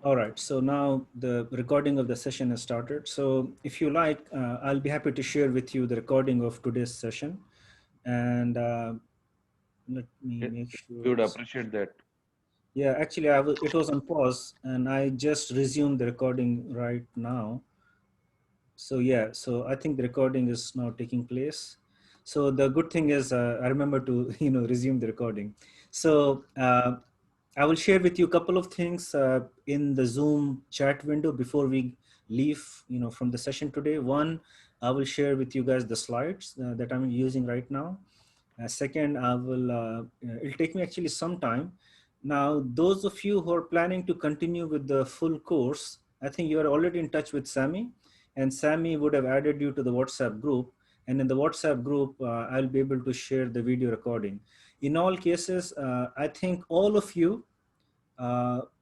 All right, so now the recording of the session has started. So if you like, I'll be happy to share with you the recording of today's session. And let me Yeah, make we sure. would appreciate that. Yeah, actually, it was on pause and I just resumed the recording right now. So yeah, so I think the recording is now taking place. So the good thing is I remember to resume the recording. So I will share with you a couple of things in the Zoom chat window before we leave from the session today. One, I will share with you guys the slides that I'm using right now. Second, it'll take me actually some time. Now, those of you who are planning to continue with the full course, I think you are already in touch with Sammy, and Sammy would have added you to the WhatsApp group. And in the WhatsApp group, I'll be able to share the video recording. In all cases, I think all of you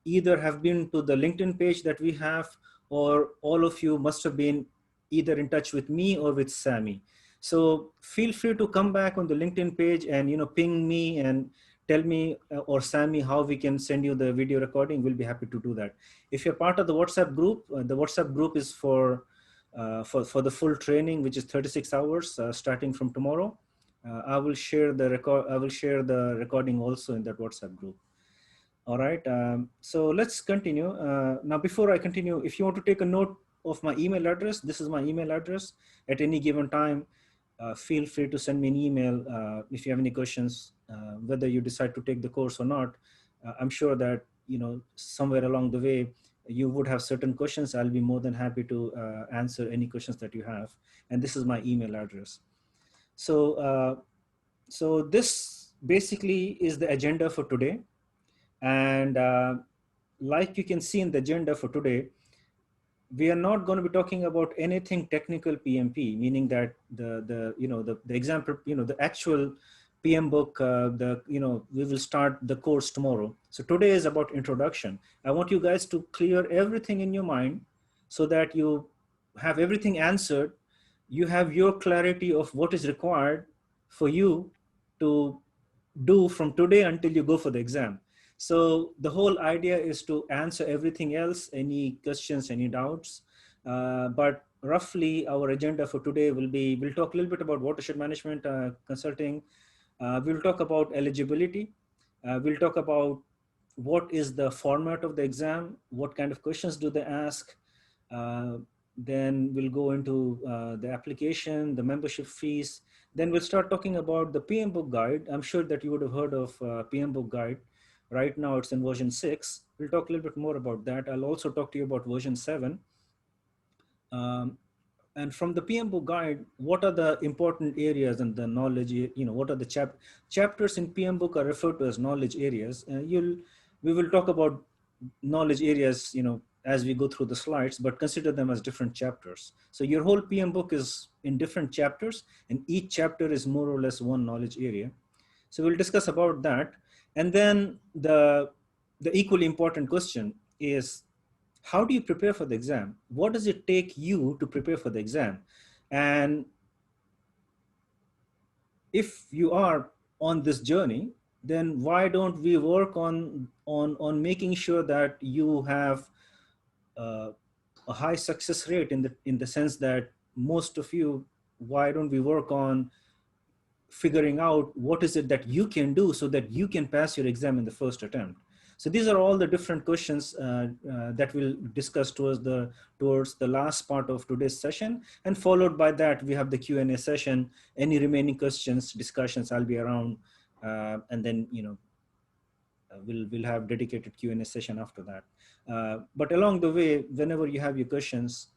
either have been to the LinkedIn page that we have, or all of you must have been either in touch with me or with Sammy. So feel free to come back on the LinkedIn page and ping me and tell me or Sammy how we can send you the video recording. We'll be happy to do that. If you're part of the WhatsApp group is for the full training, which is 36 hours starting from tomorrow. I will share the recording also in that WhatsApp group. All right. So let's continue. Now, before I continue, if you want to take a note of my email address, this is my email address. At any given time, feel free to send me an email if you have any questions, whether you decide to take the course or not. I'm sure that, somewhere along the way, you would have certain questions. I'll be more than happy to answer any questions that you have. And this is my email address. So this basically is the agenda for today. And like you can see in the agenda for today, we are not going to be talking about anything technical PMP, meaning that the example, the actual PMBOK, we will start the course tomorrow. So today is about introduction. I want you guys to clear everything in your mind so that you have everything answered. You have your clarity of what is required for you to do from today until you go for the exam. So the whole idea is to answer everything else, any questions, any doubts. But roughly our agenda for today will be, we'll talk a little bit about watershed management consulting. We'll talk about eligibility. We'll talk about what is the format of the exam, what kind of questions do they ask. Uh, then we'll go into the application, the membership fees. Then we'll start talking about the PMBOK guide. I'm sure that you would have heard of PMBOK guide. Right now it's in version 6. We'll talk a little bit more about that. I'll also talk to you about version 7. Um, and from the PMBOK guide, what are the important areas and the knowledge, what are the chapters in PMBOK are referred to as knowledge areas. We will talk about knowledge areas, as we go through the slides, but consider them as different chapters. So your whole PMBOK is in different chapters, and each chapter is more or less one knowledge area. So we'll discuss about that. And then the equally important question is, how do you prepare for the exam? What does it take you to prepare for the exam? And if you are on this journey, then why don't we work on making sure that you have uh, a high success rate in the sense that most of you, why don't we work on figuring out what is it that you can do so that you can pass your exam in the first attempt? So these are all the different questions that we'll discuss towards the last part of today's session. And followed by that, we have the Q&A session. Any remaining questions, discussions, I'll be around. And then, we'll have dedicated Q&A session after that. But along the way, whenever you have your questions,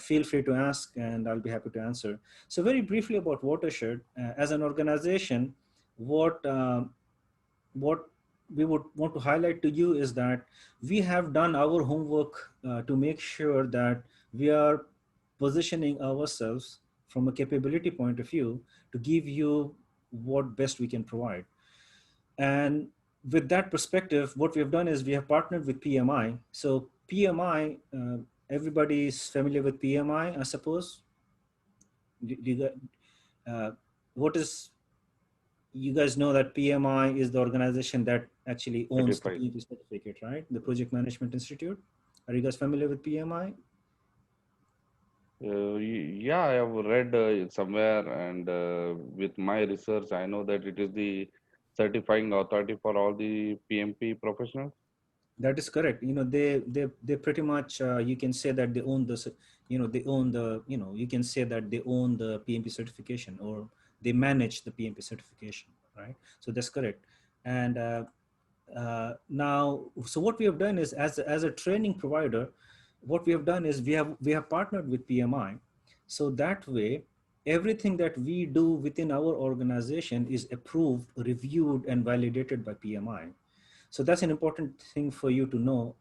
feel free to ask and I'll be happy to answer. So very briefly about Watershed, as an organization, what we would want to highlight to you is that we have done our homework to make sure that we are positioning ourselves from a capability point of view to give you what best we can provide. And with that perspective, what we have done is we have partnered with PMI. So PMI, everybody is familiar with PMI, I suppose. Uh, what is, you guys know that PMI is the organization that actually owns the certified. PMP certificate, right? The Project Management Institute. Are you guys familiar with PMI? Yeah, I have read somewhere, and with my research, I know that it is the certifying authority for all the PMP professionals. That is correct. They pretty much, you can say that they own they own the, you can say that they own the PMP certification, or they manage the PMP certification, right? So that's correct. And now, so what we have done is, as a training provider, what we have done is we have partnered with PMI, so that way everything that we do within our organization is approved, reviewed, and validated by PMI. So that's an important thing for you to know.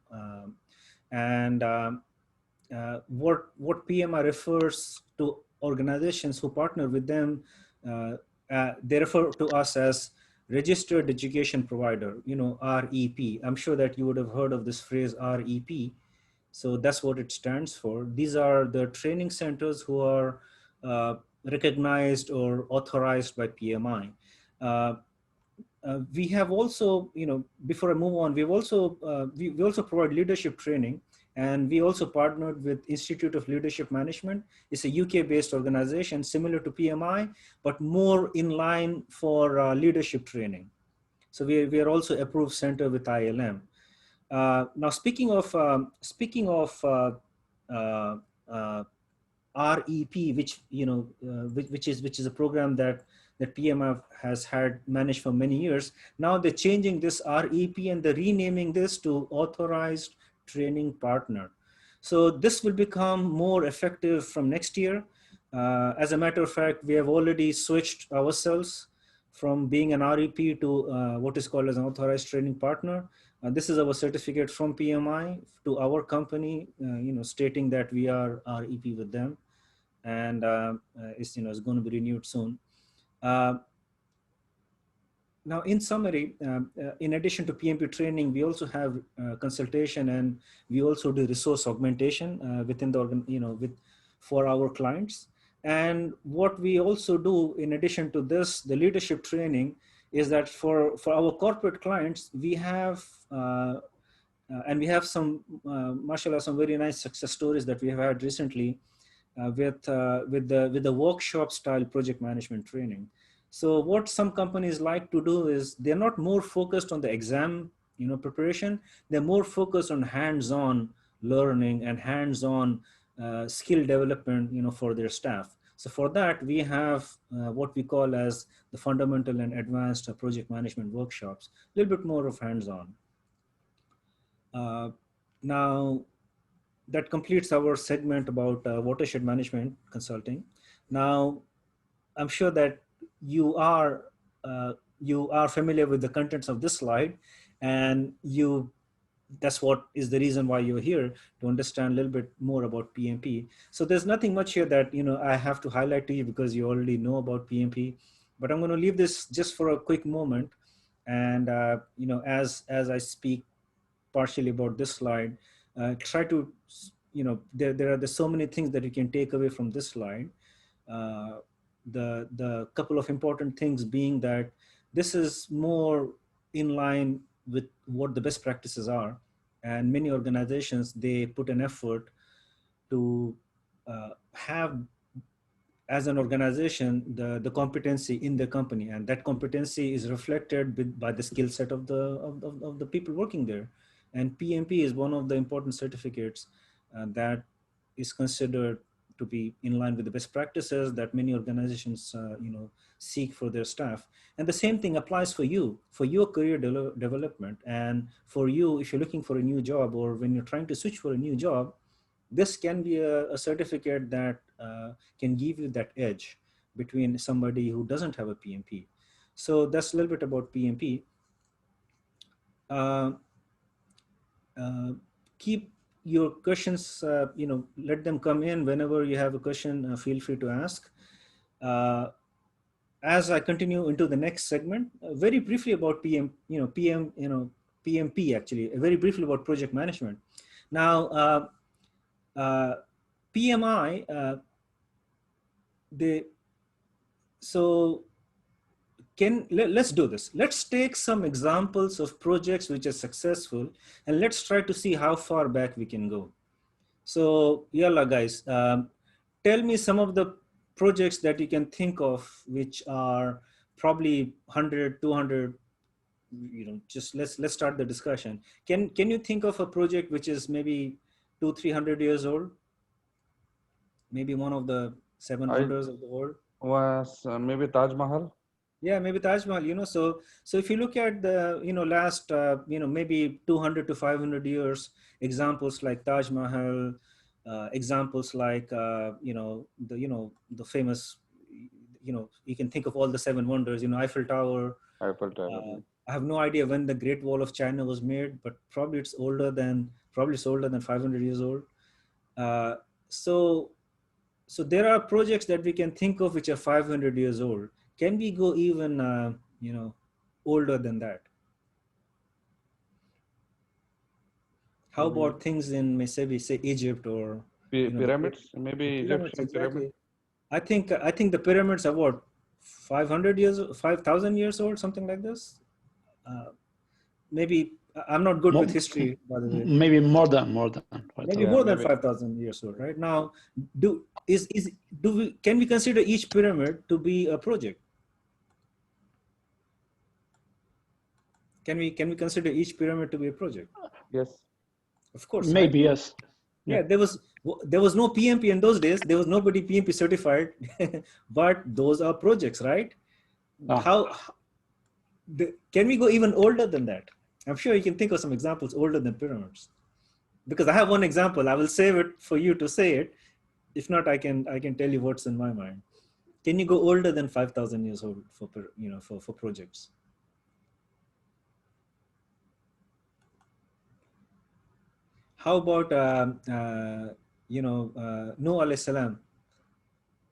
And what PMI refers to organizations who partner with them, uh, they refer to us as registered education provider, REP. I'm sure that you would have heard of this phrase, REP. So that's what it stands for. These are the training centers who are recognized or authorized by PMI. Uh, we have also, before I move on, we also provide leadership training, and we also partnered with Institute of Leadership Management. It's a UK based organization similar to PMI, but more in line for leadership training. So we are also approved center with ILM. Now, speaking of uh, uh, REP, which which is a program that PMF has had managed for many years. Now they're changing this REP and they're renaming this to Authorized Training Partner. So this will become more effective from next year. As a matter of fact, we have already switched ourselves from being an REP to what is called as an Authorized Training Partner. This is our certificate from PMI to our company, stating that we are REP with them, and it's going to be renewed soon. Uh, Now, in summary, in addition to PMP training, we also have consultation, and we also do resource augmentation within the with for our clients. And what we also do, in addition to this, the leadership training, is that for our corporate clients, we have and we have some, mashallah, some very nice success stories that we have had recently with the workshop style project management training. So what some companies like to do is they're not more focused on the exam, preparation. They're more focused on hands-on learning and hands-on skill development, for their staff. So for that, we have what we call as the fundamental and advanced project management workshops, a little bit more of hands-on. Uh, Now, that completes our segment about watershed management consulting. Now, I'm sure that you are you are familiar with the contents of this slide, and that's what is the reason why you're here, to understand a little bit more about PMP. So there's nothing much here that I have to highlight to you, because you already know about PMP. But I'm going to leave this just for a quick moment, and as I speak partially about this slide, try to, there are there's so many things that you can take away from this slide. uh, the couple of important things being that this is more in line with what the best practices are, and many organizations, they put an effort to have, as an organization, the competency in the company, and that competency is reflected by the skill set of the people working there. And PMP is one of the important certificates that is considered to be in line with the best practices that many organizations seek for their staff. And the same thing applies for you, for your career development, and for you if you're looking for a new job, or when you're trying to switch for a new job. This can be a certificate that can give you that edge between somebody who doesn't have a PMP. So that's a little bit about PMP. Uh, uh, Keep your questions, let them come in whenever you have a question. Feel free to ask. Uh, as I continue into the next segment, very briefly about PMP actually, very briefly about project management. Now, uh, PMI, they so let's do this. Let's take some examples of projects which are successful, and let's try to see how far back we can go. So yalla guys, tell me some of the projects that you can think of which are probably 100, 200, just let's start the discussion. Can you think of a project which is maybe 200-300 years old? Maybe one of the seven I wonders of the world. was maybe Taj Mahal. Yeah, maybe Taj Mahal, so if you look at the, last, maybe 200 to 500 years, examples like Taj Mahal, examples like, the famous, you can think of all the seven wonders, Eiffel Tower. Eiffel Tower. I have no idea when the Great Wall of China was made, but probably it's older than 500 years old. Uh, so so there are projects that we can think of which are 500 years old. Can we go even older than that? How Mm, about things in maybe say Egypt or Pyramids, maybe the pyramids? Egyptian pyramid. Exactly. I think the pyramids are what, 500 years, 5,000 years old, something like this. uh, Maybe I'm not good with history, by the way. Maybe more than Maybe 5,000. Yeah, more than maybe 5,000 years old. Right now, can we consider each pyramid to be a project? Can we consider each pyramid to be a project? yes. Of course, Maybe right? yes. Yeah, there was no PMP in those days. There was nobody PMP certified, but those are projects, right? Ah. Can we go even older than that? I'm sure you can think of some examples older than pyramids. Because I have one example. I will save it for you to say it. If not, I can tell you what's in my mind. Can you go older than 5,000 years old for projects? How about Noah alayhi salam?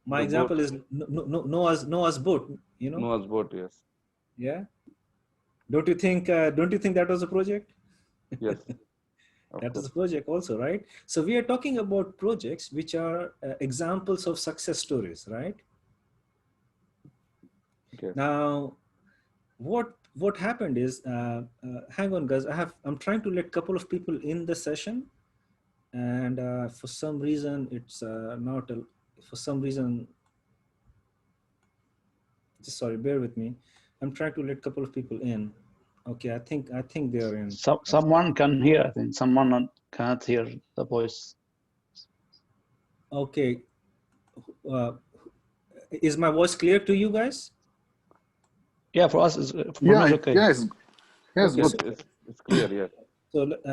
My The boat, example is Noah's boat. Noah's boat. Yes, Yeah. Don't you think that was a project? yes, of That is course. a project also, right? So we are talking about projects which are examples of success stories, right? Yes. Now, what happened is, hang on, guys. I'm trying to let couple of people in the session, and for some reason it's not. For some reason, just sorry, bear with me. I'm trying to let couple of people in. Okay, I think they are in. Someone can hear. I think someone cannot hear the voice. Okay, uh, is my voice clear to you guys? Yeah, for us, for me, Yeah, it's okay. yes, yes, Okay, Yes, good. so it's clear. Yes.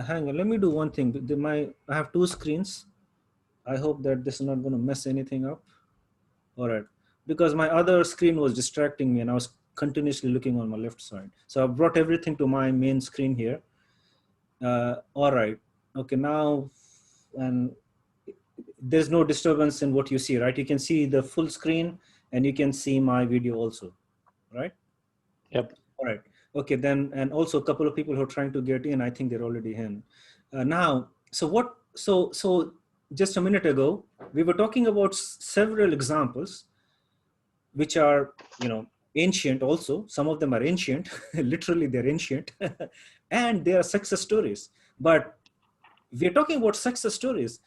hang on. Let me do one thing. I have two screens. I hope that this is not going to mess anything up. All right, because my other screen was distracting me, and I was continuously looking on my left side. So I brought everything to my main screen here. All right. Okay, now, and there's no disturbance in what you see, right? You can see the full screen, and you can see my video also, right? Yep. All right. Okay, then, and also a couple of people who are trying to get in, I think they're already in. Now, so just a minute ago, we were talking about several examples, which are, ancient also. Some of them are ancient, literally they're ancient, and they are success stories. But we're talking about success stories.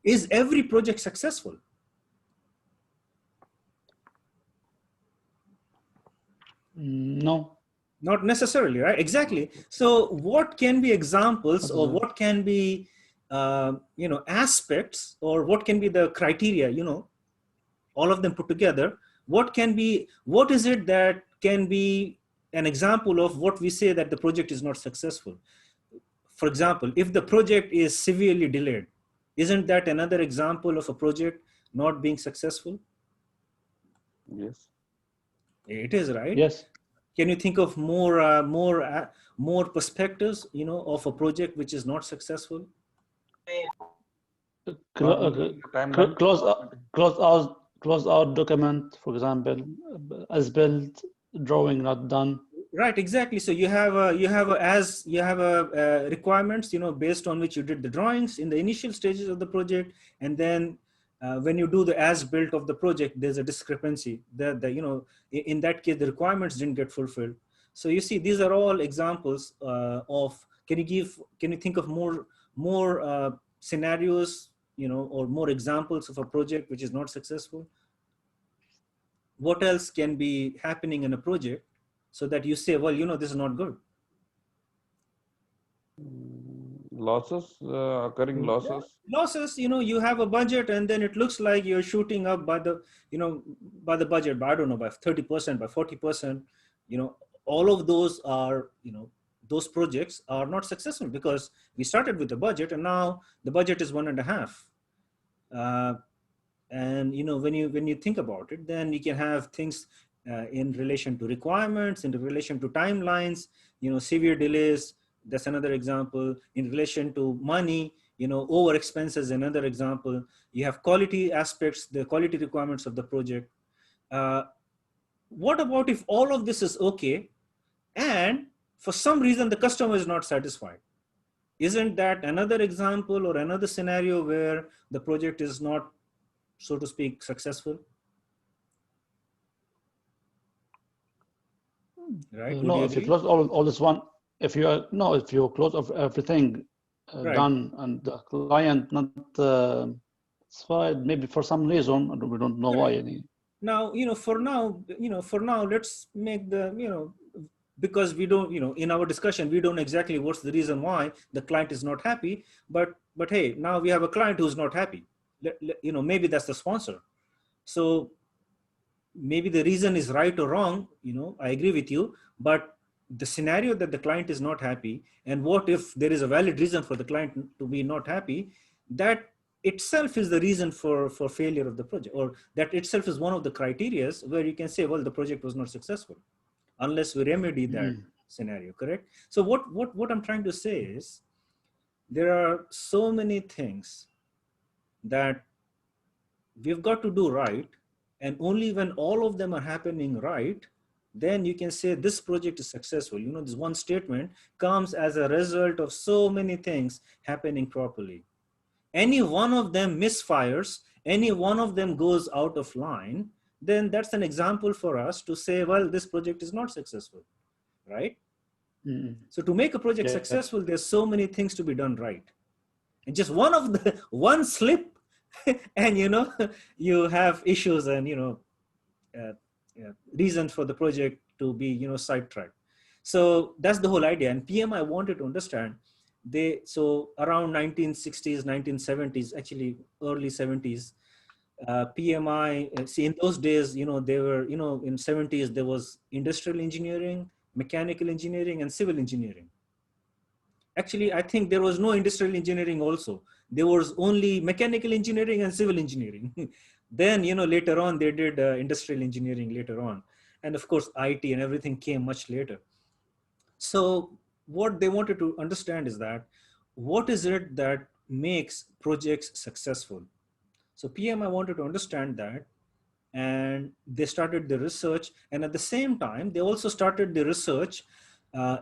Is every project successful? No. Not necessarily, right? Exactly. So what can be examples, or what can be, aspects, or what can be the criteria, all of them put together? What is it that can be an example of what we say that the project is not successful? For example, if the project is severely delayed, isn't that another example of a project not being successful? Yes. It is, right? Yes. Can you think of more perspectives, of a project which is not successful? Not meeting the timeline. Close out document, for example, as built, drawing not done. Right, exactly. So you have requirements, based on which you did the drawings in the initial stages of the project, and then when you do the as-built of the project, there's a discrepancy. In that case, the requirements didn't get fulfilled. So you see, these are all examples of. Can you think of more scenarios, or more examples of a project which is not successful? What else can be happening in a project so that you say, well, this is not good? Losses, occurring Yeah. losses. Losses, you have a budget and then it looks like you're shooting up by the, by the budget, but I don't know, by 30%, by 40%, all of those are, those projects are not successful because we started with the budget and now the budget is 1.5. And when you think about it, then you can have things in relation to requirements, in relation to timelines, severe delays. That's another example. In relation to money, over expenses, another example. You have quality aspects, the quality requirements of the project. What about if all of this is okay and for some reason the customer is not satisfied? Isn't that another example or another scenario where the project is not, so to speak, successful? Right? Would No, you if you agree? close all this one, if you close of everything Right. done and the client not satisfied, maybe for some reason, we don't know why. Now, for now, let's make the, because we don't, in our discussion, we don't exactly what's the reason why the client is not happy, but hey, now we have a client who's not happy. Maybe that's the sponsor. So maybe the reason is right or wrong, I agree with you, but the scenario that the client is not happy, and what if there is a valid reason for the client to be not happy, that itself is the reason for failure of the project, or that itself is one of the criterias where you can say, well, the project was not successful unless we remedy that scenario. Correct? So what I'm trying to say is, there are so many things that we've got to do right, and only when all of them are happening right, then you can say this project is successful. This one statement comes as a result of so many things happening properly. Any one of them misfires, any one of them goes out of line, then that's an example for us to say, well, this project is not successful, right? So to make a project Yeah. successful, there's so many things to be done right. And just one slip and you have issues and uh, reasons for the project to be sidetracked. So that's the whole idea. And PMI wanted to understand, so around 1960s, 1970s, actually early 70s, PMI, see, in those days, they were, in 70s there was industrial engineering, mechanical engineering, and civil engineering. Actually, I think there was no industrial engineering also. There was only mechanical engineering and civil engineering. Then, later on, they did industrial engineering later on. And of course, IT and everything came much later. So what they wanted to understand is that, what is it that makes projects successful? So PMI wanted to understand that, and they started the research, and at the same time they also started the research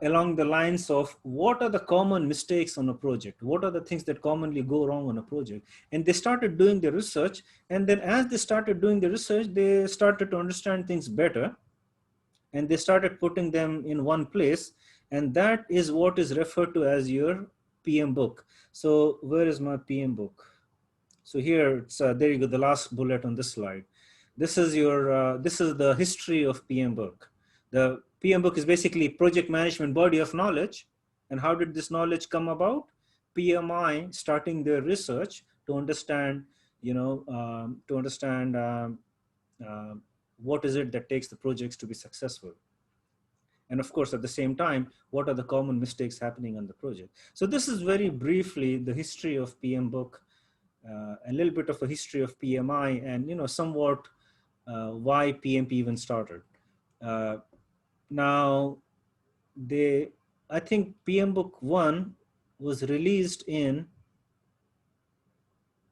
along the lines of what are the common mistakes on a project, what are the things that commonly go wrong on a project. And they started doing the research, and then as they started doing the research, they started to understand things better, and they started putting them in one place, and that is what is referred to as your PM book. So where is my PM book? So here, it's there you go, the last bullet on this slide. This is this is the history of PMBOK. The PMBOK is basically project management body of knowledge. And how did this knowledge come about? PMI starting their research to understand, uh, what is it that takes the projects to be successful. And of course, at the same time, what are the common mistakes happening on the project? So this is very briefly the history of PMBOK, a little bit of a history of PMI, and somewhat why PMP even started. Now, I think PM Book 1 was released in,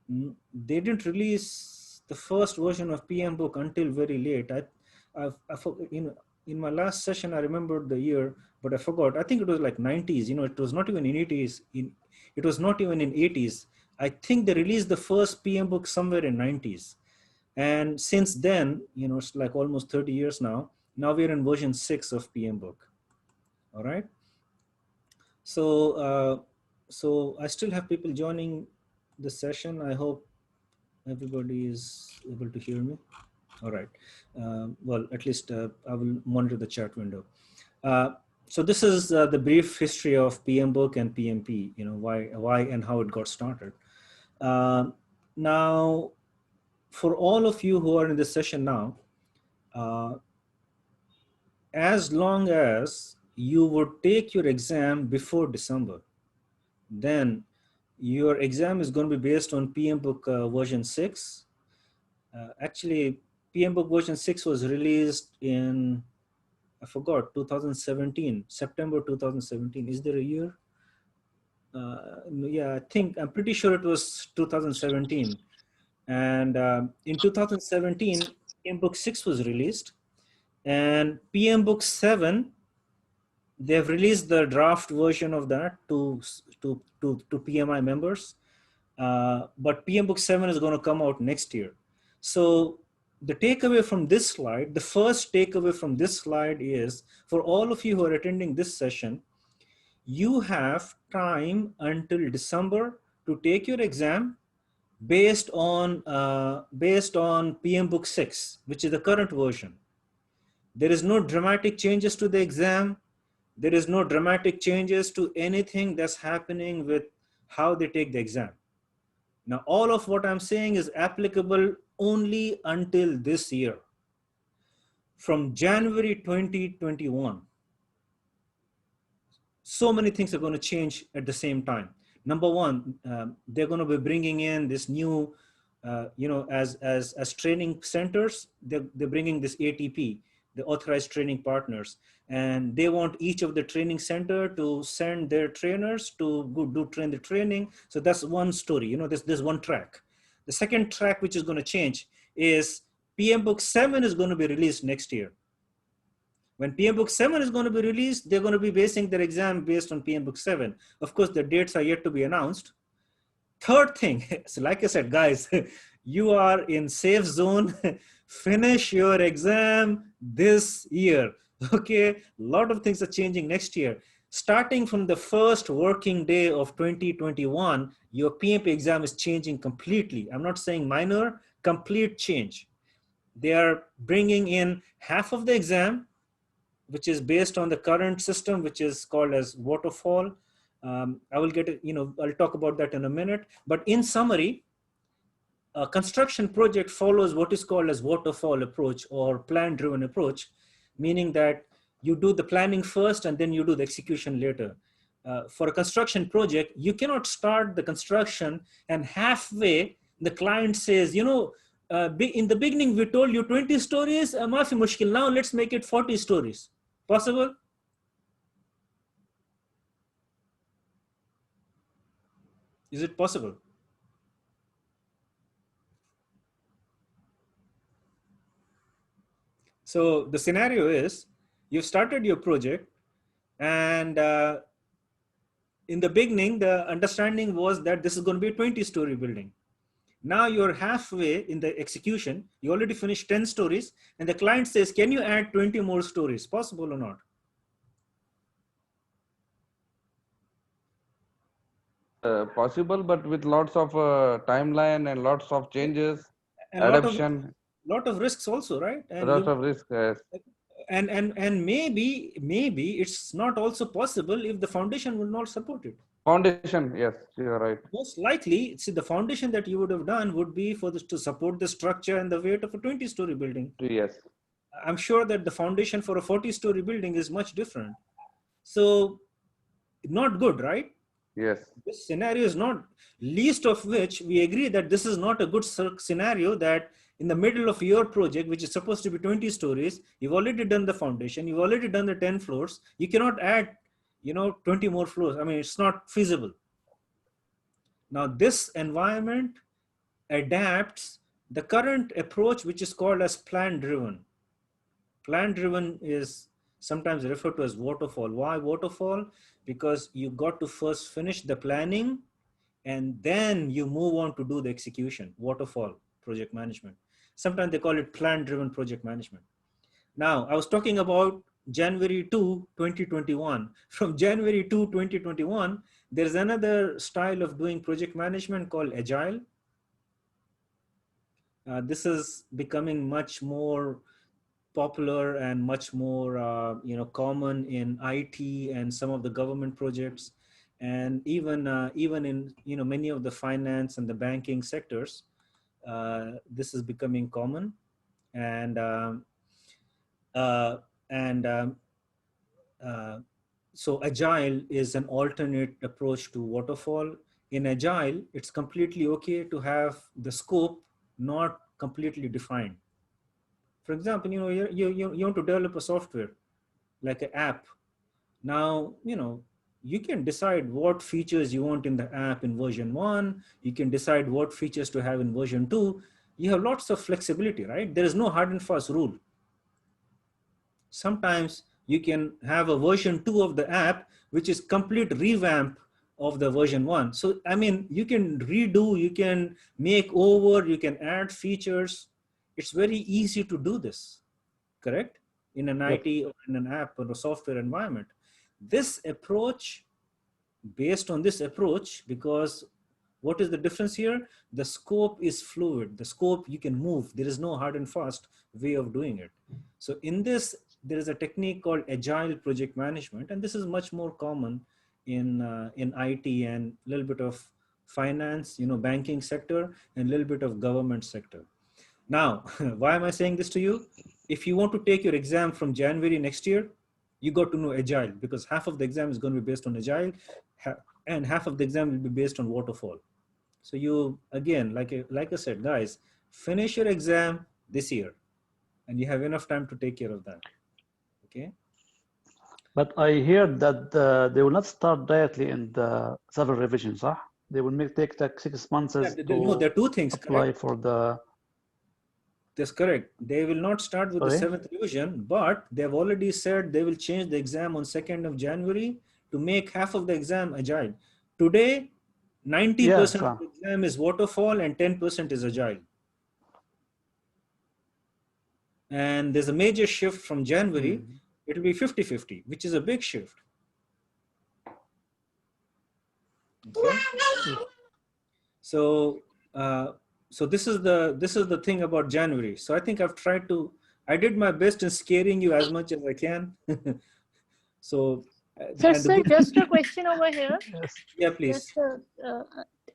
they didn't release the first version of PM Book until very late. In my last session, I remembered the year, but I forgot. I think it was like 90s. It was not even in 80s. It was not even in 80s. I think they released the first PMBOK somewhere in 90s. And since then, it's like almost 30 years now. Now we're in version 6 of PMBOK. All right. So, so I still have people joining the session. I hope everybody is able to hear me. All right. Well, at least I will monitor the chat window. So this is the brief history of PMBOK and PMP. Why and how it got started. Now, for all of you who are in this session now, as long as you would take your exam before December, then your exam is going to be based on PMBOK version 6. Actually, PMBOK version 6 was released in, I forgot, 2017, September 2017. Is there a year? Yeah, I'm pretty sure it was 2017. And in 2017, PMBOK 6 was released, and PMBOK 7, they've released the draft version of that to PMI members. But PMBOK 7 is going to come out next year. So the takeaway from this slide, the first takeaway from this slide is, for all of you who are attending this session, you have time until December to take your exam based on PMBOK 6, which is the current version. There is no dramatic changes to the exam. There is no dramatic changes to anything that's happening with how they take the exam. Now, all of what I'm saying is applicable only until this year. From January 2021, so many things are going to change at the same time. Number one, they're going to be bringing in this new, as training centers, they're bringing this ATP, the authorized training partners, and they want each of the training center to send their trainers to go train the training. So that's one story. There's one track. The second track, which is going to change, is PMBOK 7 is going to be released next year. When PMBOK 7 is going to be released, they're going to be basing their exam based on PMBOK 7. Of course, the dates are yet to be announced. Third thing, so like I said, guys, you are in safe zone. Finish your exam this year. Okay, a lot of things are changing next year. Starting from the first working day of 2021, your PMP exam is changing completely. I'm not saying minor, complete change. They are bringing in half of the exam, which is based on the current system, which is called as waterfall. I will get it, I'll talk about that in a minute. But in summary, a construction project follows what is called as waterfall approach or plan-driven approach, meaning that you do the planning first and then you do the execution later. For a construction project, you cannot start the construction and halfway the client says, in the beginning we told you 20 stories, maafi mushkil, now let's make it 40 stories. Possible? Is it possible? So the scenario is, you've started your project, and in the beginning, the understanding was that this is going to be a 20-story building. Now you're halfway in the execution. You already finished 10 stories, and the client says, can you add 20 more stories? Possible or not? Possible, but with lots of timeline and lots of changes, And adoption, lot of risks also, right? And lots of risk. Yes. and maybe it's not also possible if the foundation will not support it. Foundation, yes, you're right. Most likely, see, the foundation that you would have done would be for this to support the structure and the weight of a 20-story building. Yes. I'm sure that the foundation for a 40-story building is much different. So not good, right? Yes. This scenario is not, least of which we agree that this is not a good scenario, that in the middle of your project, which is supposed to be 20 stories, you've already done the foundation, you've already done the 10 floors. You cannot add, 20 more floors. I mean, it's not feasible. Now, this environment adapts the current approach, which is called as plan-driven. Plan-driven is sometimes referred to as waterfall. Why waterfall? Because you got to first finish the planning and then you move on to do the execution, waterfall project management. Sometimes they call it plan-driven project management. Now, I was talking about January 2, 2021. From January 2, 2021, there's another style of doing project management called Agile. This is becoming much more popular and much more common in IT and some of the government projects, and even in many of the finance and the banking sectors. This is becoming common, and uh, and uh, so agile is an alternate approach to waterfall. In agile, it's completely okay to have the scope not completely defined. For example, you want to develop a software like an app. Now, you can decide what features you want in the app in version 1. You can decide what features to have in version 2. You have lots of flexibility, right? There is no hard and fast rule. Sometimes you can have a version 2 of the app, which is complete revamp of the version 1. So, I mean, you can redo, you can make over, you can add features. It's very easy to do this, correct? In an Yep. IT or in an app or a software environment. This approach, based on this approach, because what is the difference here? The scope is fluid. The scope you can move. There is no hard and fast way of doing it. So in this, there is a technique called agile project management, and this is much more common in IT and a little bit of finance, banking sector, and a little bit of government sector. Now, why am I saying this to you? If you want to take your exam from January next year, you got to know agile, because half of the exam is going to be based on agile, and half of the exam will be based on waterfall. So you, again, like I said, guys, finish your exam this year, and you have enough time to take care of that. Okay. But I heard that they will not start directly in the several revisions, huh? They will take like 6 months Yeah, to there are two things, apply correct? for the. That's correct. They will not start with the Sorry? 7th revision, but they've already said they will change the exam on 2nd of January to make half of the exam agile. Today, 90% of Yeah, the exam is waterfall and 10% is agile. And there's a major shift from January. It'll be 50-50, which is a big shift. Okay. So, so this is the thing about January. So I think I did my best in scaring you as much as I can. So, So, and the sir, good, just a question over here. yes. yeah, Just please.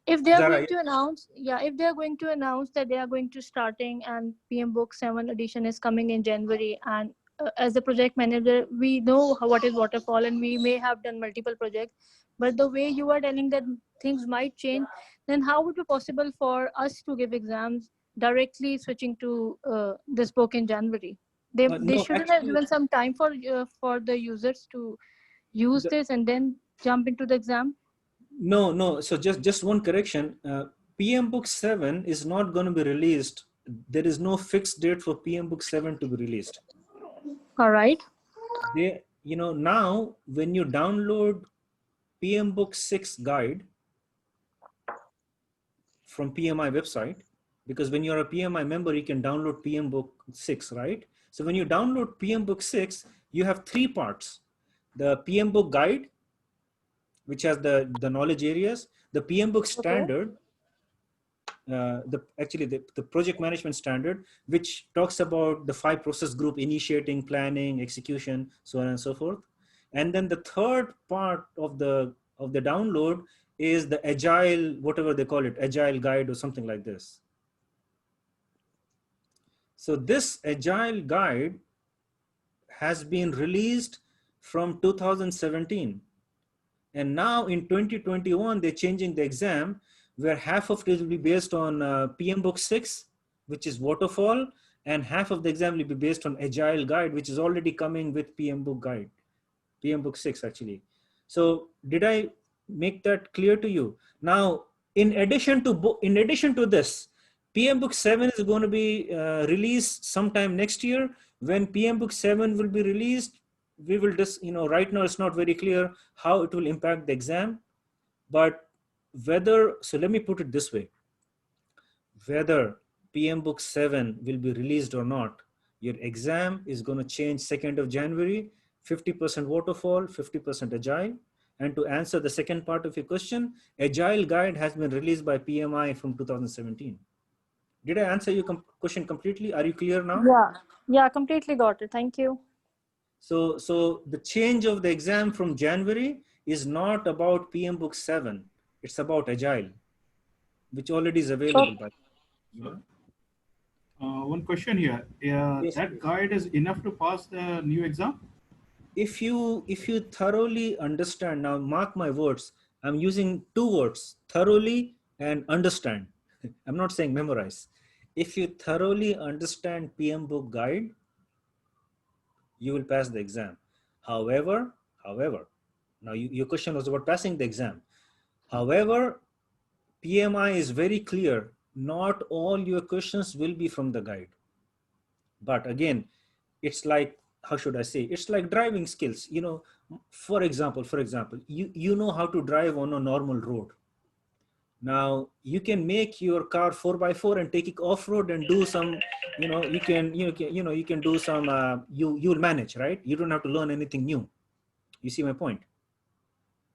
if they are Zara, going to announce, if they are going to announce that they are going to starting and PMBOK 7 edition is coming in January, and as a project manager, we know what is waterfall, and we may have done multiple projects. But the way you are telling that things might change, then how would it be possible for us to give exams directly switching to this book in January? They no, shouldn't have actually, given some time for the users to use the, this and then jump into the exam. no. So just one correction. PM Book 7 is not going to be released. There is no fixed date for PM Book 7 to be released. All right. Now when you download PM Book 6 guide from PMI website, because when you're a PMI member, you can download PM Book 6, right? So when you download PM Book 6, you have three parts: the PM Book guide, which has the knowledge areas, the PM Book Okay. standard, the project management standard, which talks about the 5 process group: initiating, planning, execution, so on and so forth. And then the third part of the download is the agile, whatever they call it, agile guide or something like this. So this agile guide has been released from 2017. And now in 2021, they're changing the exam, where half of it will be based on PM Book 6, which is waterfall, and half of the exam will be based on agile guide, which is already coming with PM Book guide, PM Book 6 actually. So did I make that clear to you? Now, in addition to this, PM Book 7 is going to be released sometime next year. When PM Book 7 will be released, we will just, right now it's not very clear how it will impact the exam. But so let me put it this way, whether PMBOK 7 will be released or not, your exam is going to change 2nd of January, 50% waterfall, 50% agile. And to answer the second part of your question, agile guide has been released by PMI from 2017. Did I answer your question completely? Are you clear now? Yeah, completely got it. Thank you. So the change of the exam from January is not about PMBOK 7. It's about agile, which already is available by. One question here. Yes, That please. guide is enough to pass the new exam? If you thoroughly understand, now mark my words, I'm using 2 words, thoroughly and understand. I'm not saying memorize. If you thoroughly understand PMBOK guide, you will pass the exam. However, now your question was about passing the exam. However, PMI is very clear. Not all your questions will be from the guide. But again, it's like, how should I say? It's like driving skills. You know, for example, you know how to drive on a normal road. Now you can make your car 4x4 and take it off road and do some, you can do some, you'll manage, right? You don't have to learn anything new. You see my point?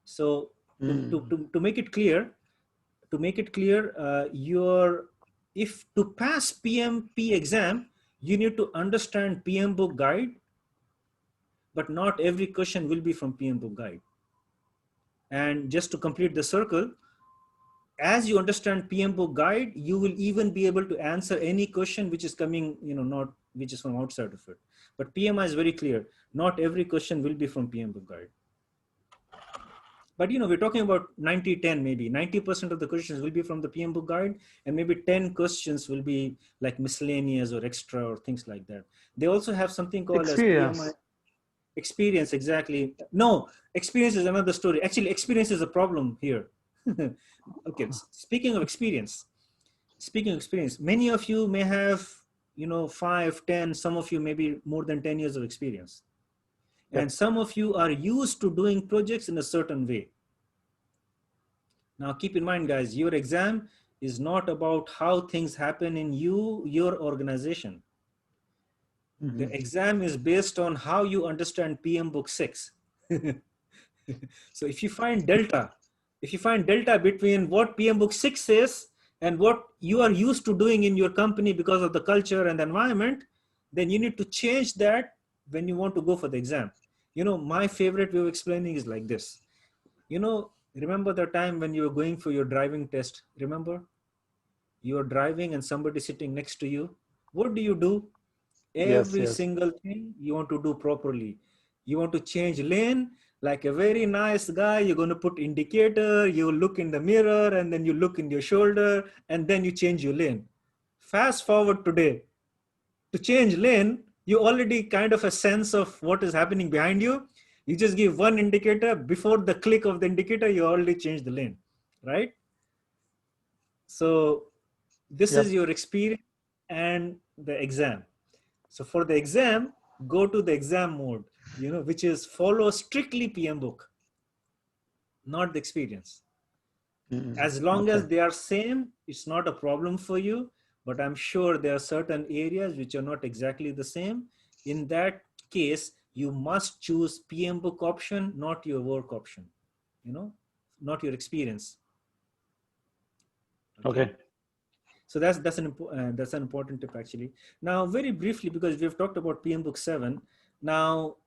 So to make it clear, if to pass PMP exam, you need to understand PMBOK guide, but not every question will be from PMBOK guide. And just to complete the circle, as you understand PMBOK guide, you will even be able to answer any question which is coming, not which is from outside of it. But PMI is very clear. Not every question will be from PMBOK guide. But we're talking about 90-10, maybe 90% of the questions will be from the PMBOK guide, and maybe 10 questions will be like miscellaneous or extra or things like that. They also have something called Experience. as PMI experience. Exactly. No, experience is another story. Actually, experience is a problem here. Okay. Speaking of experience, many of you may have, 5, 10, some of you maybe more than 10 years of experience. And some of you are used to doing projects in a certain way. Now, keep in mind, guys, your exam is not about how things happen in your organization. The exam is based on how you understand PMBOK 6. So if you find delta between what PMBOK 6 says and what you are used to doing in your company because of the culture and the environment, then you need to change that when you want to go for the exam. My favorite way of explaining is like this. Remember the time when you were going for your driving test? Remember? You're driving and somebody sitting next to you. What do? Every single thing you want to do properly. You want to change lane like a very nice guy. You're going to put indicator, you look in the mirror, and then you look in your shoulder, and then you change your lane. Fast forward today. To change lane, you already kind of a sense of what is happening behind you. You just give one indicator. Before the click of the indicator, you already changed the lane, right? So this is your experience and the exam. So for the exam, go to the exam mode, which is follow strictly PMBOK, not the experience. As long as they are same, it's not a problem for you. But I'm sure there are certain areas which are not exactly the same. In that case, you must choose PMBOK option, not your work option, not your experience. Okay. So that's an important tip actually. Now, very briefly, because we've talked about PMBOK 7. Now,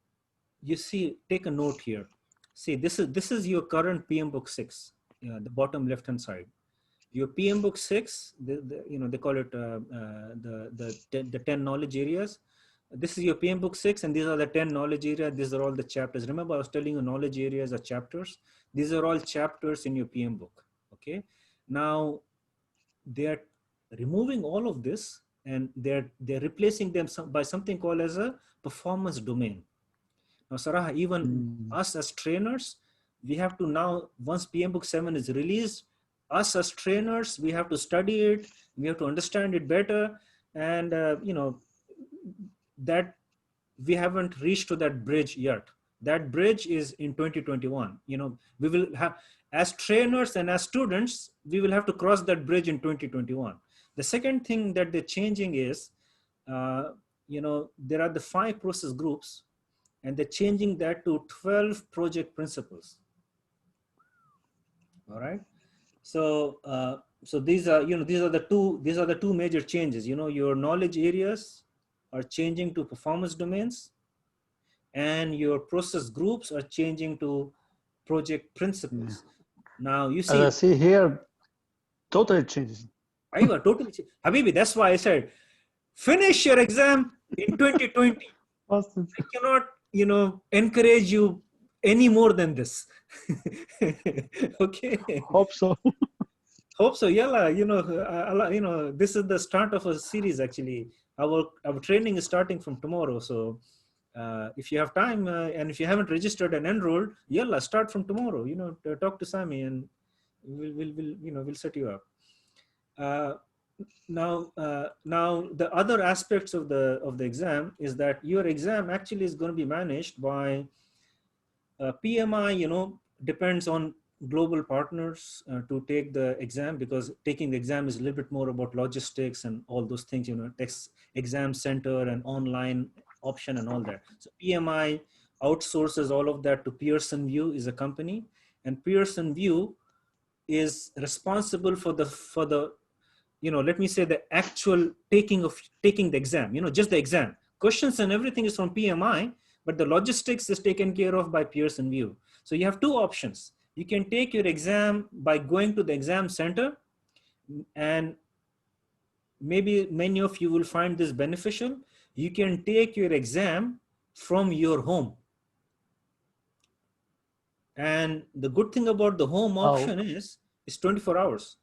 you see, take a note here. See, this is your current PMBOK 6, the bottom left hand side. Your PMBOK 6, they call it the 10 knowledge areas. This is your PMBOK 6, and these are the 10 knowledge areas. These are all the chapters. Remember, I was telling you knowledge areas are chapters. These are all chapters in your PMBOK. Okay. Now, they're removing all of this, and they're replacing them by something called as a performance domain. Now, Sarah, even us as trainers, we have to now, once PMBOK 7 is released, us as trainers, we have to study it, we have to understand it better, and that we haven't reached to that bridge yet. That bridge is in 2021. You know, we will have, as trainers and as students, we will have to cross that bridge in 2021. The second thing that they're changing is, you know, there are the 5 process groups, and they're changing that to 12 project principles. All right. So, so these are, you know, these are the two major changes. You know, your knowledge areas are changing to performance domains, and your process groups are changing to project principles. Now you As I see, see here, totally changes. I was totally, Habibi, that's why I said, finish your exam in 2020. I cannot, you know, encourage you any more than this. Okay. Hope so. Hope so. Yeah, you know, this is the start of a series. Actually, our training is starting from tomorrow. So, if you have time and if you haven't registered and enrolled, yalla, start from tomorrow. You know, talk to Sami and we'll set you up. Now the other aspects of the exam is that your exam actually is going to be managed by PMI. You know, depends on global partners to take the exam, because taking the exam is a little bit more about logistics and all those things, you know, text exam center and online option and all that. So PMI outsources all of that to Pearson VUE, is a company, and Pearson VUE is responsible for the you know, let me say, the actual taking the exam, you know, just the exam. Questions and everything is from PMI, but the logistics is taken care of by Pearson VUE. So you have 2 options. You can take your exam by going to the exam center, and maybe many of you will find this beneficial. You can take your exam from your home. And the good thing about the home option is it's 24 hours.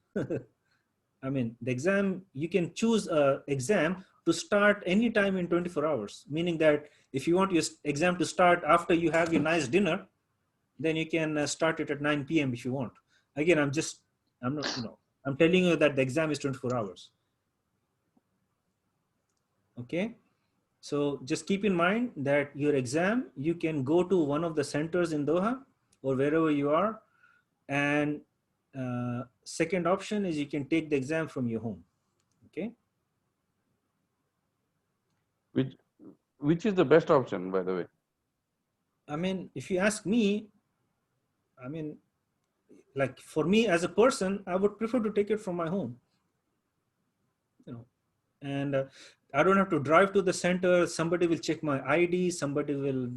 I mean, the exam, you can choose a exam to start anytime in 24 hours, meaning that if you want your exam to start after you have your nice dinner, then you can start it at 9 p.m. if you want. Again, I'm not, you know, I'm telling you that the exam is 24 hours. Okay. So just keep in mind that your exam, you can go to one of the centers in Doha or wherever you are. And second option is you can take the exam from your home. Okay. Which is the best option, by the way? I mean, if you ask me, I mean, like for me as a person, I would prefer to take it from my home, you know, and I don't have to drive to the center. Somebody will check my ID. Somebody will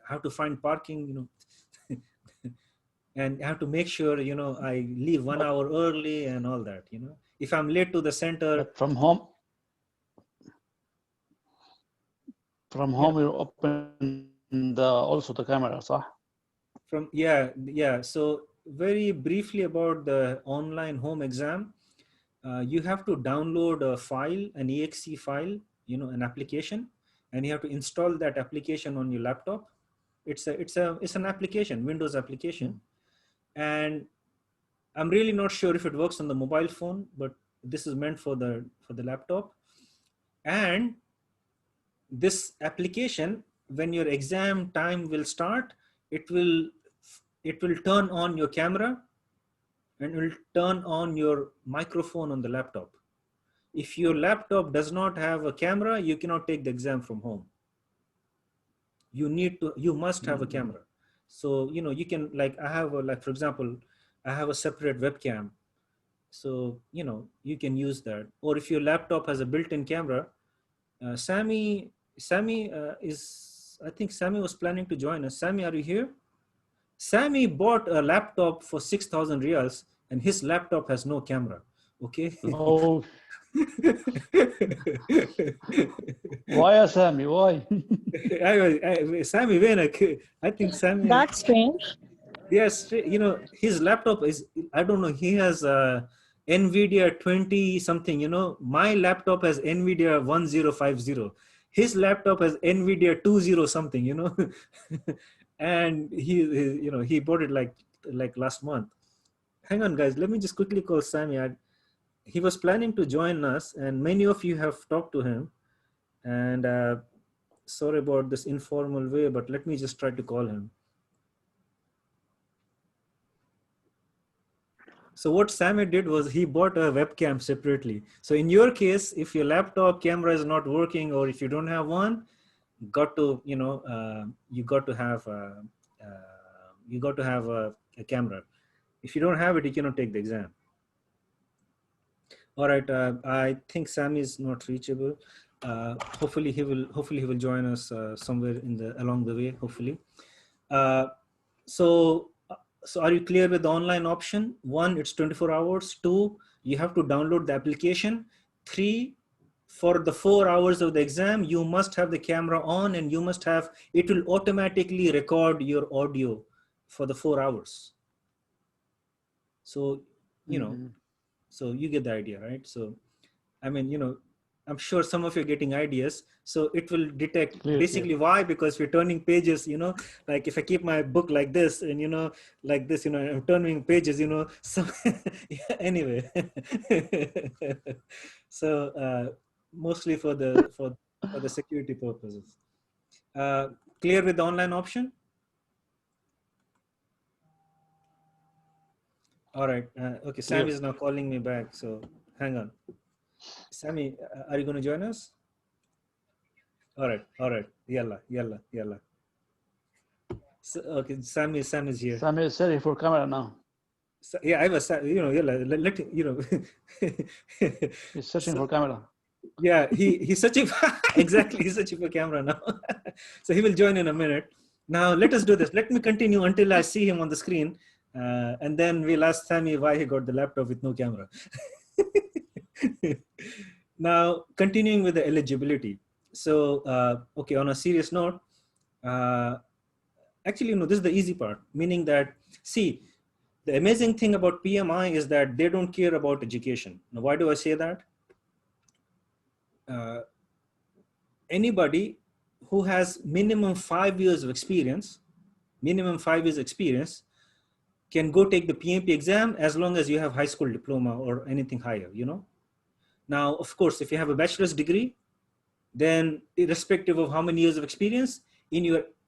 have to find parking, you know, and have to make sure, you know, I leave 1 hour early and all that, you know. If I'm late to the center. But from home, you open also the camera, صح? Yeah. So very briefly about the online home exam, you have to download a file, an exe file, you know, an application, and you have to install that application on your laptop. It's an application, Windows application, and I'm really not sure if it works on the mobile phone, but this is meant for the laptop. And this application, when your exam time will start, it will turn on your camera and will turn on your microphone on the laptop. If your laptop does not have a camera, you cannot take the exam from home. You must have a camera. So, you know, you can, like, for example, I have a separate webcam. So, you know, you can use that. Or if your laptop has a built-in camera, Sami I think Sami was planning to join us. Sami, are you here? Sami bought a laptop for 6,000 riyals and his laptop has no camera. Okay. Oh. Why, Sami? Why? Sami, I think Sami. That's strange. Yes, you know, his laptop is, I don't know, he has NVIDIA 20 something, you know. My laptop has NVIDIA 1050. His laptop has NVIDIA 20 something, you know. And you know, he bought it like last month. Hang on, guys, let me just quickly call Sami. He was planning to join us, and many of you have talked to him, and sorry about this informal way, but let me just try to call him. So what Sammy did was he bought a webcam separately. So in your case, if your laptop camera is not working, or if you don't have one, got to, you know, you got to have a camera. If you don't have it, you cannot take the exam. All right, I think Sammy is not reachable. Hopefully he will join us somewhere along the way. Hopefully. So are you clear with the online option? 1, it's 24 hours. 2, you have to download the application. 3, for the 4 hours of the exam, you must have the camera on, and it will automatically record your audio for the 4 hours. So, you know, so you get the idea, right? So, I mean, you know, I'm sure some of you are getting ideas. So it will detect basically why, because we're turning pages, you know, like if I keep my book like this and, you know, like this, you know, I'm turning pages, you know, so yeah, anyway. So mostly for the security purposes. Clear with the online option? All right. Okay. Sam is now calling me back. So hang on. Sammy, are you going to join us? All right. Yalla. So, okay, Sam is here. Sam is ready for camera now. So, yeah, I was, you know, yalla, let you know. He's searching for camera. Yeah, he's searching exactly. He's searching for camera now. So he will join in a minute. Now let us do this. Let me continue until I see him on the screen, and then we'll ask Sammy why he got the laptop with no camera. Now continuing with the eligibility. So okay, on a serious note, actually, you know, this is the easy part, meaning that, see, the amazing thing about PMI is that they don't care about education. Now, why do I say that? Anybody who has minimum 5 years of experience, can go take the PMP exam as long as you have high school diploma or anything higher, you know. Now, of course, if you have a bachelor's degree, then irrespective of how many years of experience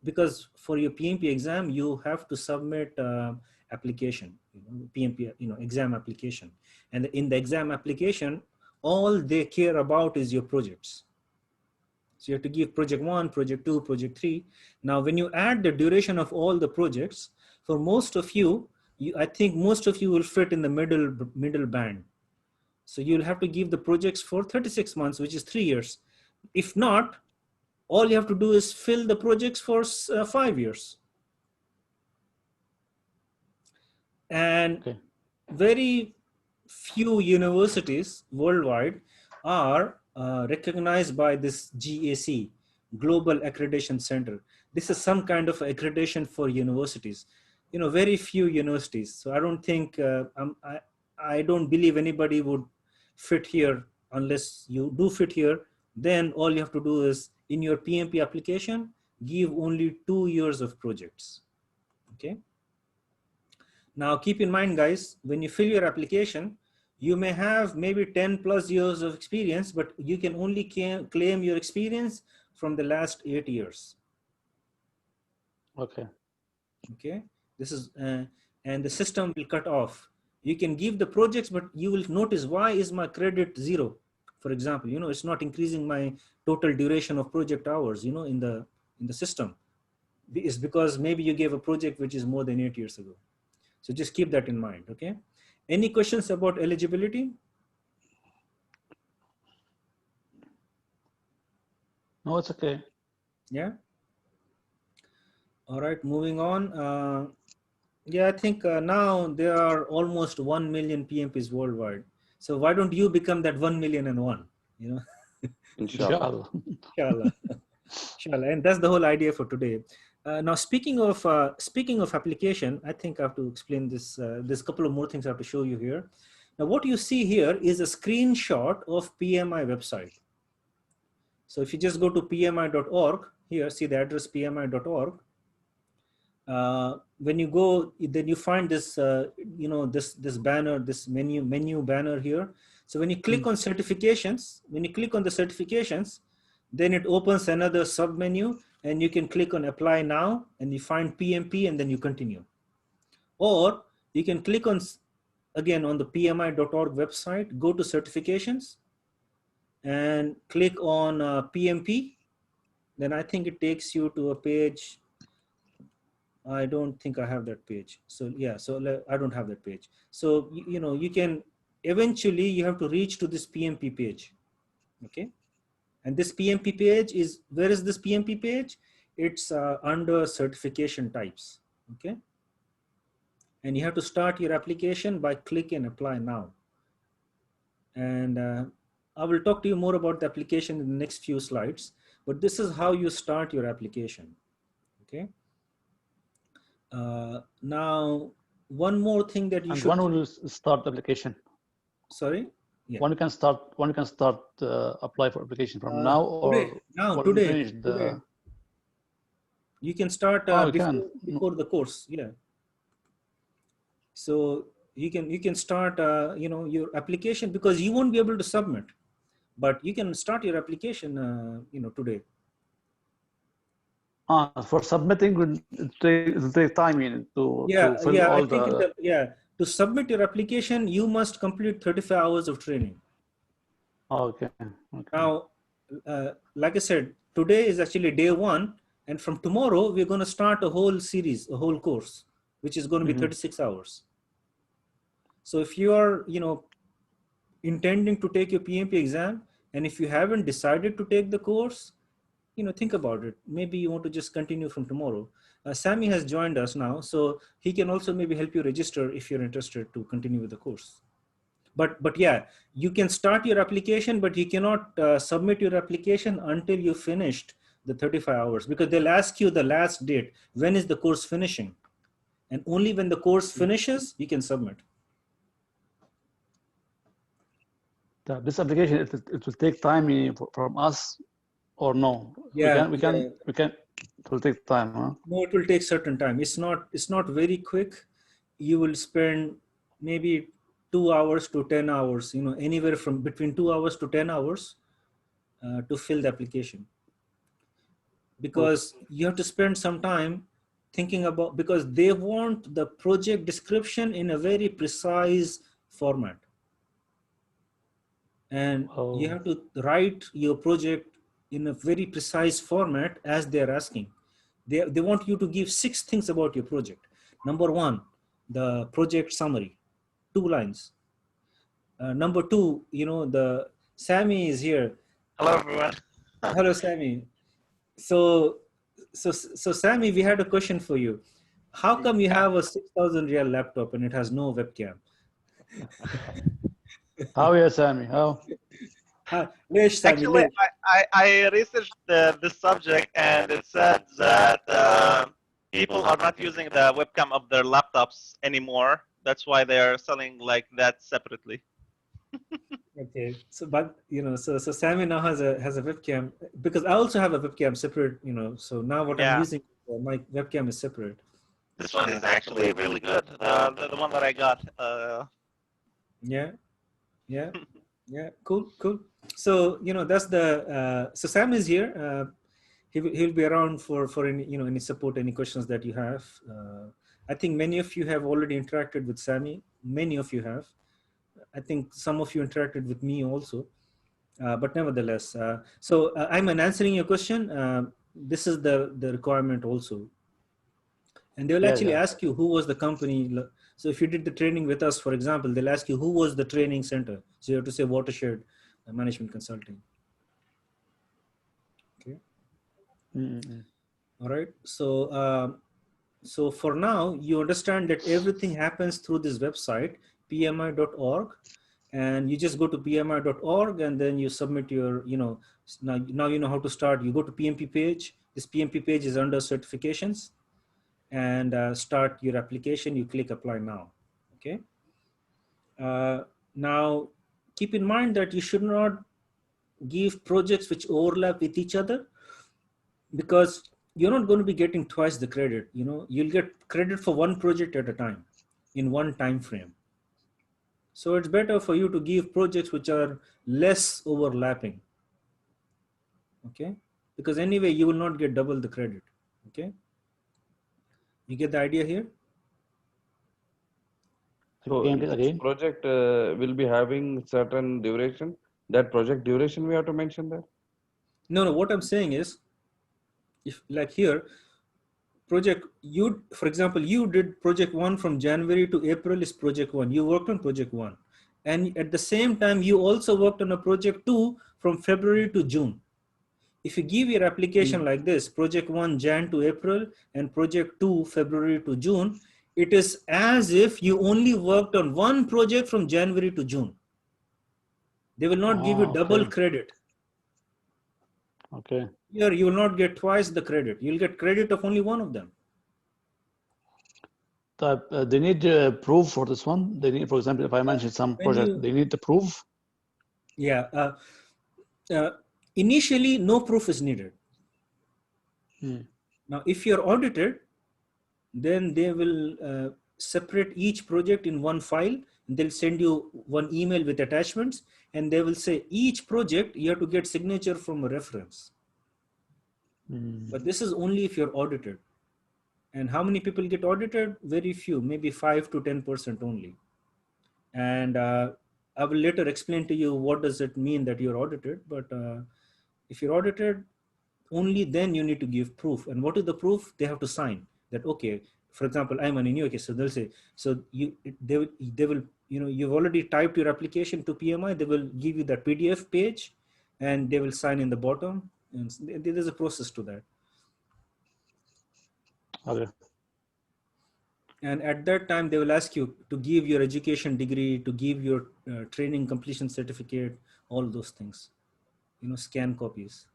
because for your PMP exam, you have to submit application, you know, PMP, you know, exam application. And in the exam application, all they care about is your projects. So you have to give project 1, project 2, project 3. Now, when you add the duration of all the projects, for most of you, I think most of you will fit in the middle band. So you'll have to give the projects for 36 months, which is 3 years. If not, all you have to do is fill the projects for 5 years. And very few universities worldwide are recognized by this GAC, Global Accreditation Center. This is some kind of accreditation for universities. You know, very few universities. So I don't think, I don't believe anybody would fit here unless you do fit here. Then all you have to do is in your PMP application, give only 2 years of projects, okay? Now keep in mind, guys, when you fill your application, you may have maybe 10 plus years of experience, but you can only claim your experience from the last 8 years. Okay. Okay, this is, and the system will cut off. You can give the projects, but you will notice, why is my credit 0? For example, you know, it's not increasing my total duration of project hours, you know, in the system. It's because maybe you gave a project which is more than 8 years ago. So just keep that in mind, okay? Any questions about eligibility? No, it's okay. Yeah. All right, moving on. Yeah, I think now there are almost 1 million PMPs worldwide. So why don't you become that 1,000,001? You know. Inshallah. Inshallah. Inshallah. And that's the whole idea for today. Now, speaking of application, I think I have to explain this. There's a couple of more things I have to show you here. Now, what you see here is a screenshot of PMI website. So if you just go to pmi.org, here, see the address pmi.org. When you go, then you find this, you know, this banner, this menu banner here. So when you click on certifications, when you click on the certifications, Then it opens another sub menu and you can click on apply now and you find PMP and then you continue. Or you can click on, again, on the PMI.org website, go to certifications and click on PMP. Then I think it takes you to a page. I don't think I have that page. So yeah, so I don't have that page. So, you know, you can, eventually you have to reach to this PMP page. Okay. And this PMP page is, where is this PMP page? It's under certification types. Okay. And you have to start your application by click and apply now. And I will talk to you more about the application in the next few slides, but this is how you start your application. Okay. Now, one more thing that you and should. when will you start the application? Sorry. Yeah. When you can start? When you can start apply for application from now or today? Now when today. you finish the? Today. You can start before the course. Yeah. So you can start you know, your application, because you won't be able to submit, but you can start your application you know, today. For submitting, it'll take time to fill all To submit your application, you must complete 35 hours of training. Okay. Now, like I said, today is actually day one, and from tomorrow we're going to start a whole series, a whole course, which is going to be 36 hours. So if you are, you know, intending to take your PMP exam, and if you haven't decided to take the course, you know, think about it. Maybe you want to just continue from tomorrow. Sammy has joined us now, so he can also maybe help you register if you're interested to continue with the course. But yeah, you can start your application, but you cannot submit your application until you finished the 35 hours, because they'll ask you the last date. When is the course finishing? And only when the course finishes, you can submit. This application, it will take time from us, or no? Yeah, we can. It will take time, huh? No, it will take certain time. It's not very quick. You will spend maybe 2 hours to 10 hours, you know, anywhere from between 2 hours to 10 hours to fill the application. Because you have to spend some time thinking about, because they want the project description in a very precise format. And you have to write your project in a very precise format as they're asking. They want you to give 6 things about your project. Number 1, the project summary, 2 lines. Number 2, you know, the Sammy is here. Hello, everyone. Hello, Sammy. So Sammy, we had a question for you. How come you have a 6,000 real laptop and it has no webcam? How is Sammy? How? Actually, I researched this subject, and it said that people are not using the webcam of their laptops anymore. That's why they are selling like that separately. Okay, so but you know, so Sammy now has a webcam, because I also have a webcam separate. You know, so now what I'm using, my webcam is separate. This one is actually really good. The one that I got. Yeah. Cool. So you know, that's the so Sam is here. He'll be around for any, you know, any support, any questions that you have. I think many of you have already interacted with Sammy. Many of you have. I think some of you interacted with me also. But nevertheless, so I'm answering your question. This is the requirement also. And they will actually ask you who was the company. So if you did the training with us, for example, they'll ask you who was the training center. So you have to say Watershed Management Consulting. Okay. All right. So so for now, you understand that everything happens through this website, pmi.org, and you just go to pmi.org and then you submit your, you know, now you know how to start. You go to PMP page. This PMP page is under certifications, and start your application. You click apply now. Okay. Now keep in mind that you should not give projects which overlap with each other, because you're not going to be getting twice the credit. You know, you'll get credit for one project at a time in one time frame. So it's better for you to give projects which are less overlapping. Okay, because anyway you will not get double the credit. Okay, you get the idea here? So Again, each again. project will be having certain duration. That project duration we have to mention there. No, what I'm saying is, if like here, project you, for example, you did project 1 from January to April is project 1. You worked on project 1. And at the same time, you also worked on a project 2 from February to June. If you give your application like this, project 1 Jan to April and project 2 February to June, it is as if you only worked on one project from January to June. They will not give you double Okay. credit. Okay. Here, you will not get twice the credit. You'll get credit of only one of them. They need proof for this one. They need, for example, if I mention some project, they need the proof. Yeah. Initially, no proof is needed. Now, if you're audited, then they will separate each project in one file. And they'll send you one email with attachments, and they will say each project you have to get signature from a reference. But this is only if you're audited. And how many people get audited? Very few, maybe 5 to 10% only. And I will later explain to you what does it mean that you're audited. But if you're audited, only then you need to give proof. And what is the proof? They have to sign that, okay, for example, I'm in your case, so they'll say, so they will, you've already typed your application to PMI, they will give you that PDF page and they will sign in the bottom. And there's a process to that. Okay. And at that time, they will ask you to give your education degree, to give your training completion certificate, all those things, scan copies.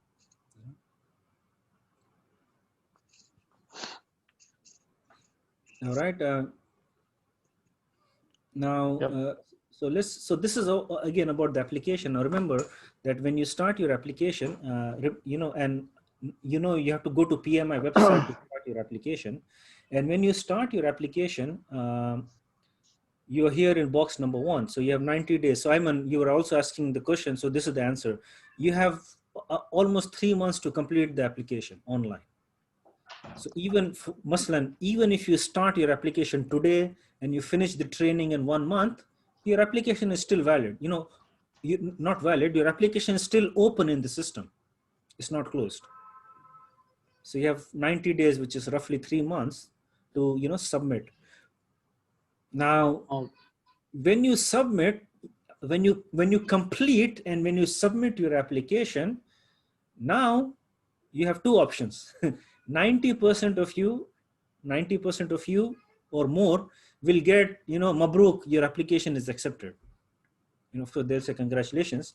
All right. Now, Yep. so this is again about the application. Now remember that when you start your application, you have to go to PMI website to start your application. And when you start your application, you're here in box number 1. So you have 90 days. So you were also asking the question. So this is the answer. You have almost 3 months to complete the application online. So even if you start your application today and you finish the training in 1 month, your application is still valid. Not valid, your application is still open in the system. It's not closed. So you have 90 days, which is roughly 3 months to, submit. Now, when you submit, when you complete and when you submit your application, now you have two options. 90% of you or more will get, Mabruk, your application is accepted. So they'll say congratulations.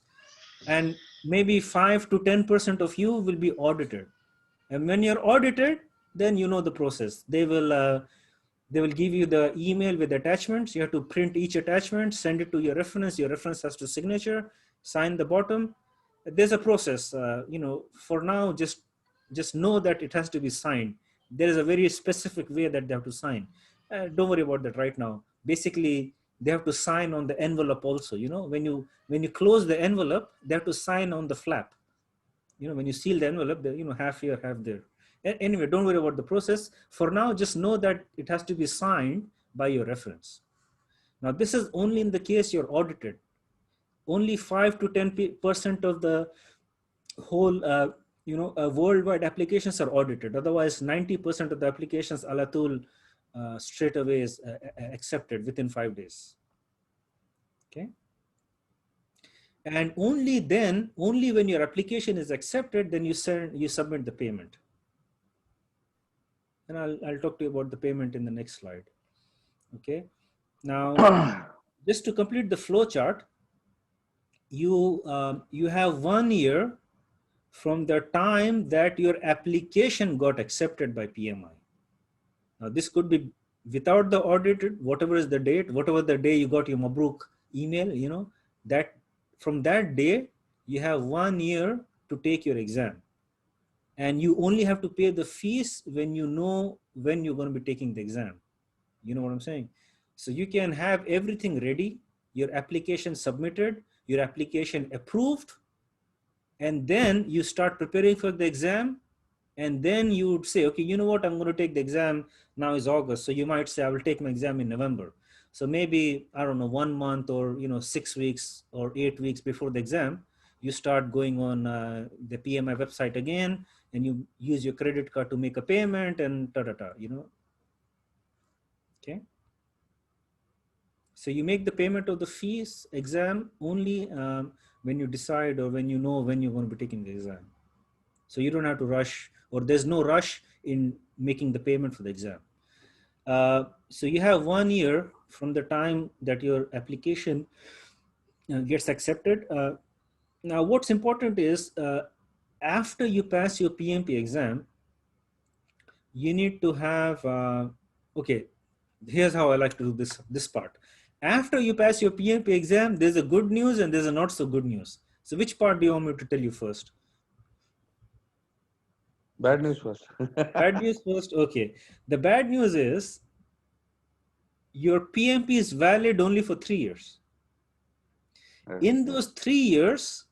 And maybe 5 to 10% of you will be audited. And when you're audited, then you know the process. They will give you the email with attachments. You have to print each attachment, send it to your reference. Your reference has to signature, sign the bottom. There's a process. For now, just know that it has to be signed. There is a very specific way that they have to sign. Don't worry about that right now. Basically, they have to sign on the envelope also. When you close the envelope, they have to sign on the flap. When you seal the envelope, half here, half there. Anyway, don't worry about the process. For now, just know that it has to be signed by your reference. Now, this is only in the case you're audited. Only 5 to 10% of the whole, worldwide applications are audited. Otherwise, 90% of the applications, Alatul, straight away is accepted within 5 days. Okay. And only when your application is accepted, then you submit the payment. And I'll talk to you about the payment in the next slide. Okay. Now, just to complete the flow chart, you have 1 year from the time that your application got accepted by PMI. Now, this could be without the audited, whatever is the date, whatever the day you got your Mabruk email, that from that day, you have 1 year to take your exam. And you only have to pay the fees when you know when you're going to be taking the exam. You know what I'm saying? So you can have everything ready, your application submitted, your application approved, and then you start preparing for the exam, and then you would say, okay, you know what, I'm going to take the exam. Now is August, so you might say, I will take my exam in November. So maybe, I don't know, 1 month or 6 weeks or 8 weeks before the exam, you start going on the PMI website again, and you use your credit card to make a payment and okay. So you make the payment of the fees exam only when you decide, or when you know when you're going to be taking the exam. So you don't have to rush, or there's no rush in making the payment for the exam. So you have 1 year from the time that your application gets accepted. Now, what's important is after you pass your PMP exam, you need to have, okay, here's how I like to do this part. After you pass your PMP exam, there's a good news and there's a not so good news. So which part do you want me to tell you first? Bad news first. Bad news first. Okay. The bad news is your PMP is valid only for 3 years. In those 3 years,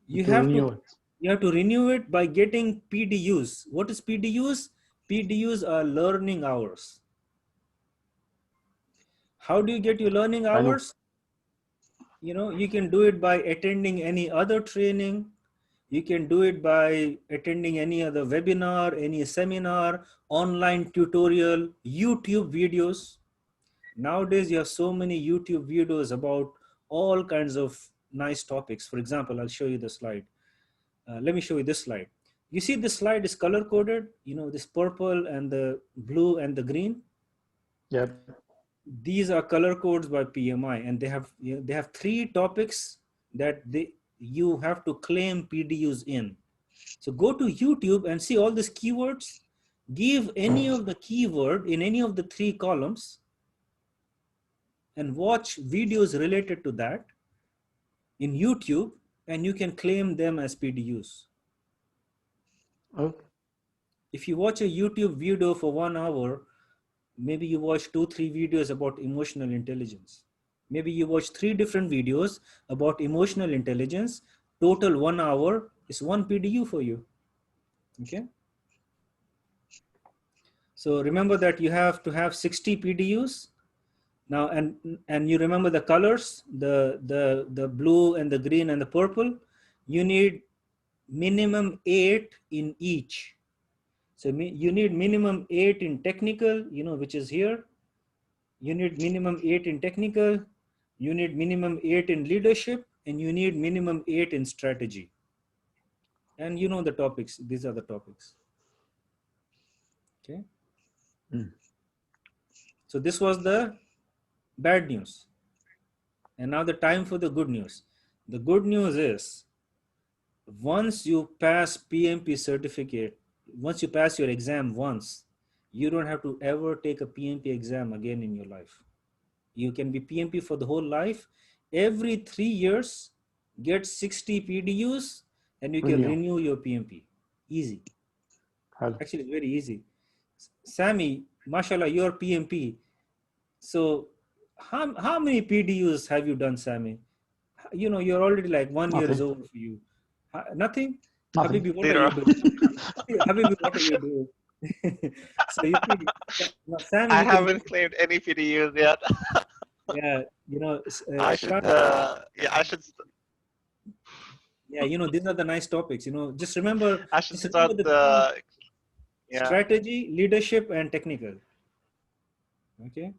you have to renew it by getting PDUs. What is PDUs? PDUs are learning hours. How do you get your learning hours? You can do it by attending any other training. You can do it by attending any other webinar, any seminar, online tutorial, YouTube videos. Nowadays, you have so many YouTube videos about all kinds of nice topics. For example, I'll show you the slide. Let me show you this slide. You see this slide is color coded, this purple and the blue and the green. Yep. These are color codes by PMI, and they have 3 topics that you have to claim PDUs in. So go to YouTube and see all these keywords. Give any of the keyword in any of the 3 columns and watch videos related to that in YouTube, and you can claim them as PDUs. Okay. If you watch a YouTube video for 1 hour, maybe you watch 2-3 videos about emotional intelligence. Maybe you watch 3 different videos about emotional intelligence. Total 1 hour is 1 PDU for you. Okay. So remember that you have to have 60 PDUs. Now, and you remember the colors, the blue and the green and the purple. You need minimum 8 in each. So you need minimum 8 in technical, which is here. You need minimum 8 in technical. You need minimum 8 in leadership, and you need minimum 8 in strategy. And the topics. These are the topics. Okay. So this was the bad news. And now the time for the good news. The good news is, once you pass PMP certificate, once you pass your exam once, you don't have to ever take a PMP exam again in your life. You can be PMP for the whole life. Every 3 years, get 60 PDUs, and you can renew your PMP. Easy. Actually, it's very easy. Sammy, mashallah, you're PMP. So how many PDUs have you done, Sammy? You're already like 1 year is over for you. Nothing? Habibi, what are you doing? Habibi, what are you doing? So you think, Sammy, I haven't claimed any PDUs yet. Yeah, I should. I should. Yeah, these are the nice topics. Just remember. I should start the strategy, leadership, and technical. Okay.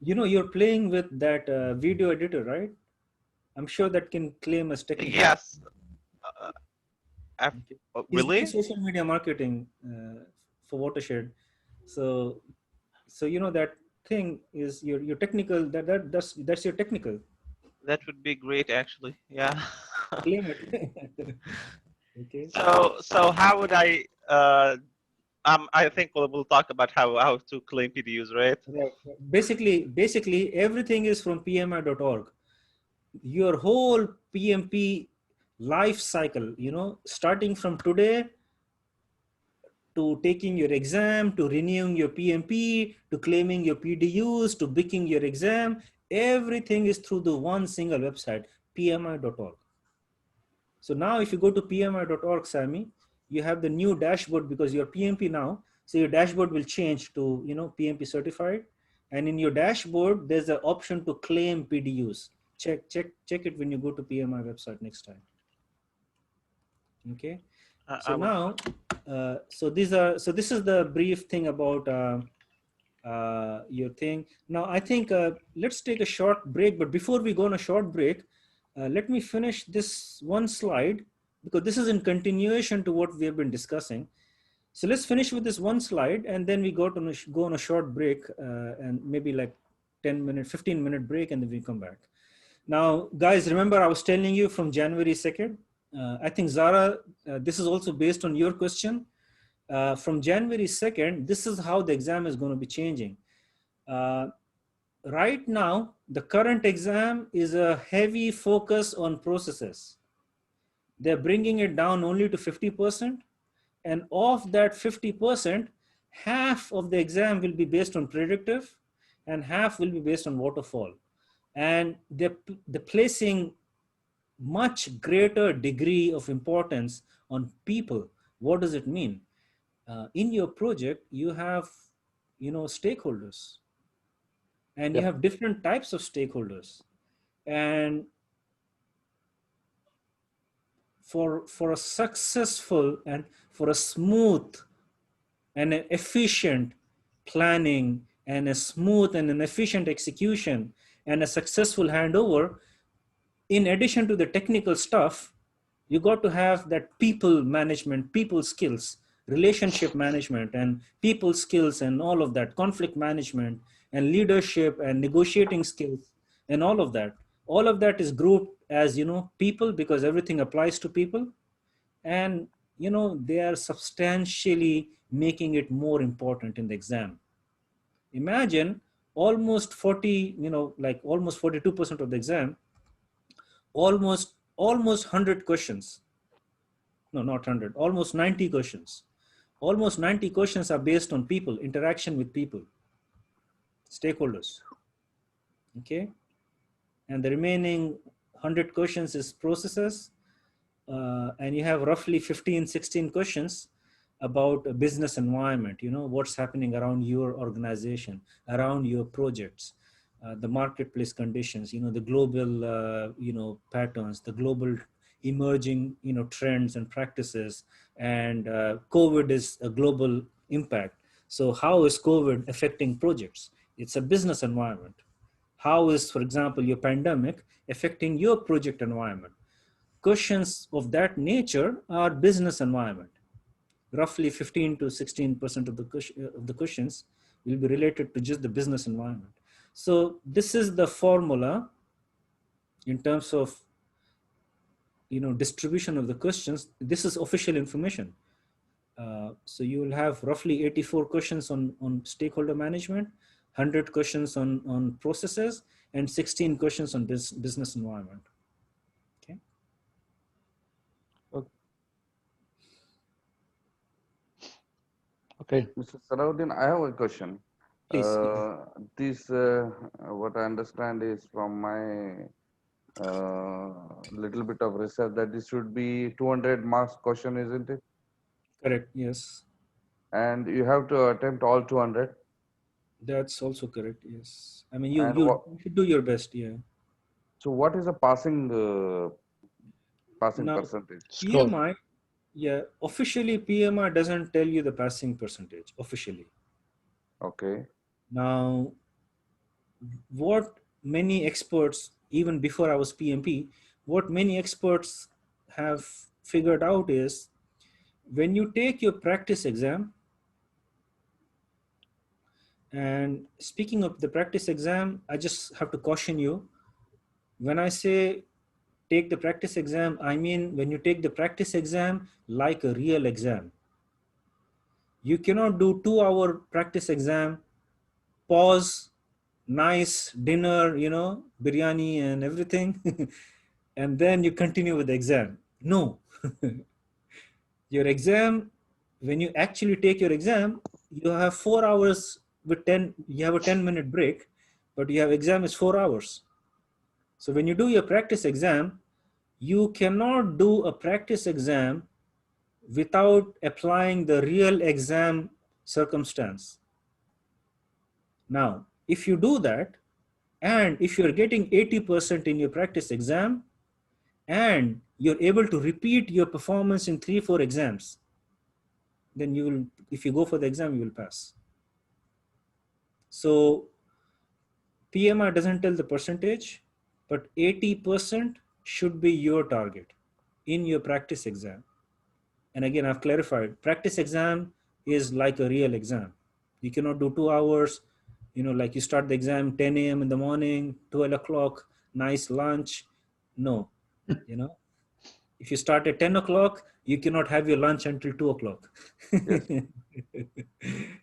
You're playing with that video editor, right? I'm sure that can claim as technical. Yes. Okay. Really? Social media marketing for Watershed. So that thing is your technical. That's your technical. That would be great, actually. Yeah. Claim it. Okay. So how would I? I think we'll talk about how to claim PDUs, right? Basically, everything is from PMI.org. Your whole PMP life cycle, starting from today to taking your exam, to renewing your PMP, to claiming your PDUs, to booking your exam, everything is through the one single website, PMI.org. So now if you go to pmi.org, Sami, you have the new dashboard because you're PMP now. So your dashboard will change to, you know, PMP certified. And in your dashboard, there's an option to claim PDUs. Check it when you go to PMI website next time. Okay. So now, so this is the brief thing about your thing. Now, I think let's take a short break. But before we go on a short break, let me finish this one slide because this is in continuation to what we have been discussing. So let's finish with this one slide and then we go on a short break and maybe like 10-minute, 15-minute break, and then we come back. Now, guys, remember I was telling you from January 2nd. I think Zara, this is also based on your question. From January 2nd, this is how the exam is going to be changing. Right now, the current exam is a heavy focus on processes. They're bringing it down only to 50%. And of that 50%, half of the exam will be based on predictive and half will be based on waterfall. And they're placing much greater degree of importance on people. What does it mean? In your project, you have, you know, stakeholders, and you have different types of stakeholders. And for a successful and for a smooth and an efficient planning and a smooth and an efficient execution and a successful handover, in addition to the technical stuff, you got to have that people management, people skills, relationship management and people skills and all of that, conflict management and leadership and negotiating skills and all of that. All of that is grouped as, you know, people, because everything applies to people. And, you know, they are substantially making it more important in the exam. Imagine almost 40, you know, like almost 42% of the exam, almost 100 questions. No, not 100, almost 90 questions. Almost 90 questions are based on people, interaction with people, stakeholders. Okay. And the remaining 100 questions is processes. And you have roughly 15, 16 questions about a business environment, you know, what's happening around your organization, around your projects, the marketplace conditions, you know, the global, you know, patterns, the global emerging, you know, trends and practices. And COVID is a global impact. So how is COVID affecting projects? It's a business environment. How is, for example, your pandemic affecting your project environment? Questions of that nature are business environment. Roughly 15 to 16% of the questions will be related to just the business environment. So this is the formula in terms of, you know, distribution of the questions. This is official information. So you will have roughly 84 questions on stakeholder management, 100 questions on processes, and 16 questions on business environment. Okay. Okay. Mr. Salahuddin, I have a question. Please. This, what I understand is from my little bit of research that this should be 200 marks question, isn't it? Correct. Yes. And you have to attempt all 200. That's also correct. Yes. I mean, you should do your best. Yeah. So what is the passing Now, percentage? PMI, yeah, officially PMI doesn't tell you the passing percentage officially. Okay. Now, what many experts, even before I was PMP, what many experts have figured out is when you take your practice exam, and speaking of the practice exam, I just have to caution you. When I say take the practice exam, I mean when you take the practice exam like a real exam. You cannot do 2-hour practice exam, pause, nice dinner, you know, biryani and everything, and then you continue with the exam. No. Your exam, when you actually take your exam, you have 4 hours with 10, you have a 10-minute break, but you have exam is 4 hours. So when you do your practice exam, you cannot do a practice exam without applying the real exam circumstance. Now, if you do that, and if you're getting 80% in your practice exam, and you're able to repeat your performance in 3-4 exams, then you will, if you go for the exam, you will pass. So PMI doesn't tell the percentage, but 80% should be your target in your practice exam. And again, I've clarified, practice exam is like a real exam. You cannot do 2 hours, like you start the exam 10 a.m. in the morning, 12 o'clock, nice lunch. No, if you start at 10 o'clock, you cannot have your lunch until 2 o'clock. Yes.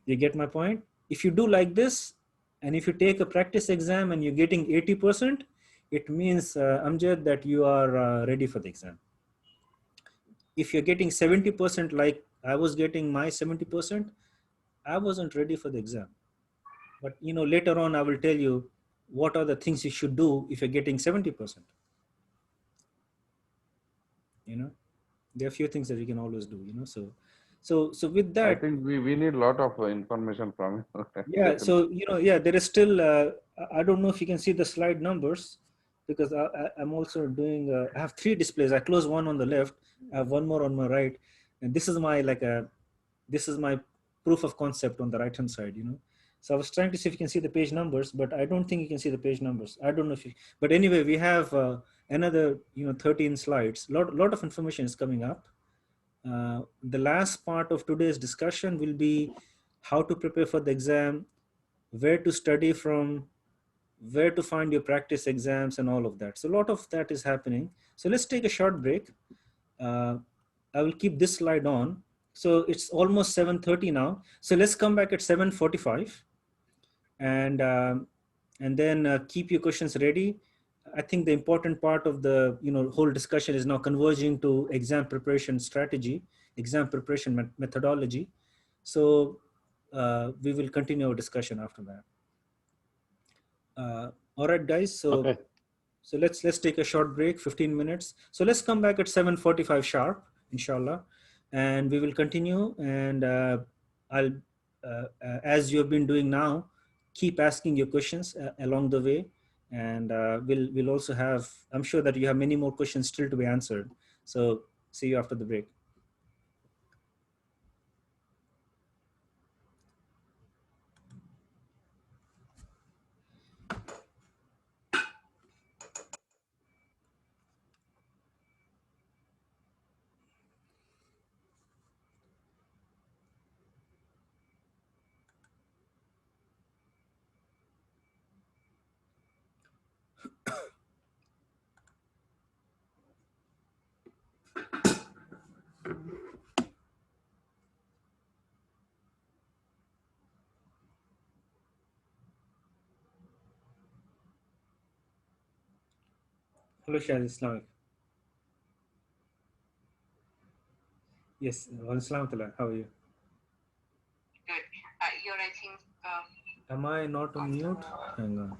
You get my point? If you do like this, and if you take a practice exam and you're getting 80%, it means, Amjad, that you are ready for the exam. If you're getting 70%, like I was getting my 70%, I wasn't ready for the exam. But later on, I will tell you what are the things you should do if you're getting 70%. There are a few things that you can always do. So with I that, think we need a lot of information from you. yeah. So there is still. I don't know if you can see the slide numbers, because I'm also doing. I have 3 displays. I close one on the left. I have one more on my right, and this is my this is my proof of concept on the right hand side. So I was trying to see if you can see the page numbers, but I don't think you can see the page numbers. I don't know if you. But anyway, we have another 13 slides. Lot of information is coming up. The last part of today's discussion will be how to prepare for the exam, where to study from, where to find your practice exams, and all of that. So a lot of that is happening. So let's take a short break. I will keep this slide on. So it's almost 7:30 now. So let's come back at 7:45, and then keep your questions ready. I think the important part of the whole discussion is now converging to exam preparation strategy, exam preparation methodology. So we will continue our discussion after that. All right, guys. So Okay. so let's take a short break, 15 minutes. So let's come back at 7:45 sharp, inshallah, and we will continue. And I'll, as you have been doing now, keep asking your questions along the way, and we'll also have. I'm sure that you have many more questions still to be answered. So see you after the break. Hello, Shahid Islam. Yes, wa alaikum salam. How are you? Good. You're, I think. Am I not on mute? Hang on.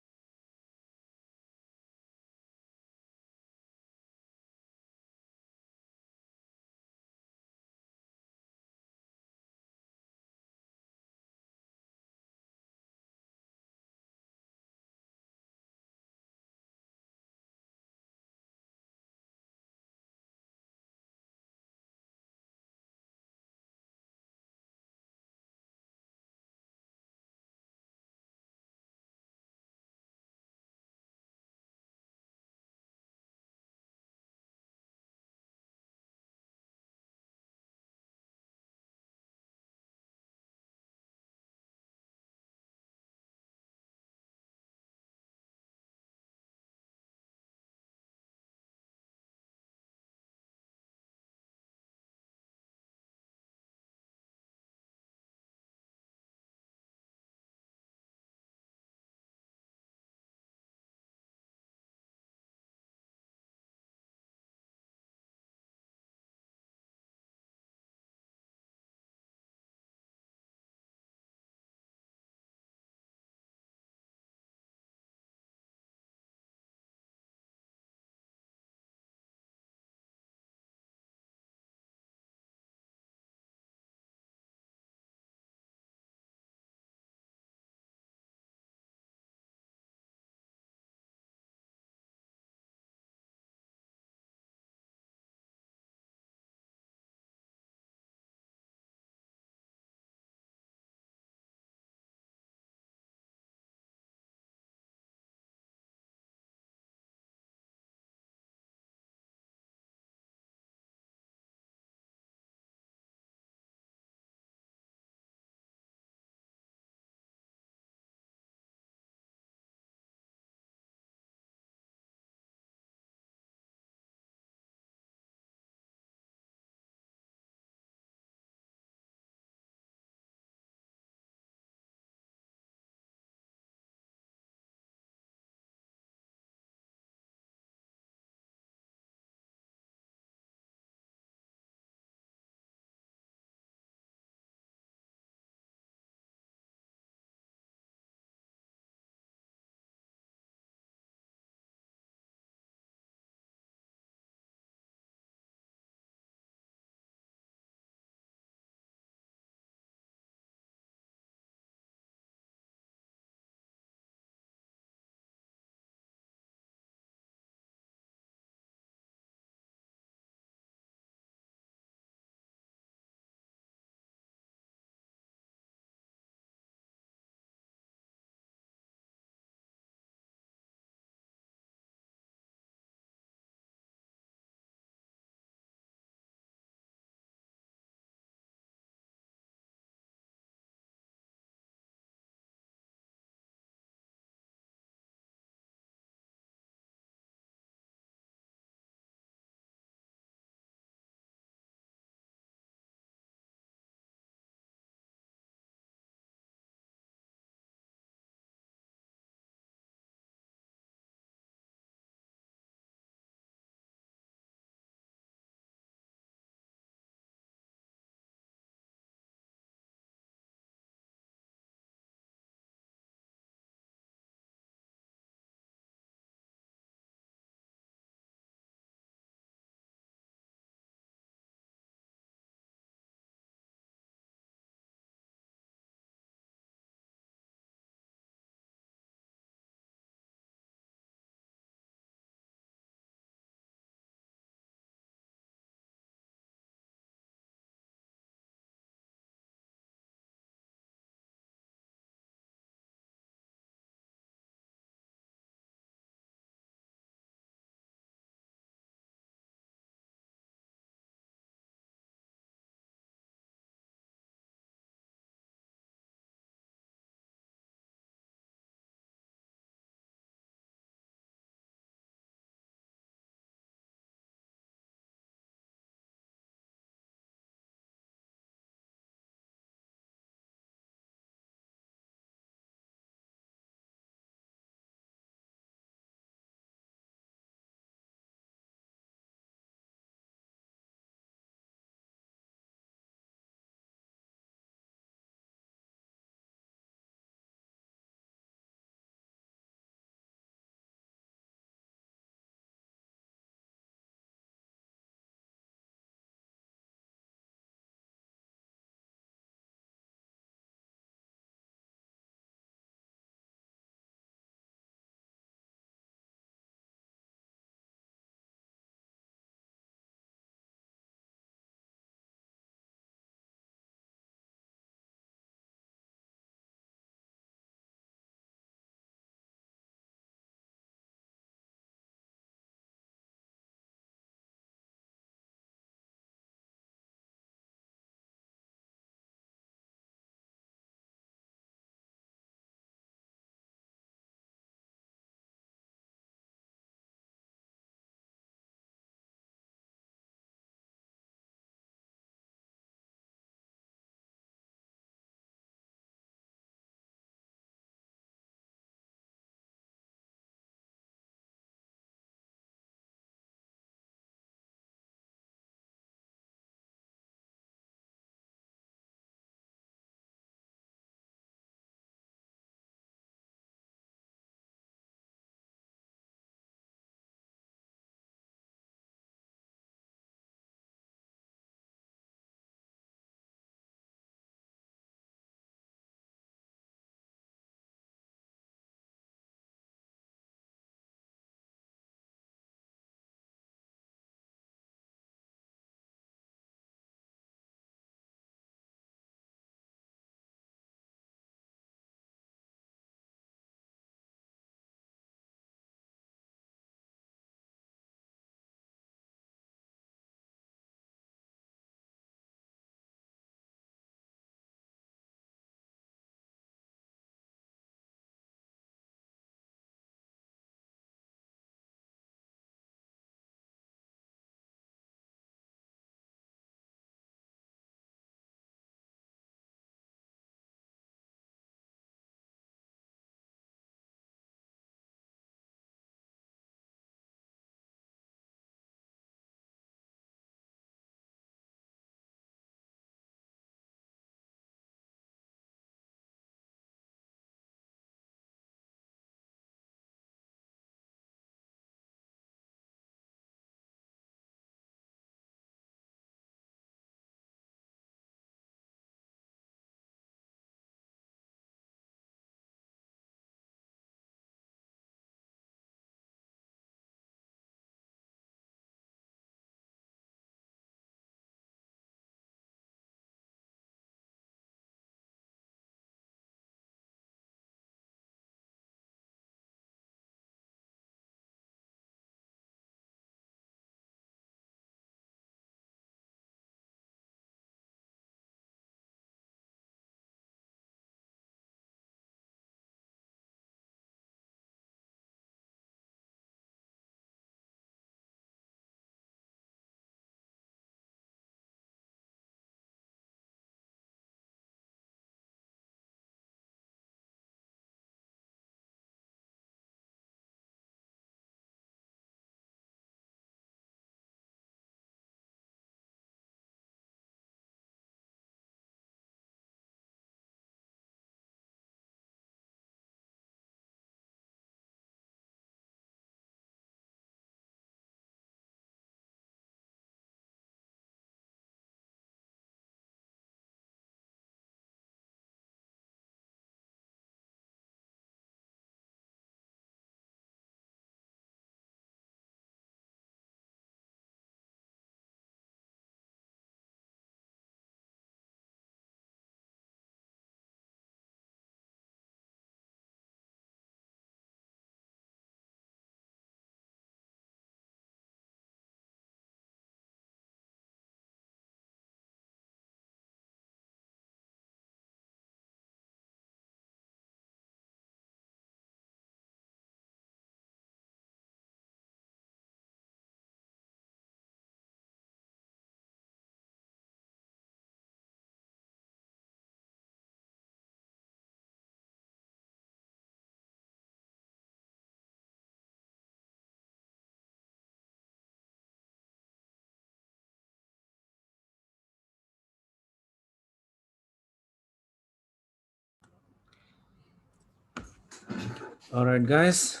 All right, guys.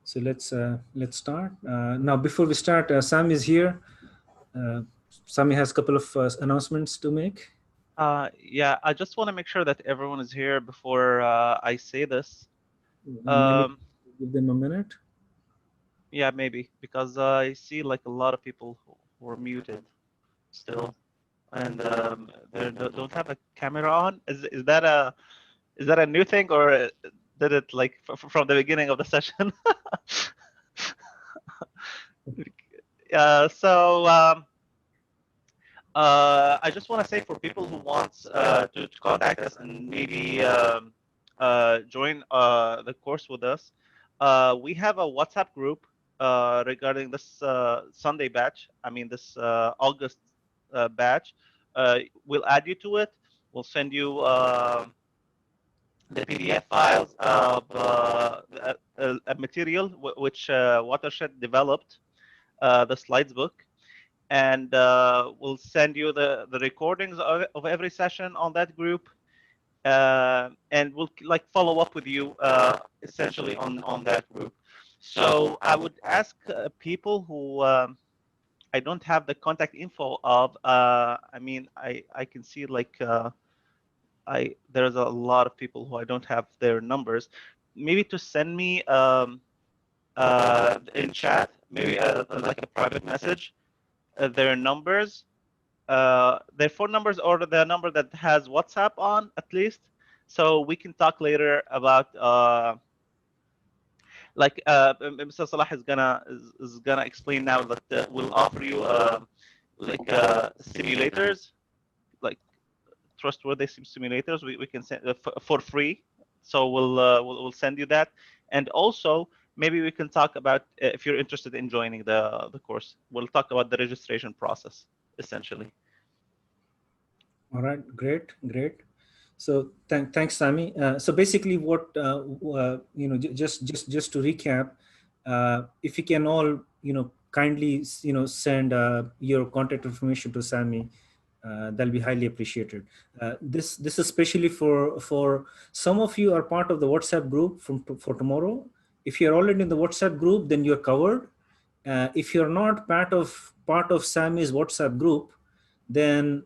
So let's start. Now, before we start, Sam is here. Sami has a couple of announcements to make. Yeah, I just want to make sure that everyone is here before I say this. Maybe give them a minute. Yeah, maybe, because I see like a lot of people who are muted still, and they don't have a camera on. Is that a new thing, or did it like from the beginning of the session? So I just want to say for people who want to contact us and maybe join the course with us, we have a WhatsApp group regarding this Sunday batch. I mean, this August batch. We'll add you to it. We'll send you the PDF files of a material which Watershed developed, the slides book, and we'll send you the recordings of every session on that group, and we'll like follow up with you essentially on that group. So I would ask people who I don't have the contact info of. I mean, I can see like there's a lot of people who I don't have their numbers. Maybe to send me in chat, maybe like a private message, their numbers, their phone numbers, or the number that has WhatsApp on at least, so we can talk later about like Mr. Salah is gonna explain now that we'll offer you like simulators, like trustworthy simulators. We can send for free, so we'll send you that, and also maybe we can talk about if you're interested in joining the course. We'll talk about the registration process essentially. All right, great. So thanks, Sami. So basically, what just to recap, if you can all kindly send your contact information to Sami, that'll be highly appreciated. This is especially for some of you are part of the WhatsApp group for tomorrow. If you're already in the WhatsApp group, then you're covered. If you're not part of Sami's WhatsApp group, then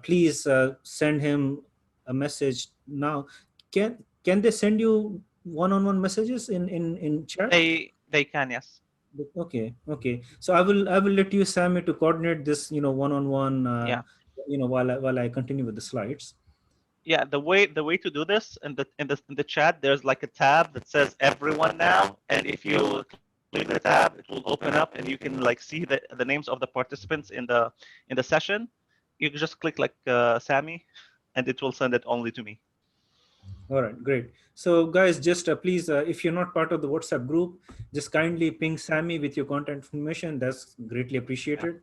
please send him a message now. Can they send you one-on-one messages in chat? They can, yes. Okay. So I will let you, Sammy, to coordinate this one-on-one. Yeah. While I continue with the slides. Yeah, the way to do this in the chat, there's like a tab that says everyone now, and if you click the tab, it will open up and you can like see the names of the participants in the session. You can just click like Sammy, and it will send it only to me. All right, great. So guys, just please, if you're not part of the WhatsApp group, just kindly ping Sammy with your contact information. That's greatly appreciated.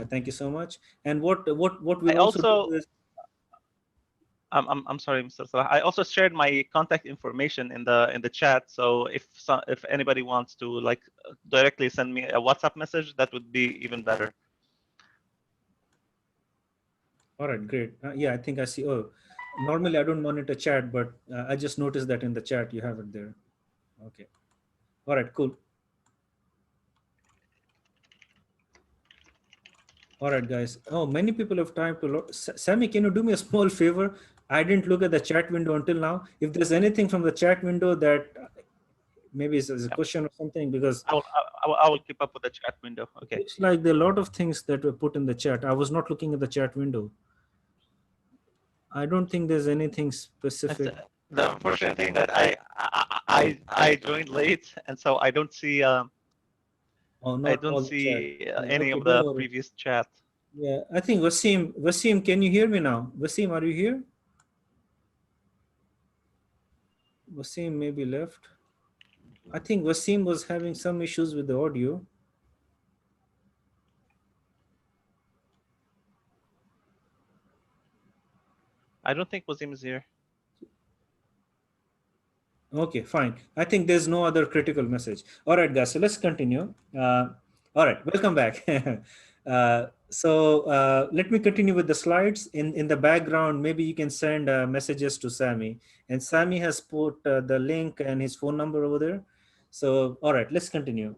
Thank you so much. And what we'll also do is, I'm sorry, Mr. Salah. I also shared my contact information in the chat. So if anybody wants to like directly send me a WhatsApp message, that would be even better. All right, great. Yeah, I think I see. Oh, normally I don't monitor chat, but I just noticed that in the chat you have it there. Okay. All right, cool. All right, guys. Oh, many people have time to look. Sammy, can you do me a small favor? I didn't look at the chat window until now. If there's anything from the chat window that maybe is a question or something, because I will keep up with the chat window. Okay. Looks like there are a lot of things that were put in the chat. I was not looking at the chat window. I don't think there's anything specific. The unfortunate thing that I joined late, and so I don't see I don't see any of the previous chat. Yeah, I think Wasim, can you hear me now? Wasim, are you here? Wasim maybe left. I think Wasim was having some issues with the audio. I don't think Wasim is here. Okay, fine. I think there's no other critical message. All right, guys, so let's continue. All right, welcome back. So let me continue with the slides. In the background, maybe you can send messages to Sammy. And Sammy has put the link and his phone number over there. So, all right, let's continue.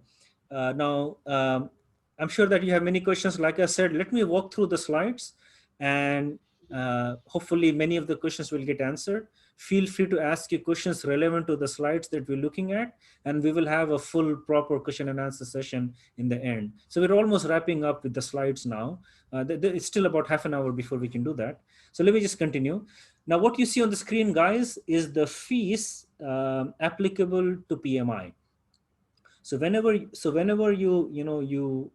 Now, I'm sure that you have many questions. Like I said, let me walk through the slides and hopefully many of the questions will get answered. Feel free to ask your questions relevant to the slides that we're looking at, and we will have a full proper question and answer session in the end. So we're almost wrapping up with the slides now. It's still about half an hour before we can do that. So let me just continue. Now, what you see on the screen, guys, is the fees applicable to PMI. So whenever you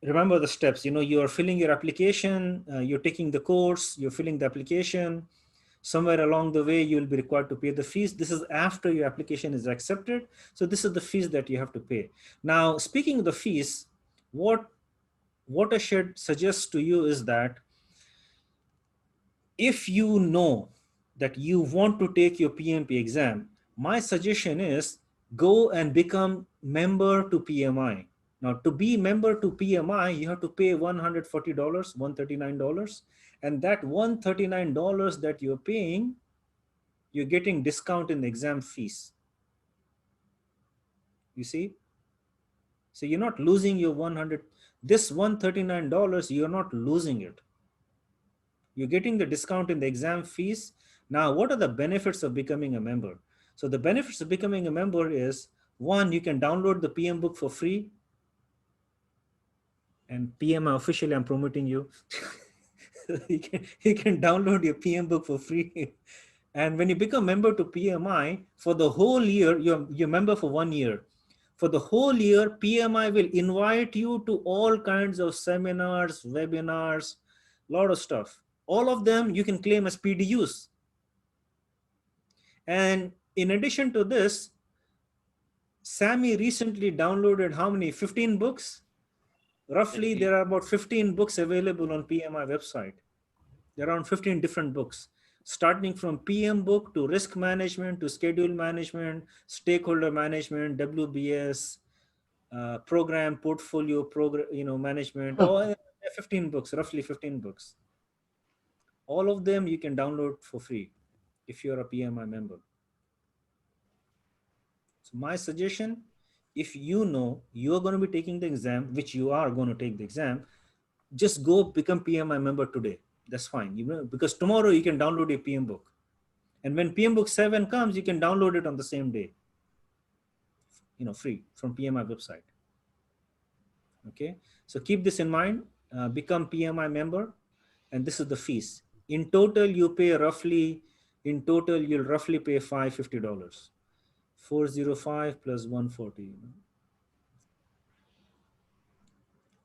remember the steps, you are filling your application, you're taking the course, you're filling the application. Somewhere along the way, you'll be required to pay the fees. This is after your application is accepted. So this is the fees that you have to pay. Now, speaking of the fees, what Watershed suggests to you is that if you know that you want to take your PMP exam, my suggestion is go and become member to PMI. Now, to be member to PMI, you have to pay $140, $139. And that $139 that you're paying, you're getting discount in the exam fees. You see? So you're not losing your this $139, you're not losing it. You're getting the discount in the exam fees. Now, what are the benefits of becoming a member? So the benefits of becoming a member is, one, you can download the PM book for free. And PM officially, I'm promoting you. you can download your PM book for free. And when you become member to PMI, for the whole year, you're member for 1 year. For the whole year, PMI will invite you to all kinds of seminars, webinars, a lot of stuff. All of them you can claim as PDUs. And in addition to this, Sammy recently downloaded how many? 15 books? Roughly, there are about 15 books available on PMI website. There are around 15 different books, starting from PMBOK to risk management to schedule management, stakeholder management, WBS, program portfolio management. All 15 books, roughly 15 books. All of them you can download for free if you're a PMI member. So my suggestion, if you know you're going to be taking the exam, which you are going to take the exam, just go become PMI member today. That's fine. Because tomorrow you can download your PM book. And when PM book 7 comes, you can download it on the same day, free from PMI website. Okay. So keep this in mind, become PMI member. And this is the fees. In total, you'll roughly pay $550. 405 plus 140.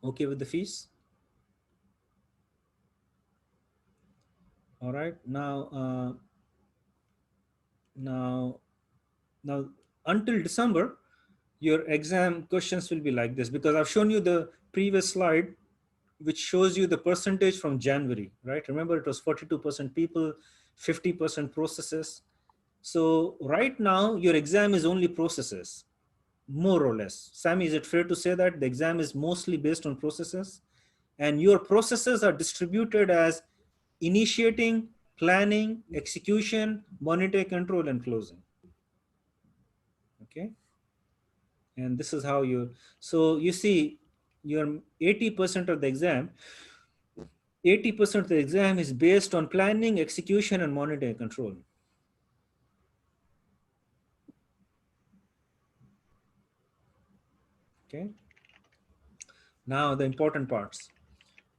Okay with the fees? All right. Now until December, your exam questions will be like this, because I've shown you the previous slide, which shows you the percentage from January, right? Remember, it was 42% people, 50% processes. So right now, your exam is only processes, more or less. Sammy, is it fair to say that the exam is mostly based on processes? And your processes are distributed as initiating, planning, execution, monitor, control, and closing. Okay. And this is how so you see your 80% of the exam, 80% of the exam is based on planning, execution, and monitor and control. Okay. Now the important parts.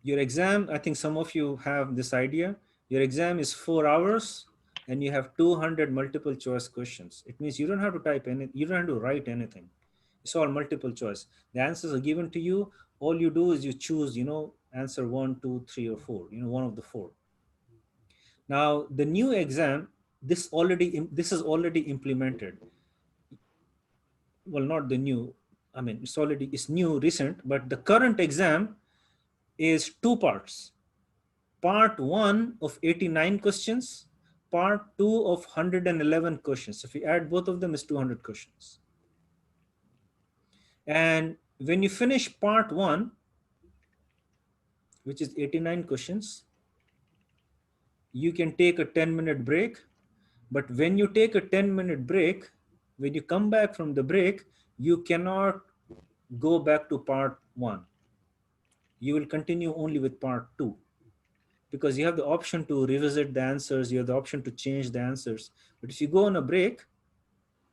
Your exam, I think some of you have this idea. Your exam is 4 hours and you have 200 multiple choice questions. It means you don't have to type anything, you don't have to write anything. It's all multiple choice. The answers are given to you. All you do is you choose, answer 1, 2, 3, or 4, one of the 4. Now the new exam, this is already implemented. Well, not the new, it's new, recent, but the current exam is 2 parts. Part 1 of 89 questions, part 2 of 111 questions. If we add both of them, is 200 questions. And When you finish part 1, which is 89 questions, you can take a 10-minute break. But when you take a 10-minute break, when you come back from the break, you cannot go back to part 1. You will continue only with part 2, because you have the option to revisit the answers, you have the option to change the answers. But if you go on a break,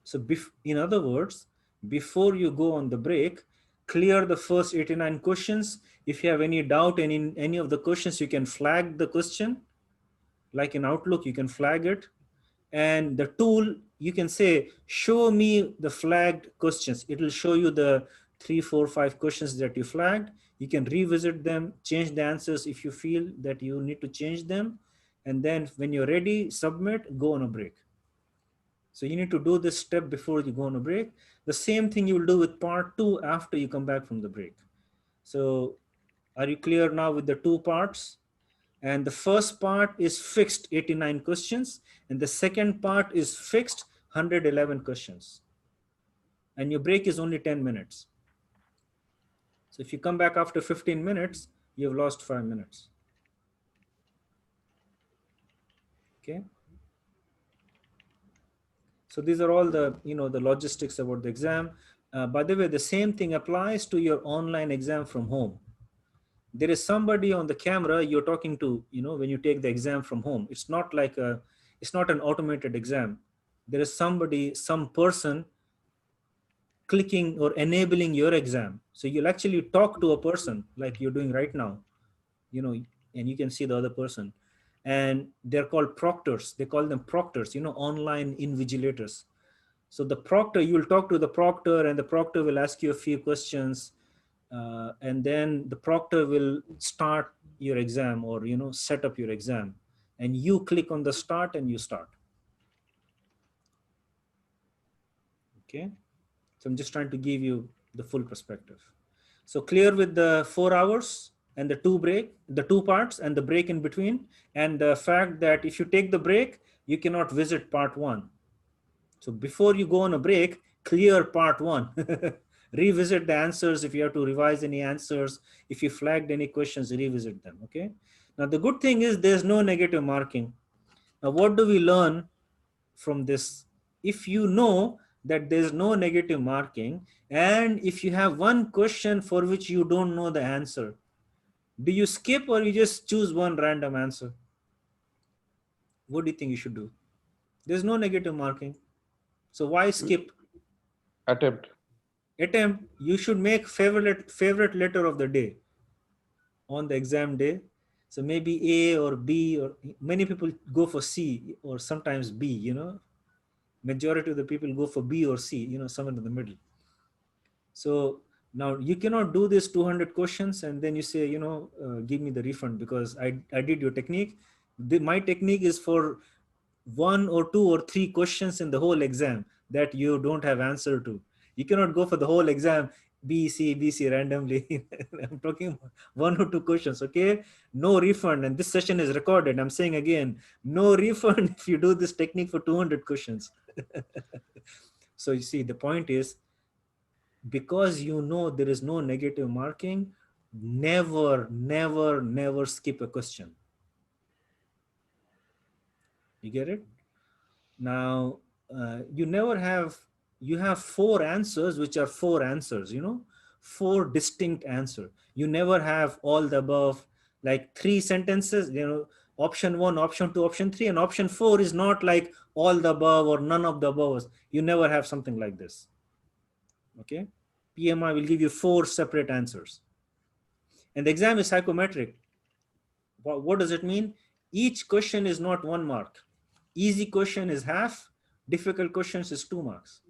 so in other words, before you go on the break, clear the first 89 questions. If you have any doubt in any of the questions, you can flag the question. Like in Outlook, you can flag it. And the tool, you can say, show me the flagged questions. It will show you the 3, 4, 5 questions that you flagged. You can revisit them, change the answers if you feel that you need to change them. And then when you're ready, submit, go on a break. So you need to do this step before you go on a break. The same thing you will do with part 2 after you come back from the break. So are you clear now with the 2 parts? And the first part is fixed 89 questions, and the second part is fixed 111 questions. And your break is only 10 minutes. So if you come back after 15 minutes, you've lost 5 minutes. Okay. So these are all the, the logistics about the exam. By the way, the same thing applies to your online exam from home. There is somebody on the camera you're talking to, when you take the exam from home. It's not like it's not an automated exam. There is somebody, some person clicking or enabling your exam. So you'll actually talk to a person like you're doing right now, and you can see the other person. And they're called proctors. They call them proctors, online invigilators. So the proctor, you'll talk to the proctor, and the proctor will ask you a few questions. And then the proctor will start your exam, or set up your exam, and you click on the start and you start. Okay, so I'm just trying to give you the full perspective. So clear with the 4 hours and the two parts and the break in between, and the fact that if you take the break, you cannot visit part 1. So before you go on a break, clear part 1. Revisit the answers. If you have to revise any answers, if you flagged any questions, revisit them. Okay. Now the good thing is there's no negative marking. Now what do we learn from this? If you know that there's no negative marking, and if you have one question for which you don't know the answer, do you skip or you just choose one random answer? What do you think you should do? There's no negative marking. So why skip? Attempt. You should make favorite letter of the day on the exam day. So maybe A or B, or many people go for C or sometimes B, majority of the people go for B or C, somewhere in the middle. So now you cannot do this 200 questions and then you say, give me the refund because I did your technique. My technique is for 1 or 2 or 3 questions in the whole exam that you don't have answer to. You cannot go for the whole exam B, C randomly. I'm talking about 1 or 2 questions. Okay, no refund. And this session is recorded. I'm saying again, no refund if you do this technique for 200 questions. So you see, the point is, because there is no negative marking, never skip a question. You get it? Now you have 4 answers, which are 4 answers, 4 distinct answers. You never have all the above, like 3 sentences, option 1, option 2, option 3, and option 4 is not like all the above or none of the above. You never have something like this. Okay, PMI will give you 4 separate answers. And the exam is psychometric. What does it mean? Each question is not 1 mark. Easy question is half, difficult questions is 2 marks.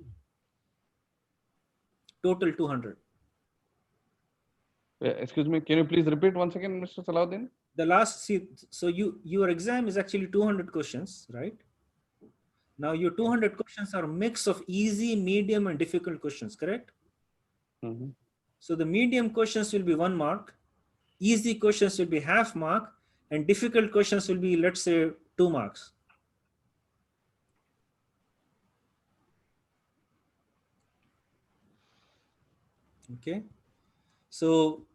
Total 200. Excuse me, can you please repeat once again, Mr. Salahuddin? The last, so your exam is actually 200 questions, right? Now your 200 questions are a mix of easy, medium, and difficult questions, correct? Mm-hmm. So the medium questions will be 1 mark, easy questions will be half mark, and difficult questions will be, let's say, 2 marks. Okay. So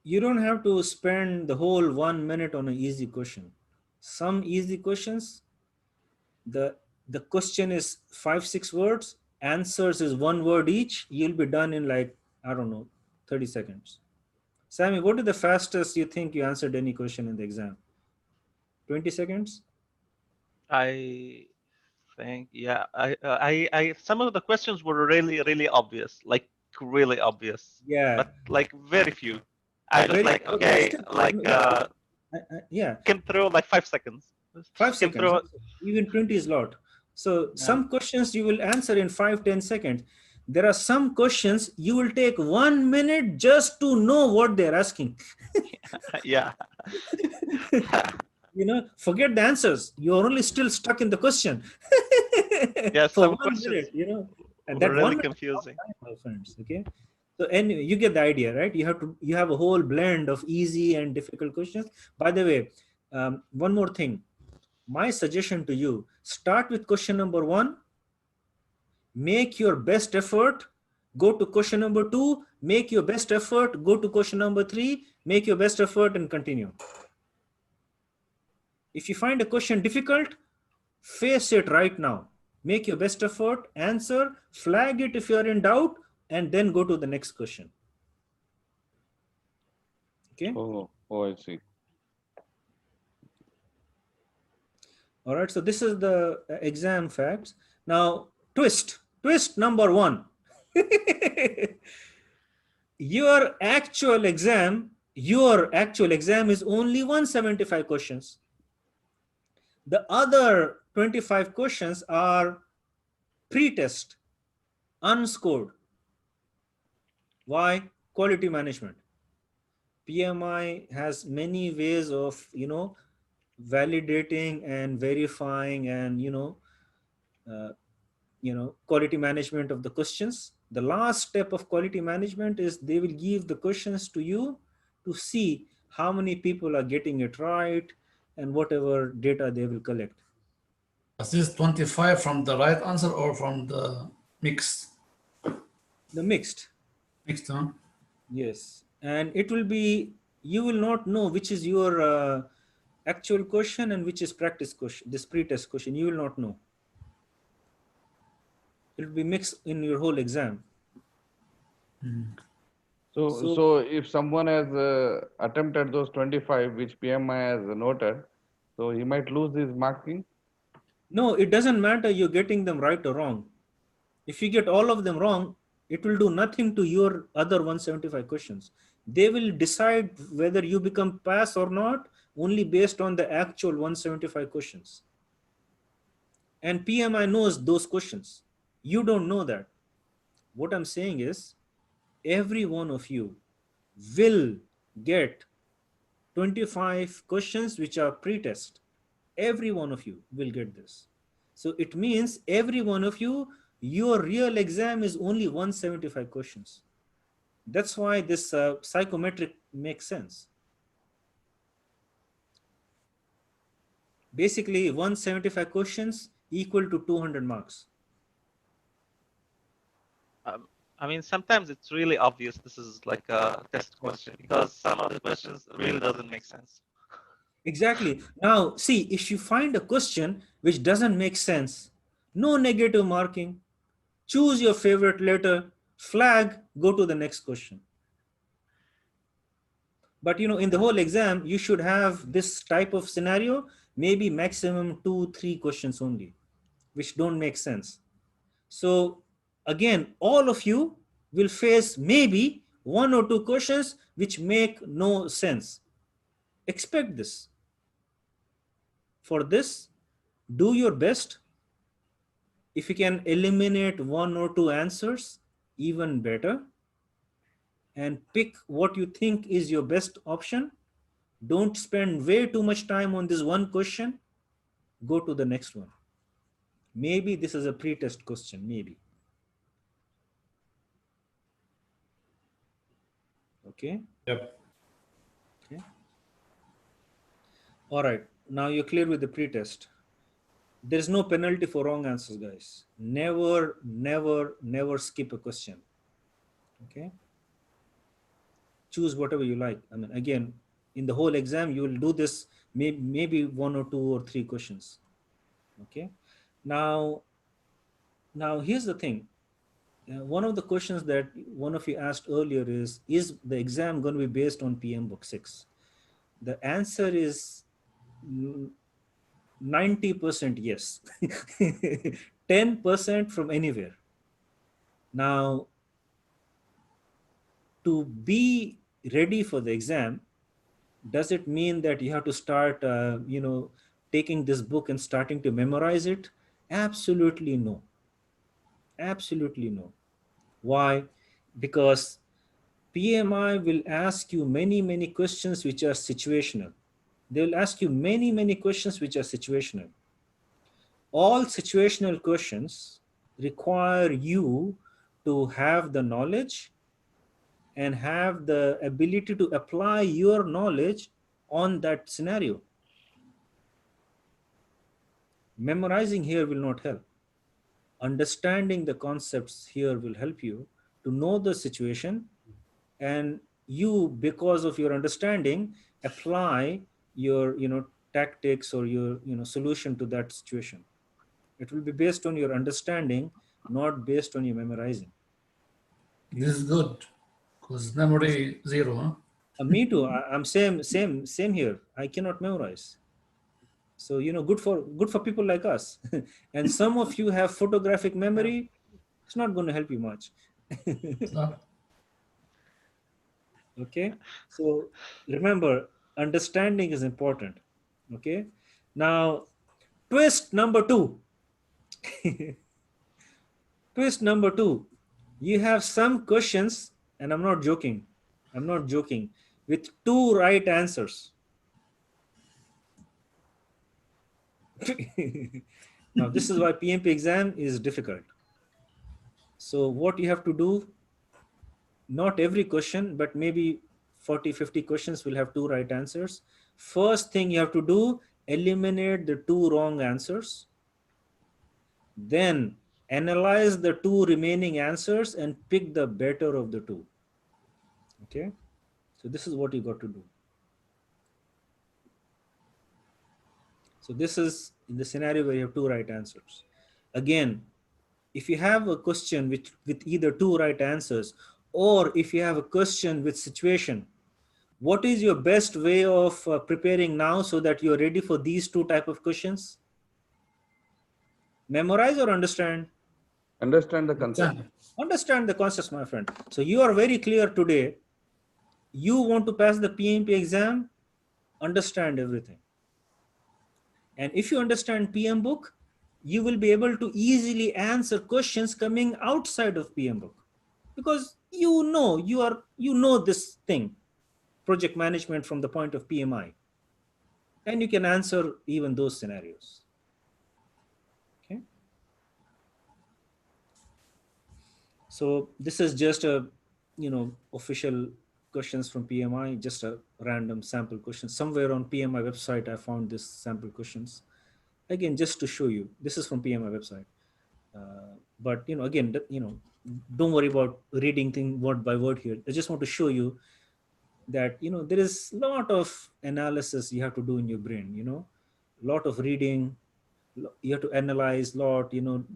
you don't have to spend the whole 1 minute on an easy question. Some easy questions, the question is 5-6 words, answers is 1 word each. You'll be done in like, I don't know, 30 seconds. Sammy, what is the fastest you think you answered any question in the exam? 20 seconds? I think, yeah. I some of the questions were really, really obvious, like really obvious. Yeah. But like very few. I was like, okay, like yeah. skim through like 5 seconds. 5 Skim seconds. through. Even 20 is lot. So Yeah. some questions you will answer in 5-10 seconds. There are some questions you will take 1 minute just to know what they're asking. Yeah. You know, forget the answers. You're only still stuck in the question. Yeah, For some 1 questions minute, you know, and were that 1 really minute is a long confusing. time, my friends. Okay. So anyway, you get the idea, right? You have a whole blend of easy and difficult questions. By the way, one more thing. My suggestion to you, start with question number 1, make your best effort, go to question number 2, make your best effort, go to question number 3, make your best effort and continue. If you find a question difficult, face it right now. Make your best effort, answer, flag it if you are in doubt, and then go to the next question. Okay. Oh, I see. All right. So this is the exam facts. Now, twist number 1. Your actual exam is only 175 questions. The other 25 questions are pre-test, unscored. Why? Quality management. PMI has many ways of, you know, validating and verifying and, quality management of the questions. The last step of quality management is they will give the questions to you to see how many people are getting it right and whatever data they will collect. Is this 25 from the right answer or from the mixed? The mixed. Mixed, huh? Yes. And it will be, you will not know which is your actual question and which is practice question, this pre-test question. You will not know. It will be mixed in your whole exam. So if someone has attempted those 25, which PMI has noted, so he might lose his marking? No, it doesn't matter you're getting them right or wrong. If you get all of them wrong, it will do nothing to your other 175 questions. They will decide whether you become pass or not only based on the actual 175 questions. And PMI knows those questions. You don't know that. What I'm saying is, every one of you will get 25 questions which are pre-test. Every one of you will get this. So it means every one of you, your real exam is only 175 questions. That's why this psychometric makes sense. Basically, 175 questions equal to 200 marks. I mean, sometimes it's really obvious this is like a test question because some of the questions really doesn't make sense. Exactly. Now, see, if you find a question which doesn't make sense, no negative marking, choose your favorite letter, flag, go to the next question. But you know, in the whole exam, you should have this type of scenario, maybe maximum 2-3 questions only, which don't make sense. So again, all of you will face maybe 1 or 2 questions which make no sense. Expect this. For this, do your best. If you can eliminate 1 or 2 answers, even better. And pick what you think is your best option. Don't spend way too much time on this one question. Go to the next one. Maybe this is a pre-test question, maybe. Okay. Yep. Okay. All right. Now you're clear with the pre-test. There's no penalty for wrong answers, guys. Never, never, never skip a question. Okay. choose whatever you like. I mean, again, in the whole exam, you will do this maybe 1 or 2 or 3 questions. Okay. Now here's the thing. One of the questions that one of you asked earlier is the exam going to be based on PMBOK 6? The answer is 90% yes. 10% from anywhere. Now, to be ready for the exam, does it mean that you have to start, taking this book and starting to memorize it? Absolutely no. Absolutely no. Why? Because PMI will ask you many, many questions which are situational. They will ask you many, many questions which are situational. All situational questions require you to have the knowledge and have the ability to apply your knowledge on that scenario. Memorizing here will not help. Understanding the concepts here will help you to know the situation, and you, because of your understanding, apply your tactics or your solution to that situation. It will be based on your understanding, not based on your memorizing. This is good because memory zero, huh? Me too. I'm same here. I cannot memorize. So good for people like us. And some of you have photographic memory. It's not going to help you much. So, Okay, so remember, understanding is important. Okay, now twist number 2. Twist number 2, you have some questions, and I'm not joking, with 2 right answers. Now this is why PMP exam is difficult. So what you have to do, not every question, but maybe 40-50 questions will have 2 right answers. First thing you have to do, eliminate the 2 wrong answers, then analyze the 2 remaining answers and pick the better of the 2. Okay, so this is what you got to do. So this is in the scenario where you have 2 right answers. Again, if you have a question with either 2 right answers, or if you have a question with situation, what is your best way of preparing now so that you're ready for these 2 type of questions? Memorize or understand? Understand the concept. Understand the concepts, my friend. So you are very clear today. You want to pass the PMP exam, understand everything. And if you understand PMBOK, you will be able to easily answer questions coming outside of PMBOK, because you know this thing, project management from the point of PMI, and you can answer even those scenarios. Okay. So this is just a official questions from PMI, just a random sample question. Somewhere on PMI website, I found this sample questions. Again, just to show you, this is from PMI website. But again, don't worry about reading thing word by word here. I just want to show you that there is a lot of analysis you have to do in your brain. A lot of reading. You have to analyze a lot.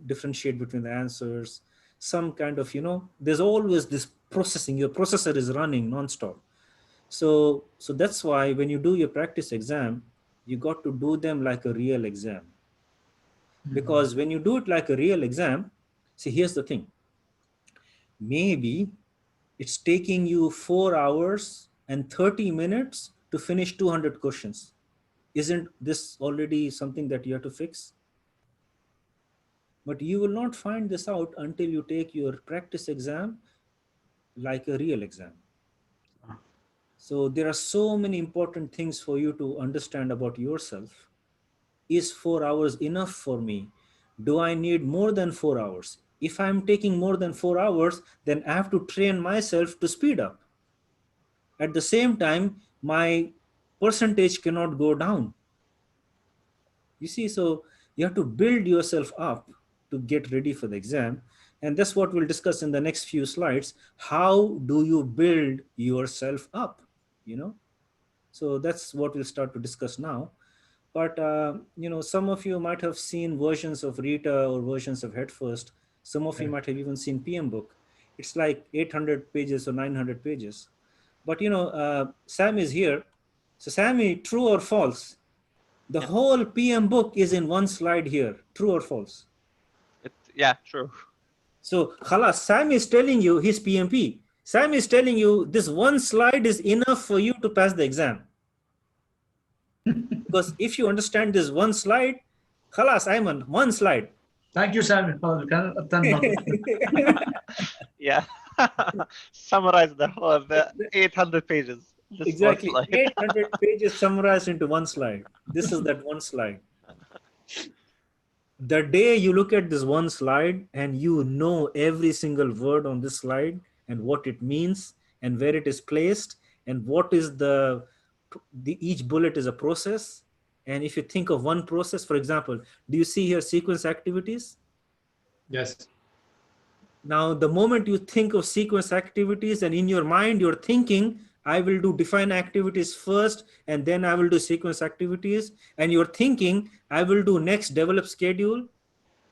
Differentiate between the answers. Some kind of there's always this processing. Your processor is running nonstop. So that's why when you do your practice exam, you got to do them like a real exam. Because when you do it like a real exam, see, here's the thing. Maybe it's taking you 4 hours and 30 minutes to finish 200 questions. Isn't this already something that you have to fix? But you will not find this out until you take your practice exam like a real exam. So there are so many important things for you to understand about yourself. Is 4 hours enough for me? Do I need more than 4 hours? If I'm taking more than 4 hours, then I have to train myself to speed up. At the same time, my percentage cannot go down. You see, so you have to build yourself up to get ready for the exam. And that's what we'll discuss in the next few slides. How do you build yourself up? So that's what we'll start to discuss now. But some of you might have seen versions of Rita or versions of Head First. Some of you might have even seen PMBOK. It's like 800 pages or 900 pages. But Sam is here. So Sammy, true or false? The whole PMBOK is in one slide here. True or false? Yeah, true. So khalas, Sam is telling you his PMP. Sam is telling you this one slide is enough for you to pass the exam. Because if you understand this one slide, khalas, Ayman, one slide. Thank you, Sam. You can attend now. Yeah. Summarize the 800 pages. Exactly. 800 pages summarized into one slide. This is that one slide. The day you look at this one slide and you know every single word on this slide and what it means and where it is placed and what is each bullet is a process. And if you think of one process, for example, do you see here sequence activities? Yes. Now, the moment you think of sequence activities and in your mind, you're thinking, I will do define activities first, and then I will do sequence activities. And you're thinking, I will do next develop schedule.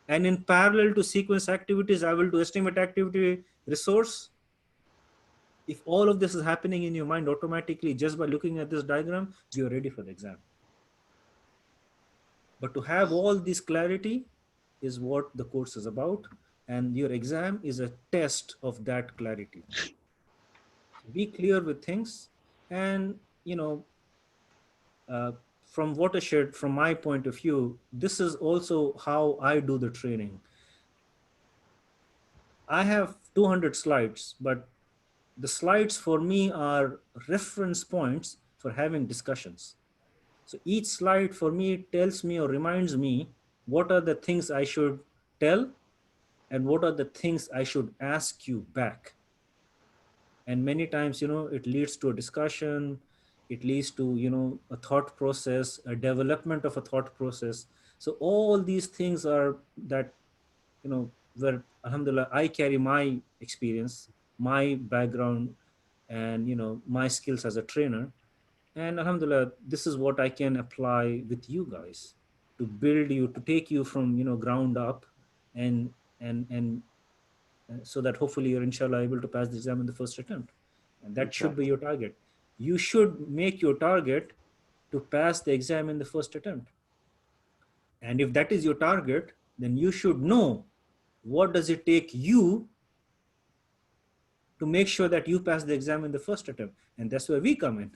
And in parallel to sequence activities, I will do estimate activity resource. If all of this is happening in your mind automatically, just by looking at this diagram, you're ready for the exam. But to have all this clarity is what the course is about. And your exam is a test of that clarity. Be clear with things. And, from Watershed, from my point of view, this is also how I do the training. I have 200 slides, but the slides for me are reference points for having discussions. So each slide for me tells me or reminds me what are the things I should tell and what are the things I should ask you back. And many times, it leads to a discussion, it leads to, a thought process, a development of a thought process. So all these things are that, where alhamdulillah, I carry my experience, my background, and, my skills as a trainer. And alhamdulillah, this is what I can apply with you guys to build you, to take you from, ground up and so that hopefully you're inshallah able to pass the exam in the first attempt. And that should be your target. You should make your target to pass the exam in the first attempt. And if that is your target, then you should know what does it take you to make sure that you pass the exam in the first attempt. And that's where we come in.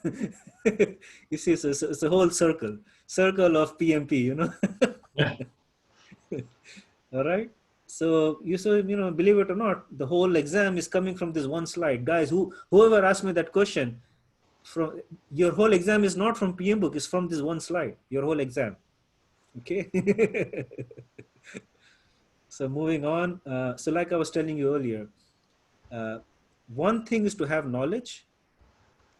You see, it's a whole circle of PMP, Yeah. All right. So believe it or not, the whole exam is coming from this one slide. Guys, whoever asked me that question, from your whole exam is not from PMBOK, it's from this one slide, your whole exam. Okay. So moving on. So like I was telling you earlier, one thing is to have knowledge,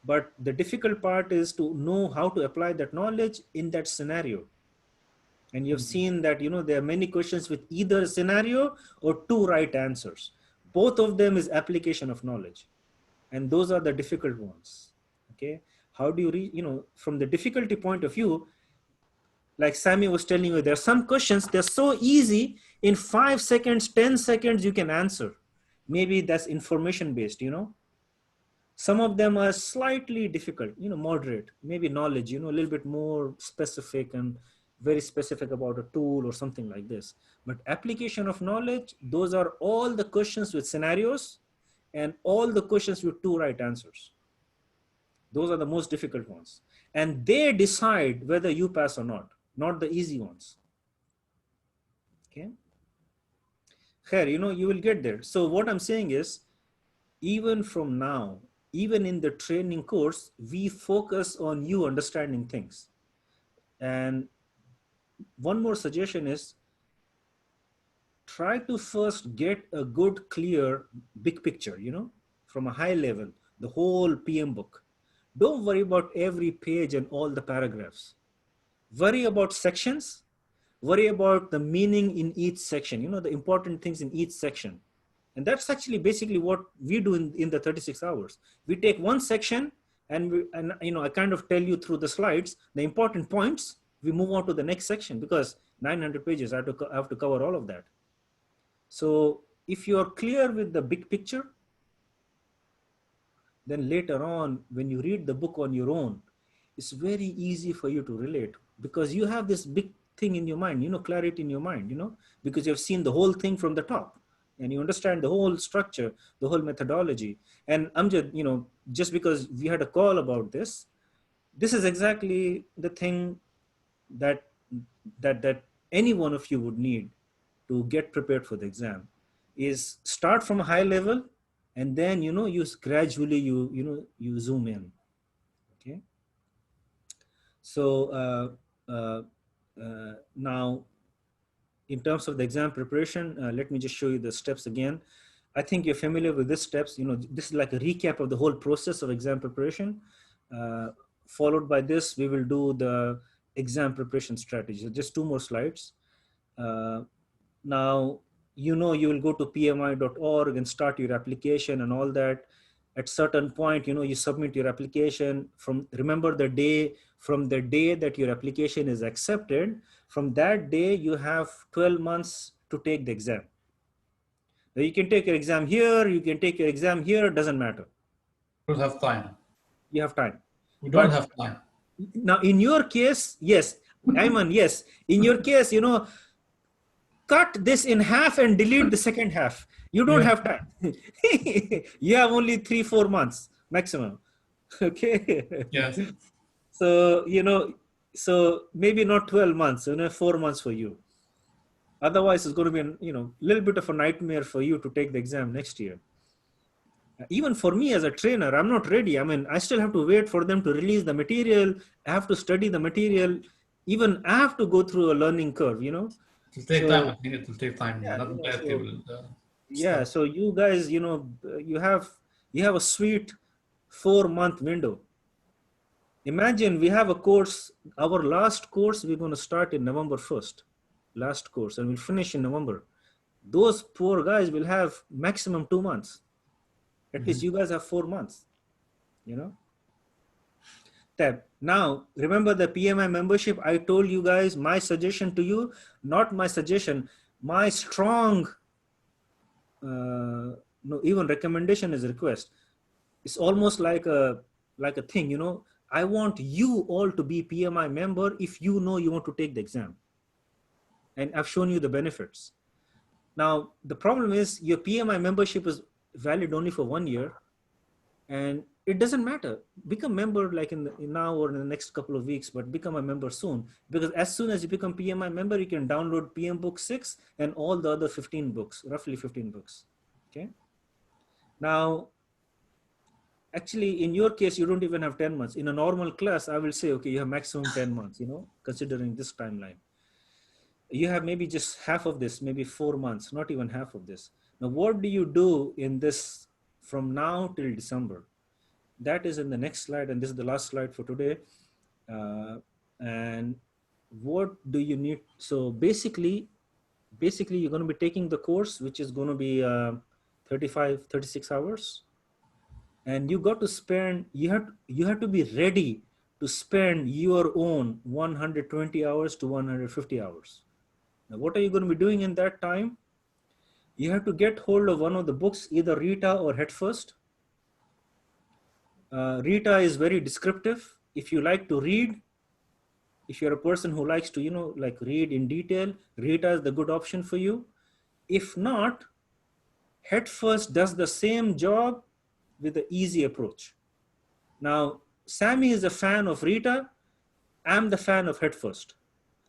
but the difficult part is to know how to apply that knowledge in that scenario. And you've seen that, there are many questions with either a scenario or two right answers. Both of them is application of knowledge. And those are the difficult ones. Okay. How do you from the difficulty point of view, like Sammy was telling you, there are some questions, they're so easy, in 5 seconds, 10 seconds, you can answer. Maybe that's information based, Some of them are slightly difficult, moderate, maybe knowledge, a little bit more specific and very specific about a tool or something like this. But application of knowledge, those are all the questions with scenarios and all the questions with two right answers. Those are the most difficult ones. And they decide whether you pass or not the easy ones. Okay. Here, you will get there. So what I'm saying is, even from now, even in the training course, we focus on you understanding things. And one more suggestion is, try to first get a good, clear, big picture, from a high level, the whole PMBOK. Don't worry about every page and all the paragraphs. Worry about sections. Worry about the meaning in each section, the important things in each section. And that's actually basically what we do in the 36 hours. We take one section and I kind of tell you through the slides, the important points, we move on to the next section because 900 pages, I have to cover all of that. So if you're clear with the big picture, then later on, when you read the book on your own, it's very easy for you to relate because you have this big thing in your mind, clarity in your mind, because you've seen the whole thing from the top and you understand the whole structure, the whole methodology. And Amjad, just because we had a call about this is exactly the thing that any one of you would need to get prepared for the exam is start from a high level and then you gradually you zoom in. Okay, so now in terms of the exam preparation, let me just show you the steps again. I think you're familiar with these steps. This is like a recap of the whole process of exam preparation. Followed by this, we will do the exam preparation strategy. Just 2 more slides. Now, you will go to pmi.org and start your application and all that. At certain point, you submit your application remember the day, from the day that your application is accepted, from that day, you have 12 months to take the exam. Now, you can take your exam here, you can take your exam here, doesn't matter. We don't have time. You have time. We don't have time. Now, in your case, yes, Ayman, yes. In your case, cut this in half and delete the second half. You don't have time. You have only 3-4 months maximum. Okay. Yes. So, so maybe not 12 months, 4 months for you. Otherwise, it's going to be a little bit of a nightmare for you to take the exam next year. Even for me as a trainer, I'm not ready. I mean, I still have to wait for them to release the material. I have to study the material. Even I have to go through a learning curve, It will take time. I think it will take time. Yeah, Not directly will yeah. So you guys, you have a sweet 4-month window. Imagine we have a course, our last course, we're going to start in November 1st, last course, and we'll finish in November. Those poor guys will have maximum 2 months. At least you guys have 4 months, Now, remember the PMI membership, I told you guys, my suggestion to you, not my suggestion, my strong, even recommendation is a request. It's almost like a thing, I want you all to be PMI member if you want to take the exam. And I've shown you the benefits. Now, the problem is your PMI membership is valid only for 1 year. And it doesn't matter. Become member like in now or in the next couple of weeks, but become a member soon. Because as soon as you become PMI member, you can download PMBOK 6 and all the other 15 books, roughly 15 books. Okay. Now, actually, in your case, you don't even have 10 months. In a normal class, I will say, okay, you have maximum 10 months, considering this timeline. You have maybe just half of this, maybe 4 months, not even half of this. Now, what do you do in this from now till December? That is in the next slide, and this is the last slide for today. And what do you need? So basically, you're going to be taking the course, which is going to be 36 hours. And you got to spend, you have to be ready to spend your own 120 hours to 150 hours. Now, what are you going to be doing in that time? You have to get hold of one of the books, either Rita or Head First. Rita is very descriptive. If you like to read, if you're a person who likes to, read in detail, Rita is the good option for you. If not, Head First does the same job with the easy approach. Now, Sammy is a fan of Rita. I'm the fan of Head First.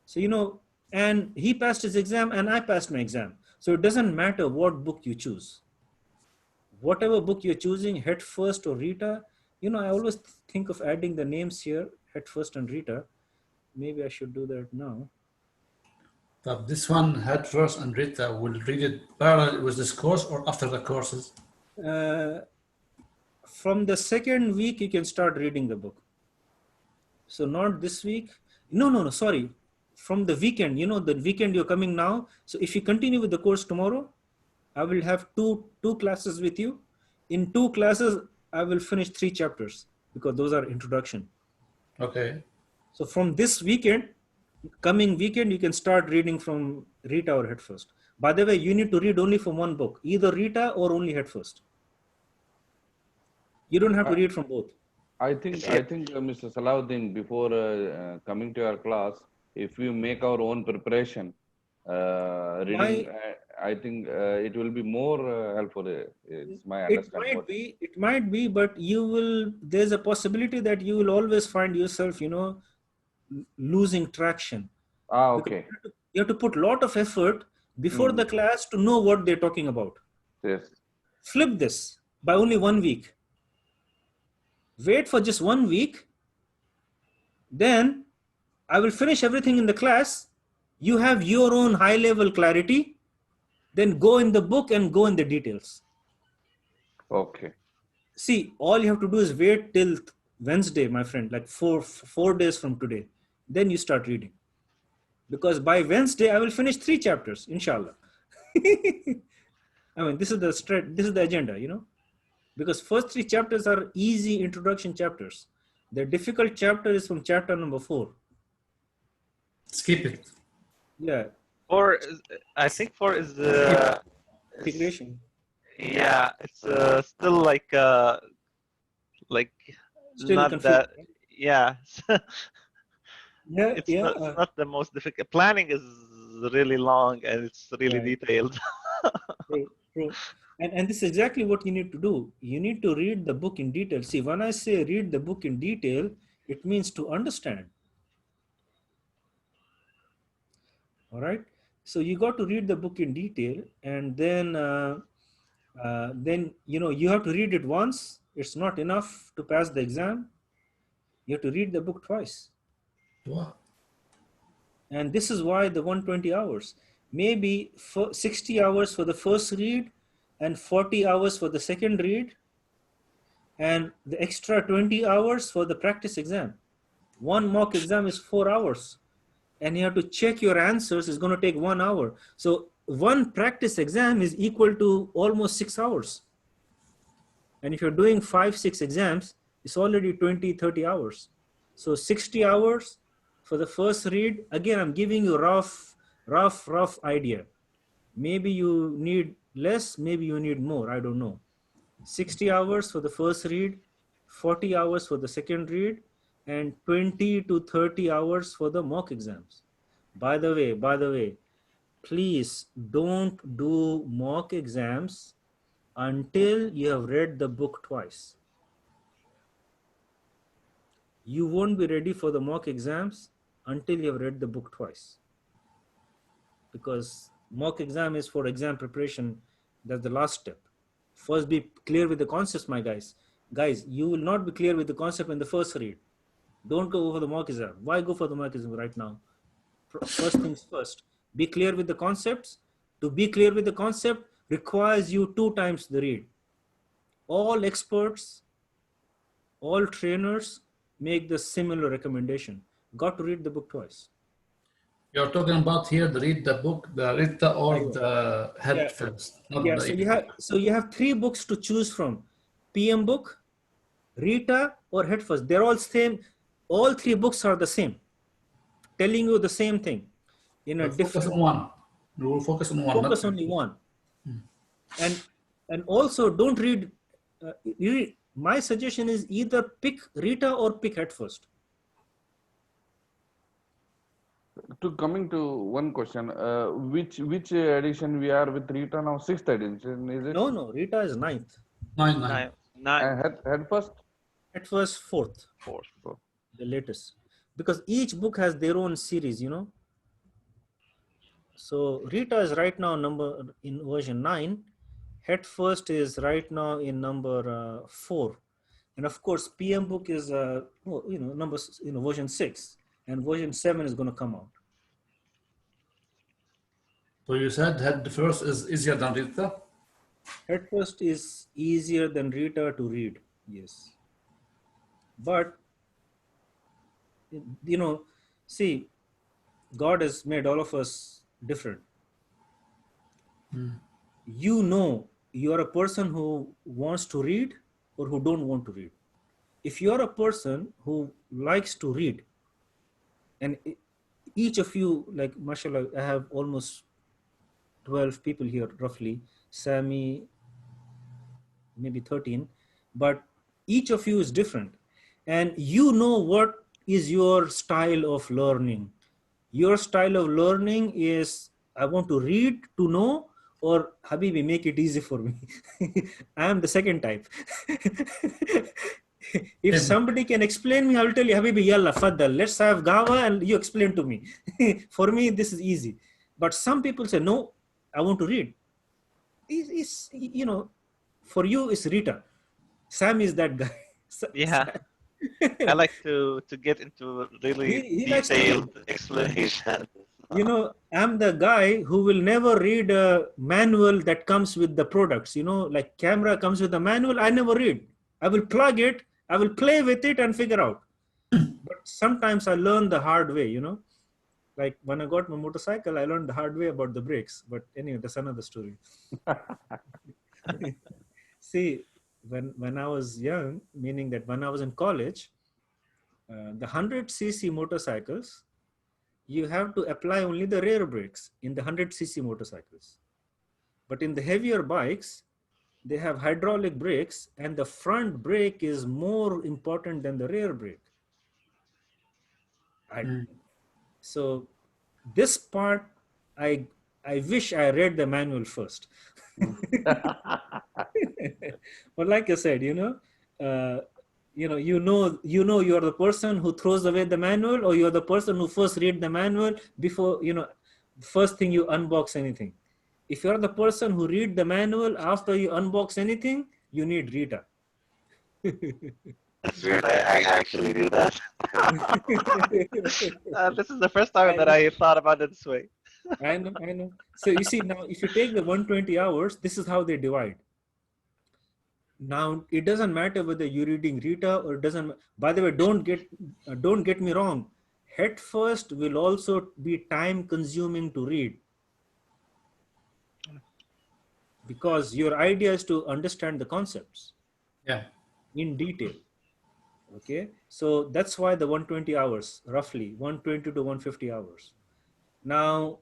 So, and he passed his exam and I passed my exam. So it doesn't matter what book you choose. Whatever book you're choosing, Head First or Rita, I always think of adding the names here, Head First and Rita. Maybe I should do that now. But this one, Head First and Rita, will read it parallel with this course or after the courses? From the second week, you can start reading the book. So not this week. No, sorry. From the weekend, the weekend you're coming now. So if you continue with the course tomorrow, I will have two classes with you. In 2 classes, I will finish 3 chapters because those are introduction. Okay. So from this weekend, coming weekend, you can start reading from Rita or Head First. By the way, you need to read only from one book, either Rita or only Head First. You don't have to read from both. I think, Mr. Salahuddin, before coming to your class, if we make our own preparation, reading, I think it will be more helpful. It's my understanding. It might be, but there's a possibility that you will always find yourself, losing traction. Okay. You have to put a lot of effort before the class to know what they're talking about. Yes. Flip this by only 1 week. Wait for just 1 week. Then I will finish everything in the class. You have your own high level clarity. Then go in the book and go in the details. Okay. See, all you have to do is wait till Wednesday, my friend, like four days from today. Then you start reading. Because by Wednesday, I will finish 3 chapters, inshallah. I mean, this is the agenda, because first 3 chapters are easy introduction chapters. The difficult chapter is from chapter number 4. Skip it. Yeah. I think 4 is integration. Yeah, it's still like still not confused, that. right? Yeah. Yeah, it's not the most difficult. Planning is really long and it's really detailed. True. And this is exactly what you need to do. You need to read the book in detail. See, when I say read the book in detail, it means to understand. All right. So you got to read the book in detail, and then you have to read it once. It's not enough to pass the exam. You have to read the book twice. Wow. And this is why the 120 hours, maybe 60 hours for the first read and 40 hours for the second read, and the extra 20 hours for the practice exam. One mock exam is 4 hours, and you have to check your answers. It's going to take 1 hour. So one practice exam is equal to almost 6 hours. And if you're doing 5-6 exams, it's already 20-30 hours. So 60 hours for the first read. Again, I'm giving you rough idea. Maybe you need less, maybe you need more, I don't know. 60 hours for the first read, 40 hours for the second read, and 20 to 30 hours for the mock exams. By the way, please don't do mock exams until you have read the book twice. You won't be ready for the mock exams until you have read the book twice. Because mock exam is for exam preparation. That's the last step. First, be clear with the concepts, my guys. Guys, you will not be clear with the concept in the first read. Don't go for the mock exam. Why go for the mock exam right now? First things first. Be clear with the concepts. To be clear with the concept requires you 2 times the read. All experts, all trainers make the similar recommendation. Got to read the book twice. You're talking about here, read the book, the Rita or the Head First. Yeah, so you have 3 books to choose from. PMBOK, Rita, or Head First. They're all same. All 3 books are the same, telling you the same thing. In a focus on one. We will focus on one. Focus only one. And also don't read. My suggestion is either pick Rita or pick Head First. Coming to one question, which edition we are with Rita now? 6th edition, is it? No, Rita is 9th. 9. Head First? Head First 4th. The latest. Because each book has their own series, So Rita is right now in version 9. Head First is right now in number 4. And of course, PMBOK is version 6, and version 7 is going to come out. So you said Head First is easier than Rita? Head First is easier than Rita to read, yes. But, see, God has made all of us different. you know you're a person who wants to read or who don't want to read. If you're a person who likes to read, and each of you, like mashallah, I have almost 12 people here roughly, Sammy maybe 13, but each of you is different, and you know what is your style of learning. Your style of learning is, I want to read to know, or Habibi, make it easy for me. I am the second type. If somebody can explain me, I will tell you, Habibi, yalla, faddal, let's have gawa and you explain to me. For me, this is easy. But some people say, no, I want to read. It's, you know, for you, it's Rita. Sam is that guy. Yeah. I like to get into really He likes to detailed read. explanation. You know, I'm the guy who will never read a manual that comes with the products. You know, like camera comes with a manual, I never read. I will plug it, I will play with it and figure out. But sometimes I learn the hard way, you know. Like when I got my motorcycle, I learned the hard way about the brakes. But anyway, that's another story. See, when I was young, meaning that when I was in college, the 100cc motorcycles, you have to apply only the rear brakes in the 100cc motorcycles. But in the heavier bikes, they have hydraulic brakes, and the front brake is more important than the rear brake. So this part, I wish I read the manual first. But like I said, you're the person who throws away the manual, or you're the person who first read the manual before, first thing you unbox anything. If you're the person who read the manual after you unbox anything, you need Rita. That's weird. I actually do that. This is the first time that I thought about it this way. I know. So you see, now if you take the 120 hours, this is how they divide. Now it doesn't matter whether you're reading Rita or it doesn't. By the way, don't get me wrong. Head first will also be time consuming to read, because your idea is to understand the concepts in detail. Okay, so that's why the 120 hours, roughly 120 to 150 hours. Now,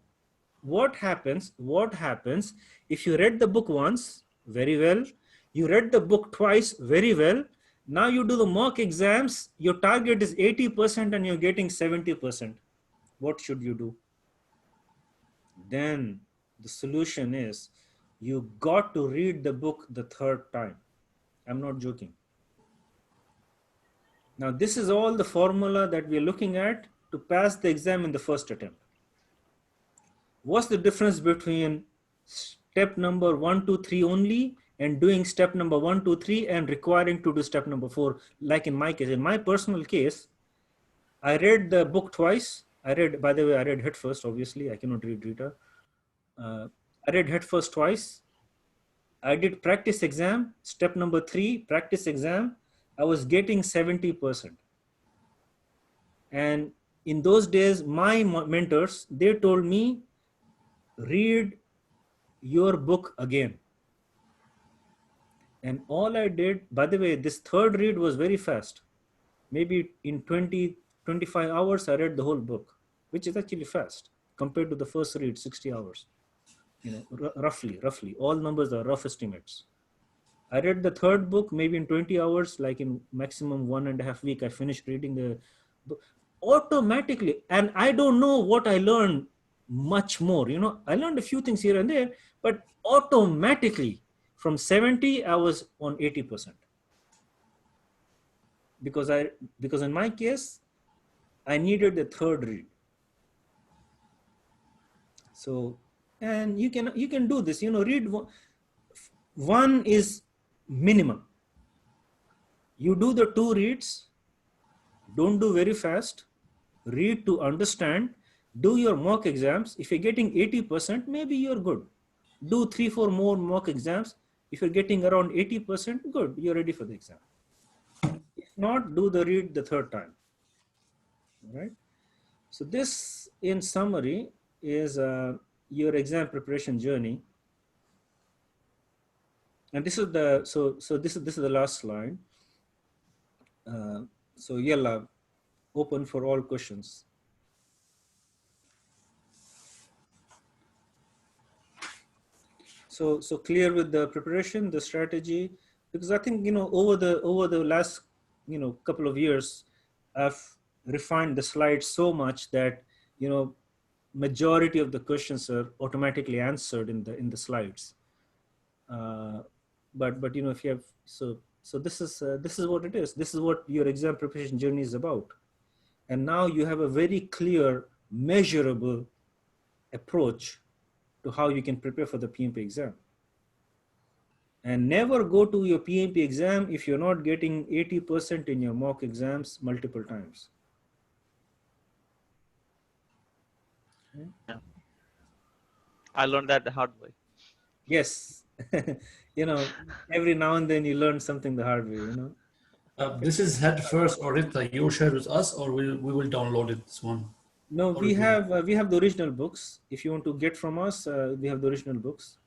what happens if you read the book once very well, you read the book twice very well, now you do the mock exams, your target is 80% and you're getting 70%. What should you do? Then the solution is, you got to read the book the third time. I'm not joking. Now this is all the formula that we're looking at to pass the exam in the first attempt. What's the difference between step number 1, 2, 3 only and doing step number 1, 2, 3 and requiring to do step number 4? Like in my case, in my personal case, I read the book twice. By the way, I read head first, obviously. I cannot read Rita. I read head first twice. I did practice exam, step number 3, practice exam. I was getting 70%. And in those days, my mentors, they told me, read your book again. And all I did, by the way, this third read was very fast. Maybe in 20, 25 hours, I read the whole book, which is actually fast compared to the first read, 60 hours. Roughly. All numbers are rough estimates. I read the third book maybe in 20 hours, like in maximum 1.5 weeks, I finished reading the book automatically. And I don't know what I learned much more. I learned a few things here and there, but automatically from 70, I was on 80%. Because in my case, I needed the third read. So, and you can do this, read one is minimum. You do the 2 reads, don't do very fast, read to understand, do your mock exams. If you're getting 80%, maybe you're good. Do 3, 4 more mock exams. If you're getting around 80%, good, you're ready for the exam. If not, do the read the third time. All right. So this, in summary, is your exam preparation journey. And this is the this is the last slide. So yalla, open for all questions. So clear with the preparation, the strategy, because I think over the last couple of years, I've refined the slides so much that majority of the questions are automatically answered in the slides. But if you have this is what it is. This is what your exam preparation journey is about, and now you have a very clear, measurable approach to how you can prepare for the PMP exam. And never go to your PMP exam if you're not getting 80% in your mock exams multiple times. Yeah. I learned that the hard way. Yes. Every now and then you learn something the hard way, This is head first, or Rita, you share with us, or we will download it, this one? No, we have the original books. If you want to get from us, we have the original books,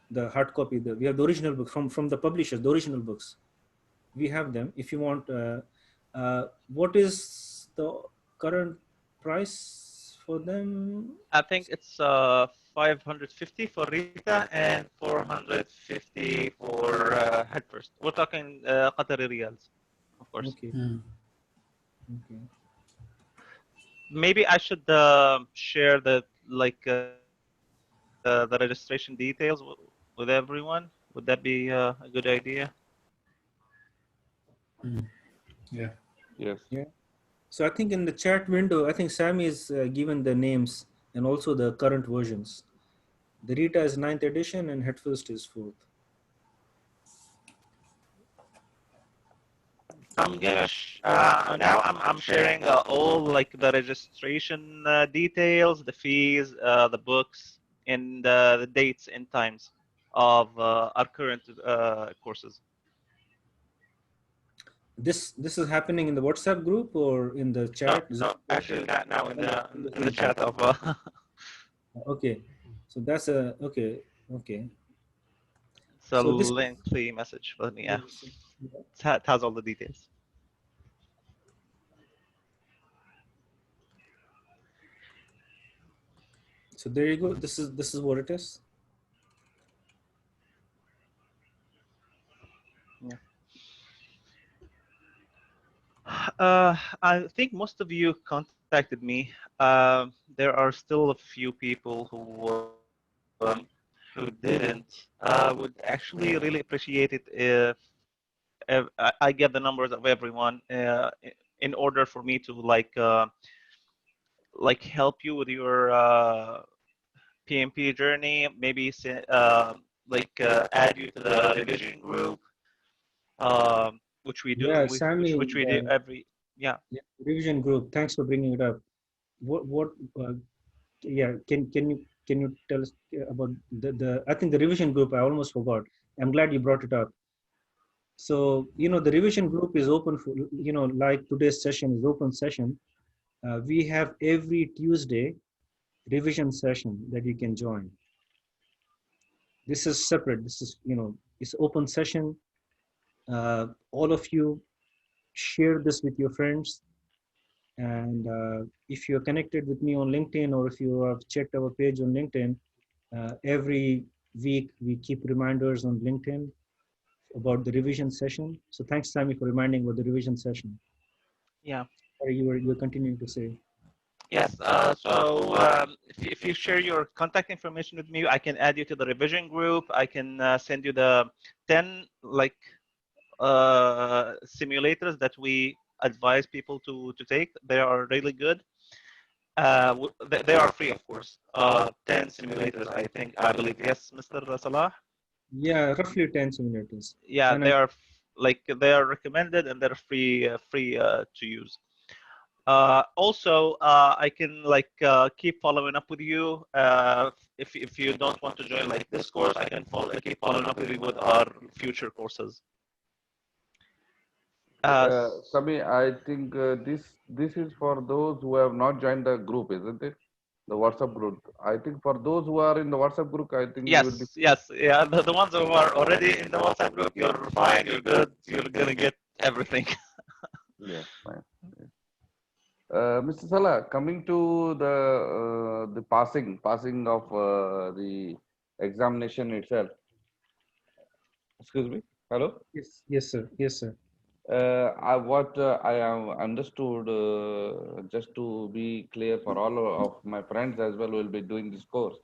the hard copy. We have the original book from the publishers, the original books. We have them. If you want, what is the current price for them? I think it's 550 for Rita and 450 for head first. We're talking Qatari riyals, of course. Okay. Okay. Maybe I should share the the registration details with everyone. Would that be a good idea? Yeah. Yes. Yeah. So I think in the chat window, I think Sammy is given the names and also the current versions. The Rita is 9th edition and Head First is 4th. I'm gonna now I'm sharing all like the registration details, the fees, the books, and the dates and times of our current courses. This is happening in the WhatsApp group or in the chat? No, actually not now in the chat of. Okay, so that's okay. It's a So this lengthy message, but yeah, it has all the details. So there you go. This is what it is. Yeah. I think most of you contacted me. There are still a few people who didn't. Would actually really appreciate it if I get the numbers of everyone in order for me to help you with your PMP journey. Maybe add you to the revision group, which we do. Yeah, Sammy. Which we do every yeah. Revision group. Thanks for bringing it up. What? Yeah. Can you tell us about the? I think the revision group. I almost forgot. I'm glad you brought it up. So the revision group is open for like today's session is open session. We have every Tuesday revision session that you can join. This is separate. This is it's open session. All of you share this with your friends, and if you're connected with me on LinkedIn or if you have checked our page on LinkedIn, every week we keep reminders on LinkedIn about the revision session. So thanks, Sammy, for reminding about the revision session. Yeah. You were continuing to say. Yes. If you share your contact information with me, I can add you to the revision group. I can send you the 10 simulators that we advise people to take. They are really good. They are free, of course. 10 simulators, I believe. Yes, Mr. Salah. Yeah, roughly 10 simulators. Yeah, And they are recommended and they're free to use. Also, I can keep following up with you. If you don't want to join this course, I can keep following up with you with our future courses. Sami, I think this is for those who have not joined the group, isn't it? The WhatsApp group. I think for those who are in the WhatsApp group, I think you will be. Yes, yeah. The ones who are already in the WhatsApp group, you're fine, you're good, you're gonna get everything. Yes, fine. Yes. Mr. Salah, coming to the passing of the examination itself. Excuse me. Hello. Yes, yes, sir. Yes, sir. What I have understood, just to be clear for all of my friends as well, will be doing this course.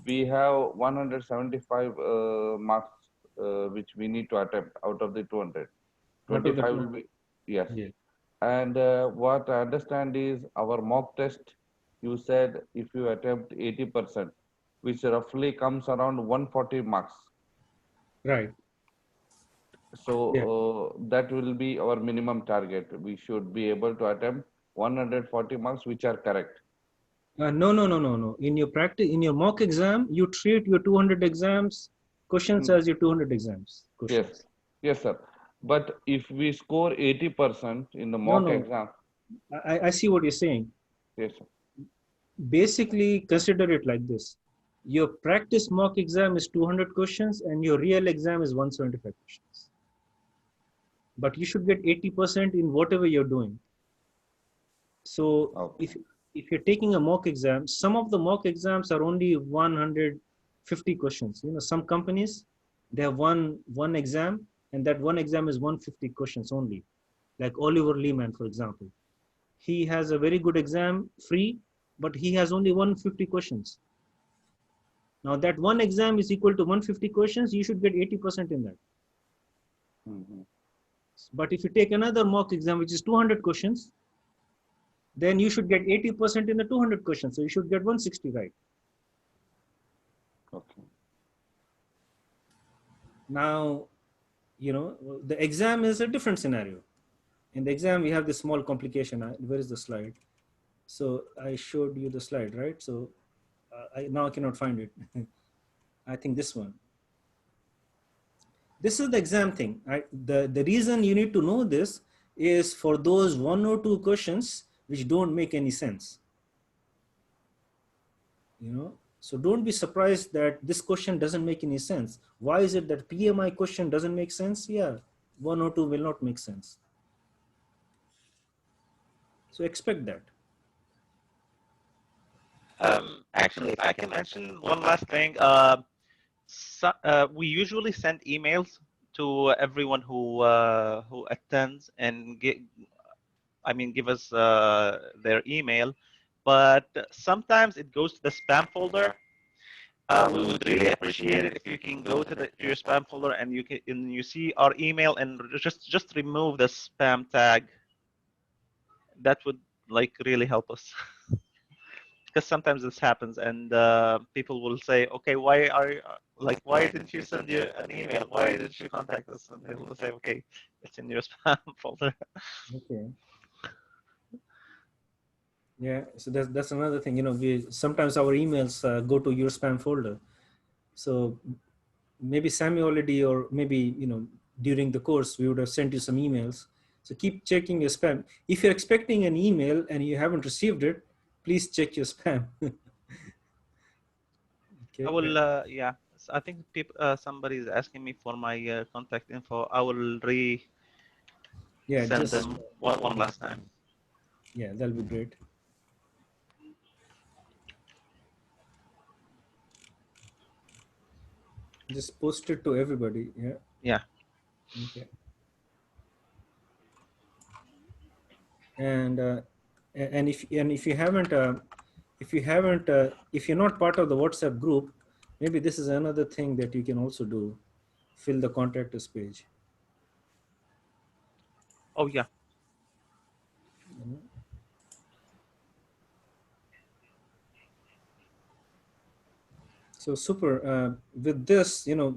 We have 175 marks which we need to attempt out of the 200. Out of the 25 two. will be, yes. Yeah. And what I understand is our mock test, you said if you attempt 80%, which roughly comes around 140 marks. Right. So Yeah. that will be our minimum target. We should be able to attempt 140 marks, which are correct. No, no, no, no, no. In your practice, in your mock exam, you treat your 200 exams questions as your 200 exams Yes, questions. yes, sir. But if we score 80% in the No, mock no. exam, I see what you're saying. yes, sir. Basically, consider it like this. Your practice mock exam is 200 questions and your real exam is 175 questions. But you should get 80% in whatever you're doing. So Okay. if you're taking a mock exam, some of the mock exams are only 150 questions. You know, some companies, they have one exam, and that one exam is 150 questions only. Like Oliver Lehman, for example. He has a very good exam free, but he has only 150 questions. Now that one exam is equal to 150 questions, you should get 80% in that. Mhm. But if you take another mock exam, which is 200 questions, then you should get 80% in the 200 questions. So you should get 160 right. Okay. Now, you know, the exam is a different scenario. In the exam, we have this small complication. Where is the slide? So I showed you the slide, right? So now I cannot find it. I think this one. This is the exam thing. The reason you need to know this is for those one or two questions which don't make any sense. You know, so don't be surprised that this question doesn't make any sense. Why is it that PMI question doesn't make sense? Yeah, one or two will not make sense. So expect that. Actually, if I can mention one last thing, we usually send emails to everyone who attends and give us their email, but sometimes it goes to the spam folder. We would really appreciate it if you can go to your spam folder and you see our email and just remove the spam tag. That would like really help us. Because sometimes this happens and people will say, okay, why didn't you send you an email? Why didn't you contact us? And they will say, okay, it's in your spam folder. Okay. Yeah, so that's another thing. You know, we sometimes our emails go to your spam folder. So maybe Sammy already, or maybe, you know, during the course we would have sent you some emails. So keep checking your spam. If you're expecting an email and you haven't received it, please check your spam. Okay. I will, yeah. I think somebody is asking me for my contact info. I will send them one last time. Yeah, that'll be great. Just post it to everybody. Yeah. Yeah. Okay. And if you haven't if you're not part of the WhatsApp group, maybe this is another thing that you can also do. Fill the contact us page. Oh yeah. So super. With this, you know,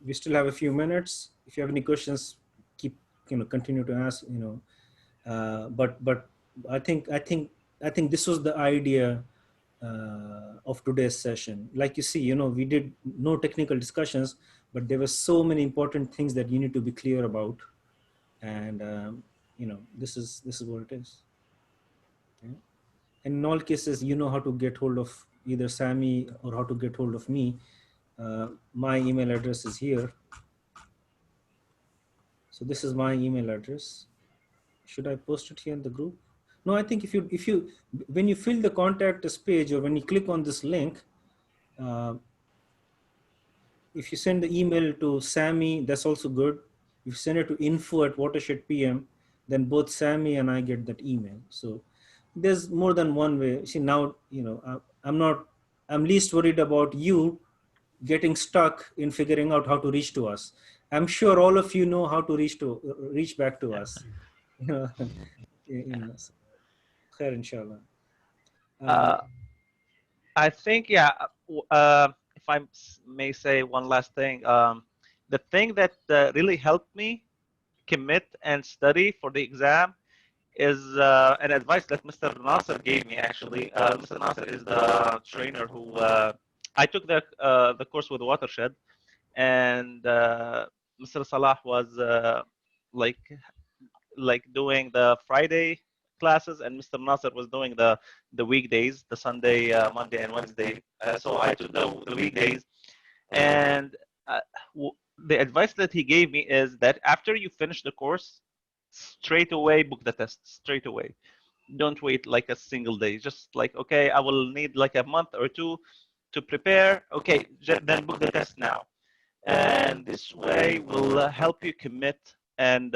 we still have a few minutes. If you have any questions, keep, you know, continue to ask. You know, but I think this was the idea of today's session. Like you see, you know, we did no technical discussions, but there were so many important things that you need to be clear about, and you know, this is what it is. Okay. And in all cases, you know how to get hold of either Sammy or how to get hold of me. My email address is here. So this is my email address. Should I post it here in the group? No, I think when you fill the contact us page, or when you click on this link, if you send the email to Sammy, that's also good. If you send it to info@Watershed PM, then both Sammy and I get that email. So there's more than one way. See, now, I'm least worried about you getting stuck in figuring out how to reach to us. I'm sure all of you know how to reach back to us. So, khair, inshallah. I think, yeah, if I may say one last thing, the thing that really helped me commit and study for the exam is an advice that Mr. Nasser gave me, actually. Mr. Nasser is the trainer who, I took the course with Watershed, and Mr. Salah was like doing the Friday classes, and Mr. Nasser was doing the weekdays, the Sunday, Monday, and Wednesday. So I took the weekdays, and the advice that he gave me is that after you finish the course, straight away book the test. Straight away. Don't wait like a single day. Just like, okay, I will need like a month or two to prepare. Okay, then book the test now, and this way will help you commit and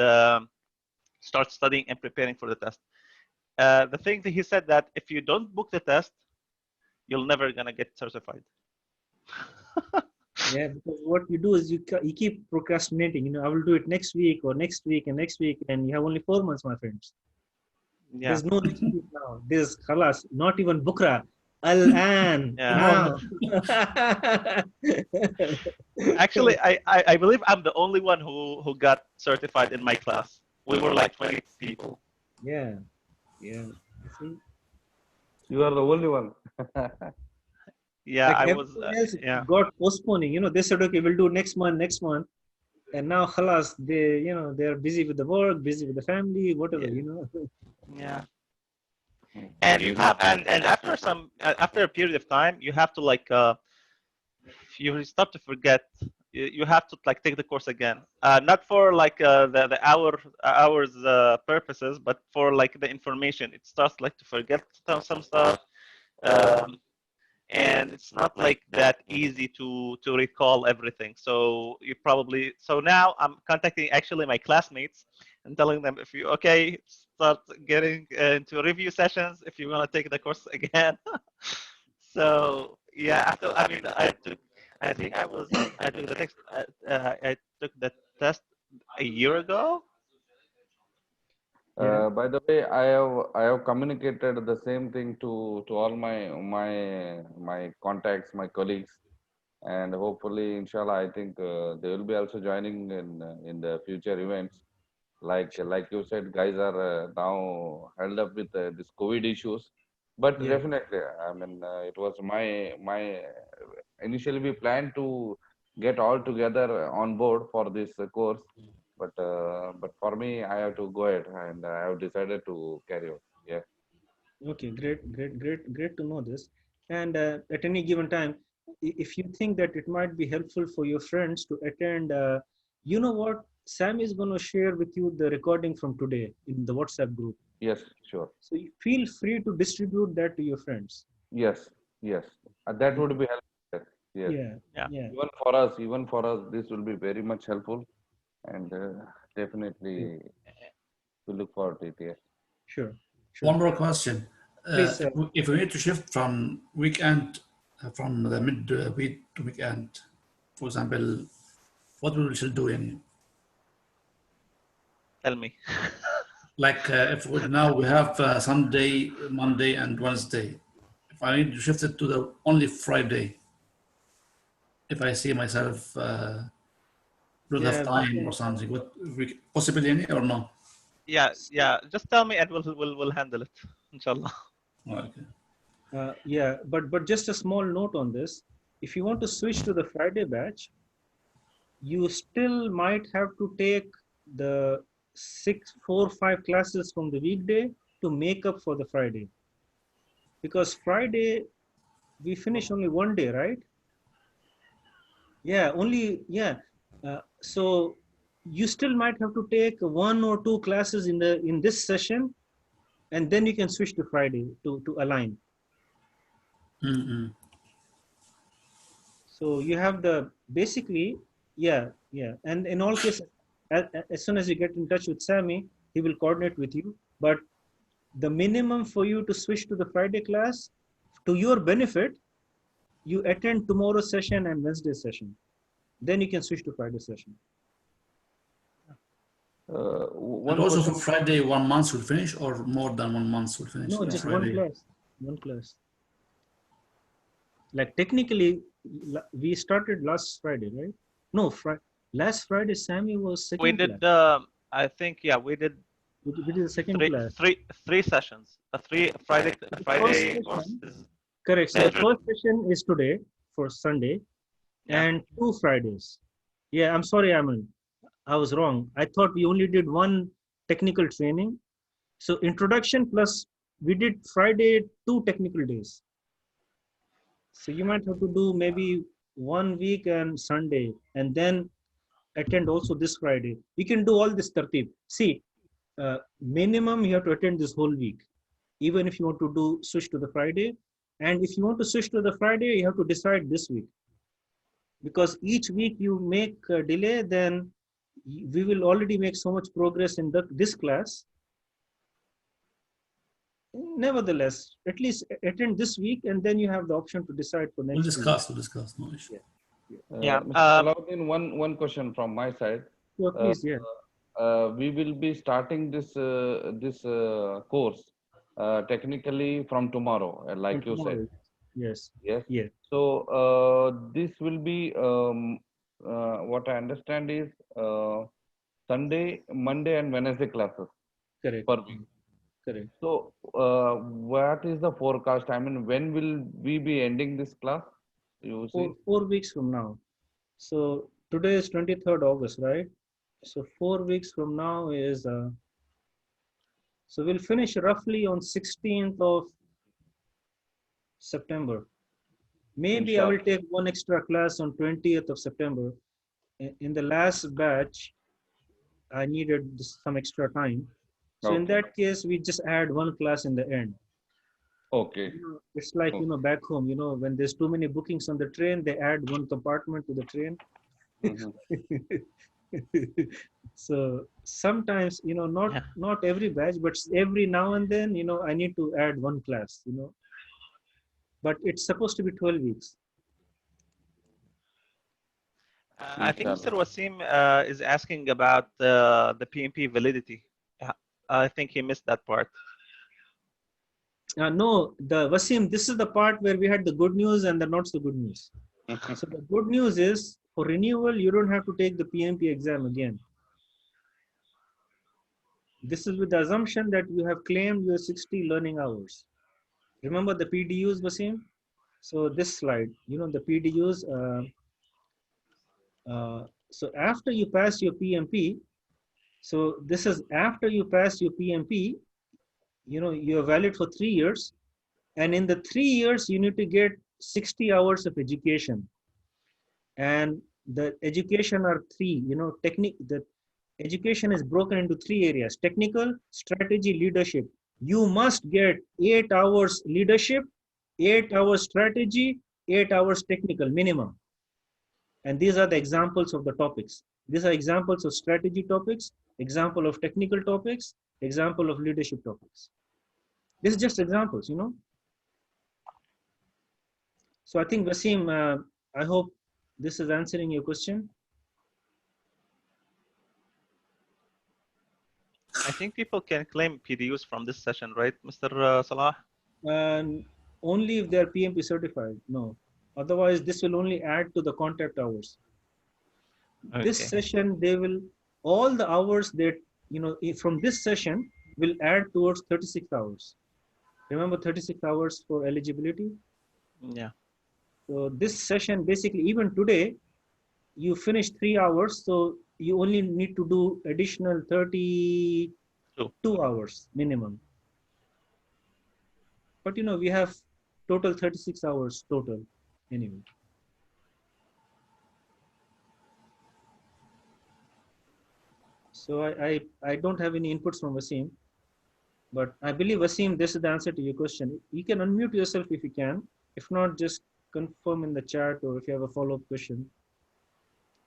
start studying and preparing for the test. The thing that he said, that if you don't book the test, you're never gonna get certified. Yeah, because what you do is you keep procrastinating. I will do it next week or next week and next week, and you have only 4 months, my friends. Yeah. There's no next week now. There's khalas, not even bukra. Al-an, now. Actually, I believe I'm the only one who got certified in my class. We were like 20 people. Yeah. See? You are the only one. Yeah, like I was. Else Yeah. got postponing. They said, okay, we'll do next month, and now khalas, they're busy with the work, busy with the family, whatever. Yeah. And you have, and after a period of time, you have to you start to forget. You have to take the course again, not for the hours purposes, but for the information. It starts to forget some stuff, and it's not that easy to recall everything. So now I'm contacting actually my classmates and telling them, if you start getting into review sessions if you want to take the course again. So yeah, after I think I took the text I took the test a year ago. By the way, I have communicated the same thing to all my contacts, my colleagues, and hopefully, inshallah, I think they will be also joining in the future events. Like you said, guys are now held up with this COVID issues, but Yeah. definitely, I mean, it was my initially we planned to get all together on board for this course, but for me, I have to go ahead, and I have decided to carry on. Yeah. Okay, great to know this. And at any given time, if you think that it might be helpful for your friends to attend, you know what? Sam is going to share with you the recording from today in the WhatsApp group. Yes, sure. So you feel free to distribute that to your friends. Yes, yes. That would be helpful. Yes. Yeah. Even for us, this will be very much helpful, and definitely we look forward to it. Yeah. Sure. One more question. Please, if we need to shift from weekend, from the mid-week to weekend, for example, what we should do in? Tell me. Now we have Sunday, Monday, and Wednesday. If I need to shift it to the only Friday, if I see myself don't have time or something, what possibly any or no? Yeah. Just tell me, and we'll handle it, inshallah. Okay. Yeah, but just a small note on this. If you want to switch to the Friday batch, you still might have to take the 4 or 5 classes from the weekday to make up for the Friday. because Friday we finish only one day, right? Yeah, only, yeah. So you still might have to take one or two classes in this session, and then you can switch to Friday to align. Mm-mm. So you have the basically, yeah, yeah. And in all cases, as soon as you get in touch with Sammy, he will coordinate with you. But the minimum for you to switch to the Friday class, to your benefit, you attend tomorrow's session and Wednesday's session. Then you can switch to Friday session. And One also for question. Friday, 1 month will finish, or more than 1 month will finish? No, on just Friday? one class. One class. Like technically, we started last Friday, right? No, last Friday, Sammy was second We did. class. I think we did. We did the second class. Three sessions. Friday First course session, is correct. So the scheduled. first session is today for Sunday, Yeah. and 2 Fridays. Yeah, I'm sorry, Aman. I was wrong. I thought we only did one technical training. So introduction plus we did Friday 2 technical days. So you might have to do maybe 1 week and Sunday, and then attend also this Friday. You can do all this tertib. See, minimum you have to attend this whole week, even if you want to do switch to the Friday. And if you want to switch to the Friday, you have to decide this week. Because each week you make a delay, then we will already make so much progress in this class. Nevertheless, at least attend this week, and then you have the option to decide for next We'll week. discuss, no issue. Yeah. Mr. Salahuddin, one question from my side. Yeah, please, yeah. We will be starting this course technically from tomorrow, like you said. Yes. Yes. Yeah. So this will be what I understand is Sunday, Monday, and Wednesday classes Correct. per week. Correct. So what is the forecast? I mean, when will we be ending this class? You see? 4 weeks from now. So today is 23rd August, right? So 4 weeks from now is so we'll finish roughly on 16th of September. Maybe I will take one extra class on 20th of September. In the last batch, I needed some extra time. So in that case, we just add one class in the end. Okay. It's like, back home, when there's too many bookings on the train, they add one compartment to the train. So sometimes, not every batch, but every now and then, I need to add one class, but it's supposed to be 12 weeks. I think Mr. Wasim is asking about the PMP validity. I think he missed that part. No, Wasim, this is the part where we had the good news and the not so good news. So the good news is for renewal, you don't have to take the PMP exam again. This is with the assumption that you have claimed your 60 learning hours. Remember the PDUs, Wasim? So this slide, the PDUs. So after you pass your PMP, so this is after you pass your PMP, you're valid for 3 years. And in the 3 years, you need to get 60 hours of education. And the education are three, the education is broken into 3 areas: technical, strategy, leadership. You must get 8 hours leadership, 8 hours strategy, 8 hours technical minimum. And these are the examples of the topics. These are examples of strategy topics, example of technical topics, example of leadership topics. This is just examples, So I think, Wasim, I hope this is answering your question. I think people can claim PDUs from this session, right, Mr. Salah? Only if they're PMP certified, no. Otherwise, this will only add to the contact hours. Okay. This session, all the hours that, from this session will add towards 36 hours. Remember 36 hours for eligibility? Yeah. So this session, basically, even today, you finish 3 hours, so you only need to do additional 32 hours minimum. But we have total 36 hours total anyway. So I don't have any inputs from Wasim, but I believe, Wasim, this is the answer to your question. You can unmute yourself if you can. If not, just confirm in the chat, or if you have a follow-up question.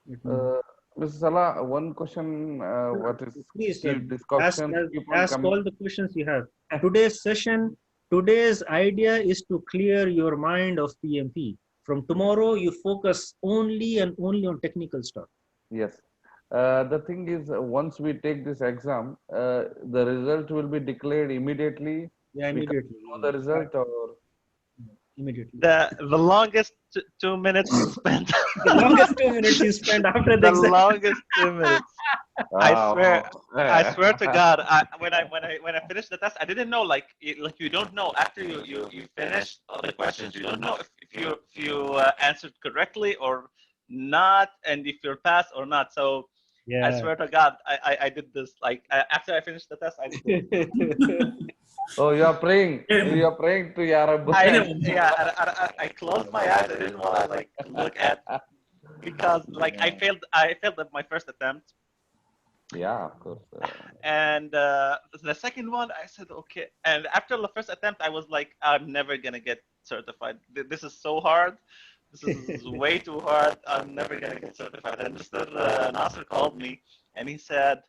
Mr. Salah, one question, what is Please discussions keep on ask coming? all the questions you have. Today's idea is to clear your mind of PMP. From tomorrow, you focus only and only on technical stuff. Yes. The thing is, once we take this exam, the result will be declared immediately. Yeah, immediately. We can know the result, or immediately. The longest 2 minutes you spent. The longest 2 minutes you spend after the exam. Longest 2 minutes. I swear to God, when I finished the test, I didn't know, like you don't know after you finish all the questions, you don't know if you answered correctly or not, and if you're passed or not. So yeah. I swear to God, I did this, like after I finished the test, I did this. Oh, you are praying. You are praying to Yarab. I closed my eyes. I didn't want to like look at, because like I failed at my first attempt. Yeah, of course. And the second one, I said okay. And after the first attempt, I was like, I'm never gonna get certified. This is so hard. This is way too hard. I'm never gonna get certified. And Mr. Nasser called me, and he said,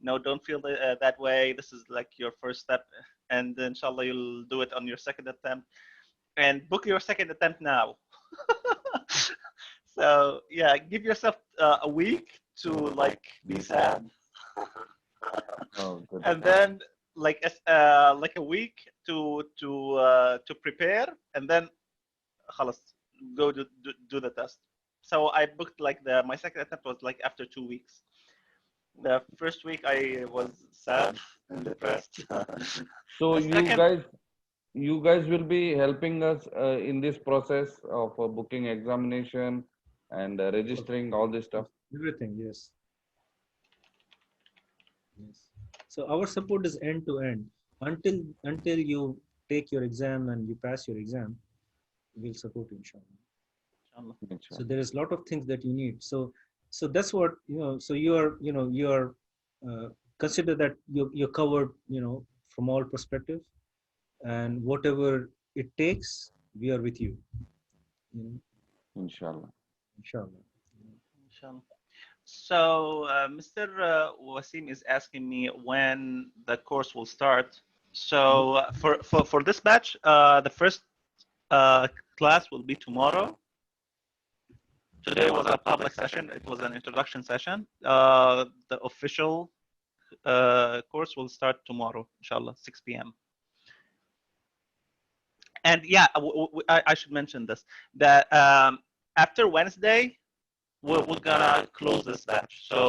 no, don't feel that way. This is like your first step, and inshallah you'll do it on your second attempt, and book your second attempt now. So yeah, give yourself a week to like be sad. Oh, good. And then like a week to prepare, and then خلاص, go do the test. So I booked like my second attempt was like after 2 weeks. The first week I was sad and depressed. So you guys will be helping us in this process of booking examination and registering all this stuff. Everything, yes. Yes. So our support is end to end. Until you take your exam and you pass your exam, we'll support you, inshallah. So there is a lot of things that you need. So that's what so you're consider that you're covered from all perspectives, and whatever it takes, we are with you. Inshallah. So Mr. Wasim is asking me when the course will start. So for this batch, the first class will be tomorrow. Today was a public session. It was an introduction session. The official course will start tomorrow, inshallah, 6 p.m. And yeah, I should mention this, that after Wednesday, we're gonna close this batch. So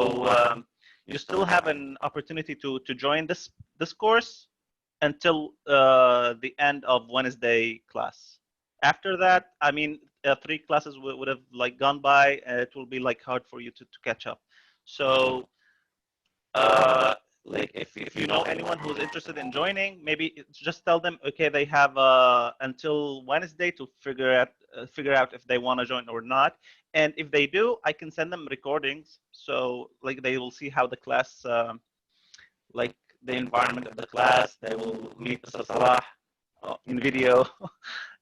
you still have an opportunity to join this course until the end of Wednesday class. After that, I mean, 3 classes would have like gone by, and it will be like hard for you to catch up. So like if you know anyone who's interested in joining, maybe just tell them, okay, they have until Wednesday to figure out if they want to join or not. And if they do, I can send them recordings, so like they will see how the class, like the environment of the class. They will meet Mr. Salah in video,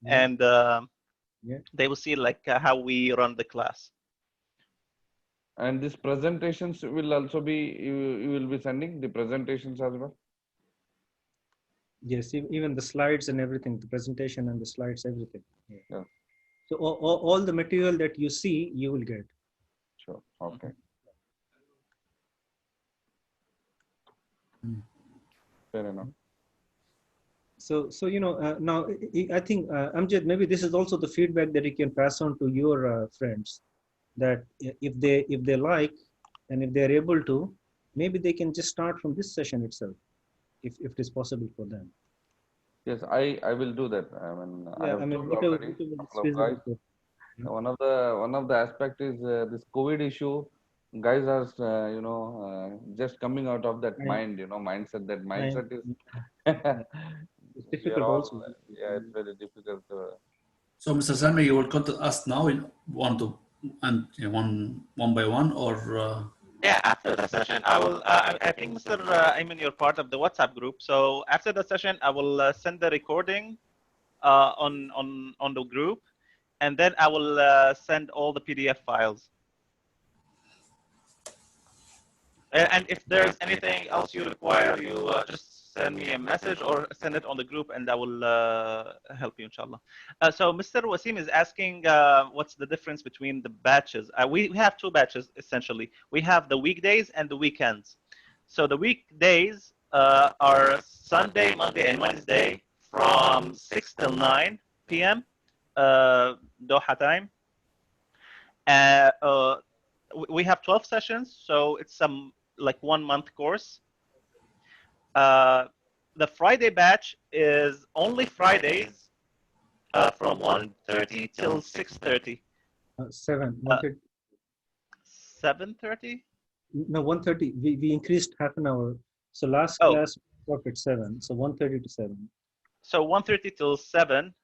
and they will see like how we run the class. And these presentations will also be, you will be sending the presentations as well? Yes, even the slides and everything, the presentation and the slides, everything. Yeah. So all the material that you see, you will get. Sure. Okay. Fair enough. So now I think Amjad, maybe this is also the feedback that you can pass on to your friends, that if they like and if they're able to, maybe they can just start from this session itself, if it is possible for them. Yes, I will do that. I mean, yeah, I have told already couple of guys. One of the aspect is this COVID issue. Guys are just coming out of that mindset. That mindset is It's We are difficult all, also. yeah, it's very difficult. So, Mr. Sami, you will contact us now in one by one, or Yeah, after the session, I will. I think, Mr. Ayman, you're part of the WhatsApp group. So after the session, I will send the recording on the group, and then I will send all the PDF files. And if there's anything else you require, you just send me a message or send it on the group, and I will help you, inshallah. So Mr. Wasim is asking what's the difference between the batches. We have two batches, essentially. We have the weekdays and the weekends. So the weekdays are Sunday, Monday, and Wednesday from 6 till 9 p.m. Doha time. We have 12 sessions, so it's like 1 month course. The Friday batch is only Fridays from 1:30 till 6:30. 1:30. 7:30? No, 1:30. We increased half an hour. So last class stopped at 7. So 1:30 to 7. So 1:30 till 7.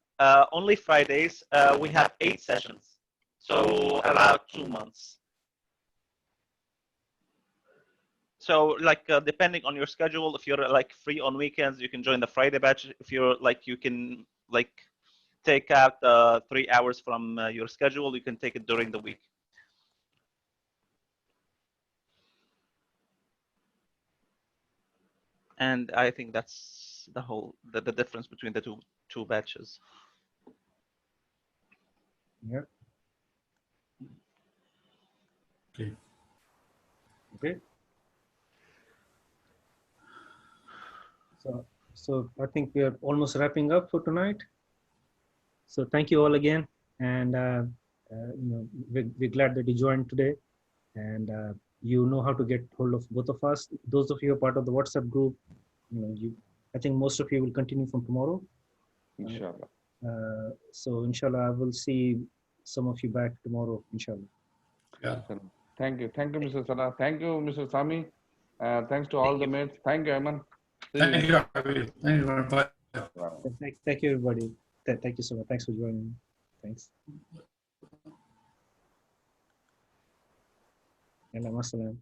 Only Fridays. We have 8 sessions. So about 2 months. So like depending on your schedule, if you're like free on weekends, you can join the Friday batch. If you're like, you can like take out 3 hours from your schedule, you can take it during the week. And I think that's the difference between the two batches. Yeah. okay. Okay. So I think we are almost wrapping up for tonight. So thank you all again, and we're glad that you joined today, and you know how to get hold of both of us. Those of you who are part of the WhatsApp group, I think most of you will continue from tomorrow. Inshallah. So inshallah, I will see some of you back tomorrow, inshallah. Yeah. Thank you, Mr. Salah. Thank you, Mr. Sami. Thanks to all the mates. Thank you, Ayman. Thank you, Habib. Thank you very much. Thank you, everybody. Thank you so much. Thanks for joining. Thanks. Assalam.